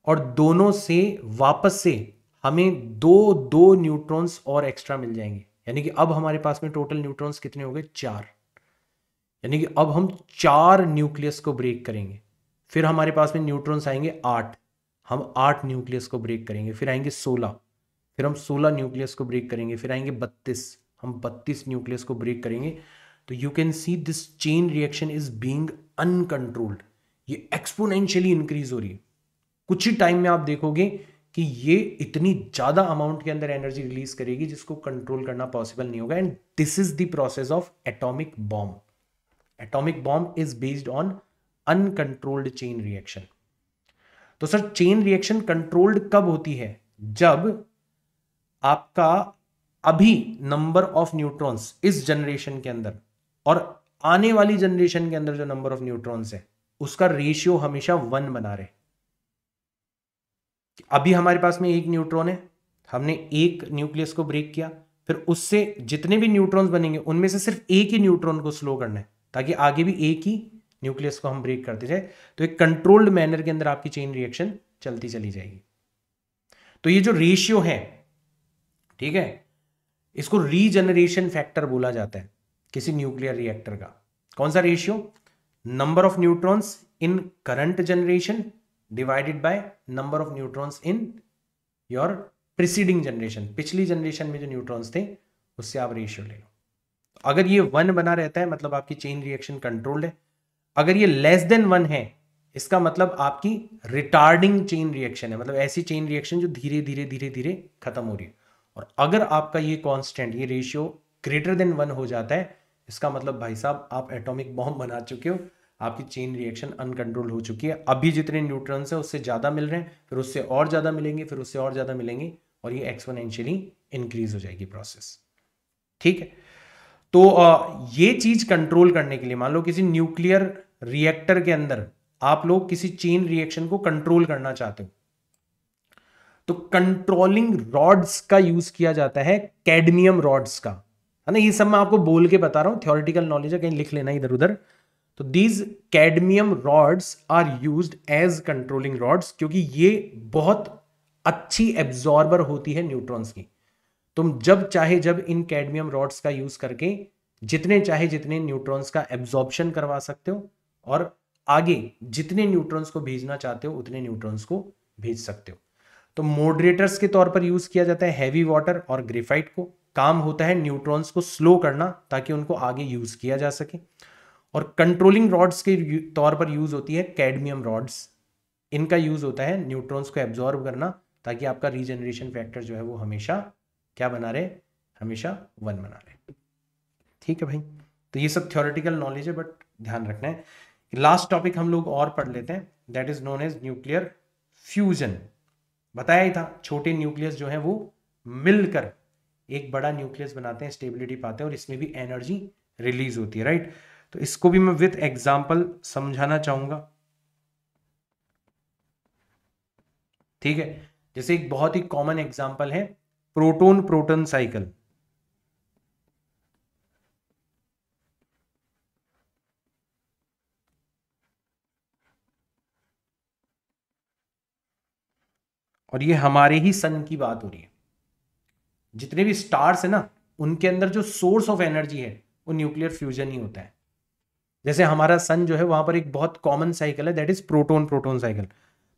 S1: और दोनों से वापस से हमें दो न्यूट्रॉन्स और एक्स्ट्रा मिल जाएंगे, यानी कि अब हमारे पास में टोटल न्यूट्रॉन्स कितने हो गए? 4। यानी कि अब हम 4 न्यूक्लियस को ब्रेक करेंगे। फिर हमारे पास में न्यूट्रॉन्स आएंगे 8, हम 8 न्यूक्लियस को ब्रेक करेंगे। फिर आएंगे 16, फिर हम 16 न्यूक्लियस को ब्रेक करेंगे। फिर आएंगे 32, हम 32 न्यूक्लियस को ब्रेक करेंगे। तो you can see this chain reaction is being uncontrolled, ये एक्सपोनेंशियली इंक्रीज हो रही है। कुछ ही टाइम में आप देखोगे कि ये इतनी ज्यादा अमाउंट के अंदर एनर्जी रिलीज करेगी जिसको कंट्रोल करना पॉसिबल नहीं होगा। And this is the process of atomic bomb. Atomic bomb is based on uncontrolled chain reaction. तो सर चेन रिएक्शन कंट्रोल्ड कब होती है? जब आपका अभी नंबर ऑफ न्यूट्रॉन्स इस जनरेशन के अंदर और आने वाली जनरेशन के अंदर जो नंबर ऑफ न्यूट्रॉन्स है उसका रेशियो हमेशा 1 बना रहे। अभी हमारे पास में एक न्यूट्रॉन है, हमने एक न्यूक्लियस को ब्रेक किया, फिर उससे जितने भी न्यूट्रॉन्स बनेंगे उनमें से सिर्फ एक ही न्यूट्रॉन को स्लो करना है ताकि आगे भी एक ही न्यूक्लियस को हम ब्रेक करते जाए। तो एक कंट्रोल्ड मैनर के अंदर आपकी चेन रिएक्शन चलती चली जाएगी। तो ये जो रेशियो है, ठीक है, इसको रीजनरेशन फैक्टर बोला जाता है किसी न्यूक्लियर रिएक्टर का। कौन सा ratio? Number of neutrons in current generation divided by number of neutrons in your preceding generation. पिछली जनरेशन में जो न्यूट्रॉन्स थे उससे आप रेशियो ले लो। अगर ये 1 बना रहता है मतलब आपकी चेन रिएक्शन कंट्रोल्ड है। अगर ये लेस देन 1 है इसका मतलब आपकी रिटार्डिंग चेन रिएक्शन है, मतलब ऐसी चेन रिएक्शन जो धीरे धीरे धीरे धीरे खत्म हो रही है। और अगर आपका ये कांस्टेंट, ये रेशियो ग्रेटर देन 1 हो जाता है, इसका मतलब भाई साहब आप एटॉमिक बॉम्ब बना चुके हो, आपकी चेन रिएक्शन अनकंट्रोल हो चुकी है। अभी जितने न्यूट्रॉन्स हैं उससे ज्यादा मिल रहे हैं, फिर उससे और ज्यादा मिलेंगे, फिर उससे और ज्यादा मिलेंगे, और ये एक्सपोनेंशियली इंक्रीज हो जाएगी प्रोसेस। ठीक है, तो ये चीज कंट्रोल करने के लिए, मान लो किसी न्यूक्लियर रिएक्टर के अंदर आप लोग किसी चेन रिएक्शन को कंट्रोल करना चाहते हो, तो कंट्रोलिंग रॉड्स का यूज किया जाता है, कैडमियम रॉड्स का, है ना। ये सब मैं आपको बोल के बता रहा हूं, थ्योरेटिकल नॉलेज है, कहीं लिख लेना इधर उधर। तो these cadmium rods are used as controlling rods, क्योंकि ये बहुत अच्छी एब्जॉर्बर होती है न्यूट्रॉन्स की। तुम जब चाहे जब इन कैडमियम रॉड्स का यूज करके जितने चाहे जितने न्यूट्रॉन्स का एब्जॉर्प्शन करवा सकते हो, और आगे जितने न्यूट्रॉन्स को भेजना चाहते हो उतने न्यूट्रॉन्स को भेज सकते हो। तो मॉडरेटर्स के तौर पर यूज किया जाता है हैवी वाटर और ग्रेफाइट को। काम होता है न्यूट्रॉन्स को स्लो करना ताकि उनको आगे यूज किया जा सके। और कंट्रोलिंग रॉड्स के तौर पर यूज होती है कैडमियम रॉड्स। इनका यूज होता है न्यूट्रॉन्स को एब्जॉर्ब करना ताकि आपका रीजनरेशन फैक्टर जो है वो हमेशा क्या बना रहे? हमेशा 1 बना रहे। ठीक है भाई, तो ये सब थ्योरेटिकल नॉलेज है, बट ध्यान रखना है। लास्ट टॉपिक हम लोग और पढ़ लेते हैं, that is known as nuclear fusion. बताया ही था, छोटे न्यूक्लियस जो है वो मिलकर एक बड़ा न्यूक्लियस बनाते हैं, स्टेबिलिटी पाते हैं, और इसमें भी एनर्जी रिलीज होती है, राइट। तो इसको भी मैं विद एग्जांपल समझाना चाहूंगा। ठीक है, जैसे एक बहुत ही कॉमन एग्जांपल है प्रोटॉन प्रोटॉन साइकिल। और ये हमारे ही सन की बात हो रही है। जितने भी स्टार्स है ना, उनके अंदर जो सोर्स ऑफ एनर्जी है वो न्यूक्लियर फ्यूजन ही होता है। जैसे हमारा सन जो है वहां पर एक बहुत कॉमन साइकिल है, that is proton proton cycle.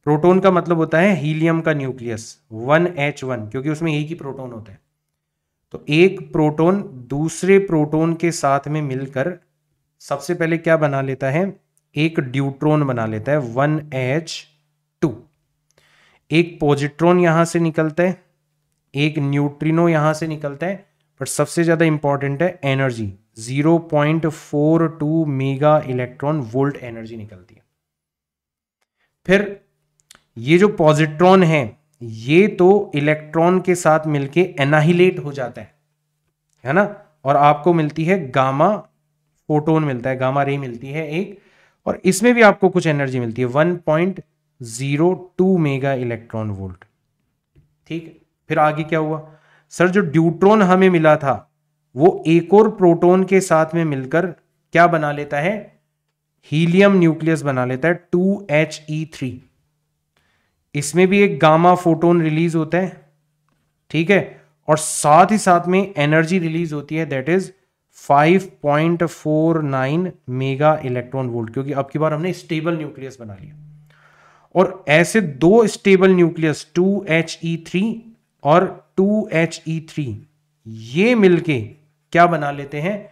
S1: Proton का मतलब होता है हीलियम का न्यूक्लियस 1H1, क्योंकि उसमें एक ही प्रोटॉन होता है। तो एक प्रोटॉन दूसरे प्रोटॉन के साथ में मिलकर सबसे पहले क्या बना लेता है? एक ड्यूट्रॉन बना लेता है 1H2। एक पॉजिट्रॉन यहां से निकलता है, एक न्यूट्रिनो यहां से निकलता है, बट सबसे ज्यादा इंपॉर्टेंट है energy, 0.42 mega electron volt energy निकलती है। फिर ये जो पॉजिट्रॉन है ये तो इलेक्ट्रॉन के साथ मिलके एनाहिलेट हो जाता है ना, और आपको मिलती है गामा फोटोन मिलता है, गामा रे मिलती है एक, और इसमें भी आपको कुछ एनर्जी मिलती है 1.02 मेगा इलेक्ट्रॉन वोल्ट। ठीक है, फिर आगे क्या हुआ सर, जो ड्यूट्रॉन हमें मिला था वो एक और प्रोटॉन के साथ में मिलकर क्या बना लेता है, हीलियम न्यूक्लियस बना लेता है 2He3। इसमें भी एक गामा फोटोन रिलीज होता है, ठीक है, और साथ ही साथ में एनर्जी रिलीज होती है that is 5.49 mega electron volt, क्योंकि अब की बार हमने स्टेबल न्यूक्लियस बना लिया। और ऐसे दो स्टेबल न्यूक्लियस 2He3 और 2He3 ये मिलके क्या बना लेते हैं,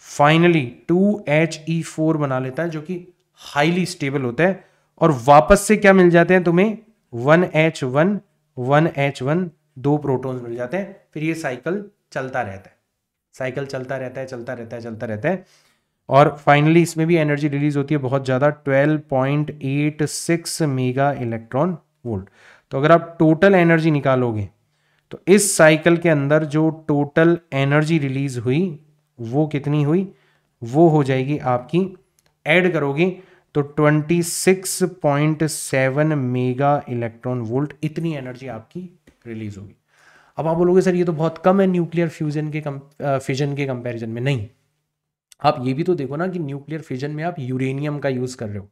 S1: फाइनली 2He4 बना लेता है, जो कि हाईली स्टेबल होता है, और वापस से क्या मिल जाते हैं तुम्हें 1H1 1H1 दो प्रोटॉन्स मिल जाते हैं। फिर ये साइकिल चलता रहता है, साइकिल चलता रहता है, चलता रहता है, चलता रहता है, और फाइनली इसमें भी एनर्जी रिलीज होती है बहुत ज़्यादा 12.86 मेगा इलेक्ट्रॉन वोल्ट। तो अगर आप टोटल एनर्जी निकालोगे तो इस साइकिल के अंदर जो टोटल एनर्जी रिलीज हुई वो कितनी हुई, वो हो जाएगी आपकी, ऐड करोगे तो 26.7 मेगा इलेक्ट्रॉन वोल्ट, इतनी एनर्जी आपकी रिलीज होगी। अब आप बोलोगे सर ये तो बहुत कम है न्यूक्लियर फ्यूजन के फिजन के कंपैरिजन में। नहीं, आप ये भी तो देखो ना कि न्यूक्लियर फिजन में आप यूरेनियम का यूज कर रहे हो,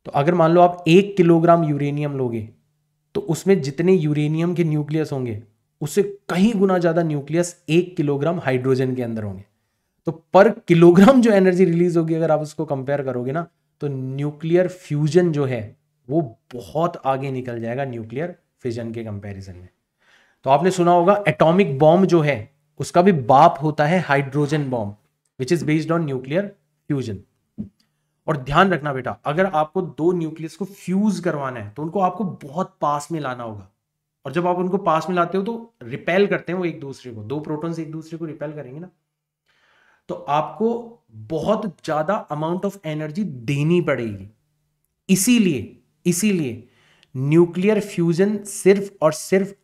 S1: तो अगर मान लो आप 1 किलोग्राम यूरेनियम लोगे तो उसमें जितने यूरेनियम के न्यूक्लियस होंगे उससे कहीं गुना ज्यादा न्यूक्लियस 1 किलोग्राम हाइड्रोजन के अंदर होंगे। तो पर किलोग्राम जो एनर्जी रिलीज होगी अगर आप उसको कंपेयर करोगे ना, तो न्यूक्लियर फ्यूजन जो है वो बहुत आगे निकल जाएगा न्यूक्लियर फिजन के कंपैरिजन में। तो आपने सुना होगा एटॉमिक बॉम्ब जो है उसका भी बाप होता है hydrogen bomb, which is based on nuclear fusion. और ध्यान रखना बेटा, अगर आपको दो न्यूक्लियस को फ्यूज करवाना है तो उनको आपको बहुत पास में लाना होगा, और जब आप उनको पास में लाते हो तो रिपेल करते हैं वो एक दूसरे को, दो प्रोटॉन्स एक दूसरे को रिपेल करेंगे ना, तो आपको बहुत ज्यादा अमाउंट ऑफ एनर्जी देनी पड़ेगी। इसीलिए न्यूक्लियर फ्यूजन सिर्फ और सिर्फ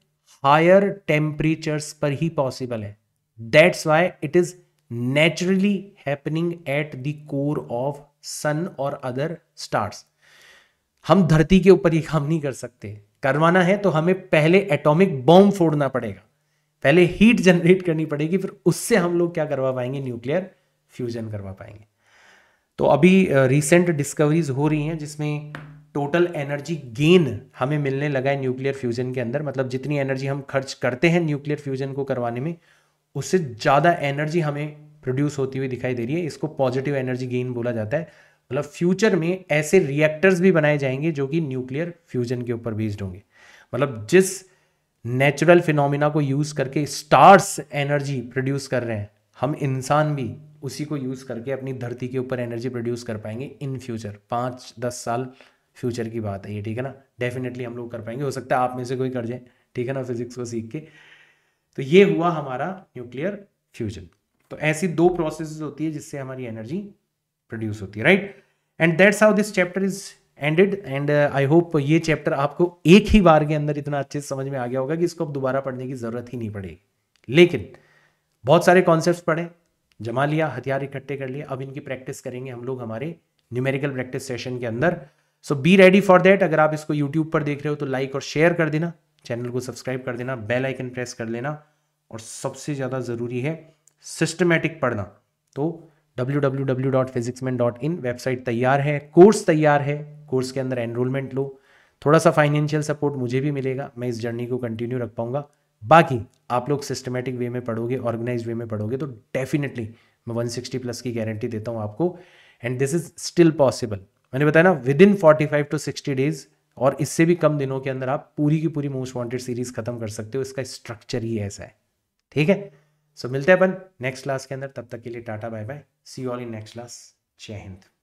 S1: हायर टेम्परेचर्स पर ही पॉसिबल है। That's why it is naturally happening at the core of sun और अदर स्टार्स। हम धरती के ऊपर ये काम नहीं कर सकते, करवाना है तो हमें पहले एटॉमिक बॉम्ब फोड़ना पड़ेगा, पहले हीट जनरेट करनी पड़ेगी, फिर उससे हम लोग क्या करवा पाएंगे, न्यूक्लियर फ्यूजन करवा पाएंगे। तो अभी रिसेंट डिस्कवरीज हो रही हैं जिसमें टोटल एनर्जी गेन हमें मिलने लगा है न्यूक्लियर फ्यूजन के अंदर, मतलब जितनी एनर्जी हम खर्च करते हैं न्यूक्लियर फ्यूजन को करवाने में उससे ज़्यादा एनर्जी हमें प्रोड्यूस होती हुई दिखाई दे रही है। इसको पॉजिटिव एनर्जी गेन बोला जाता है। मतलब फ्यूचर में ऐसे रिएक्टर्स भी बनाए जाएंगे जो कि न्यूक्लियर फ्यूजन के ऊपर बेस्ड होंगे। मतलब जिस नेचुरल फिनोमिना को यूज करके स्टार्स एनर्जी प्रोड्यूस कर रहे हैं, हम इंसान भी उसी को यूज करके अपनी धरती के ऊपर एनर्जी प्रोड्यूस कर पाएंगे इन फ्यूचर। 5-10 साल फ्यूचर की बात है ये, ठीक है ना। डेफिनेटली हम लोग कर पाएंगे, हो सकता है आप में से कोई कर जाए, ठीक है ना, फिजिक्स को सीख के। तो ये हुआ हमारा न्यूक्लियर फ्यूजन। तो ऐसी दो प्रोसेसेस होती है जिससे हमारी एनर्जी प्रोड्यूस होती है, right. And that's how this chapter is ended. And I hope ये चैप्टर आपको एक ही बार के अंदर इतना अच्छे से समझ में आ गया होगा कि इसको अब दोबारा पढ़ने की जरूरत ही नहीं पड़ेगी। लेकिन बहुत सारे कॉन्सेप्ट्स पढ़े, जमा लिया, हथियार इकट्ठे कर लिए, अब इनकी प्रैक्टिस करेंगे हम लोग हमारे न्यूमेरिकल प्रैक्टिस सेशन के अंदर। सो बी रेडी फॉर दैट। अगर आप इसको यूट्यूब पर देख रहे हो तो लाइक और शेयर कर देना, चैनल को सब्सक्राइब कर देना, बेल आइकन प्रेस कर लेना, और सबसे ज़्यादा ज़रूरी है सिस्टमैटिक पढ़ना। तो www.physicsman.in वेबसाइट तैयार है, कोर्स तैयार है, कोर्स के अंदर एनरोलमेंट लो। थोड़ा सा फाइनेंशियल सपोर्ट मुझे भी मिलेगा, मैं इस जर्नी को कंटिन्यू रख पाऊंगा। बाकी आप लोग सिस्टमैटिक वे में पढ़ोगे, ऑर्गेनाइज वे में पढ़ोगे तो डेफिनेटली मैं 160+ की गारंटी देता हूँ आपको। And this is still possible. मैंने बताया ना, विद इन 45 to 60 डेज और इससे भी कम दिनों के अंदर आप पूरी की पूरी मोस्ट वांटेड सीरीज खत्म कर सकते हो। इसका स्ट्रक्चर ही ऐसा है, ठीक है। सो मिलते हैं अपन नेक्स्ट क्लास के अंदर, तब तक के लिए tata bye bye, see you all in next class. जय हिंद।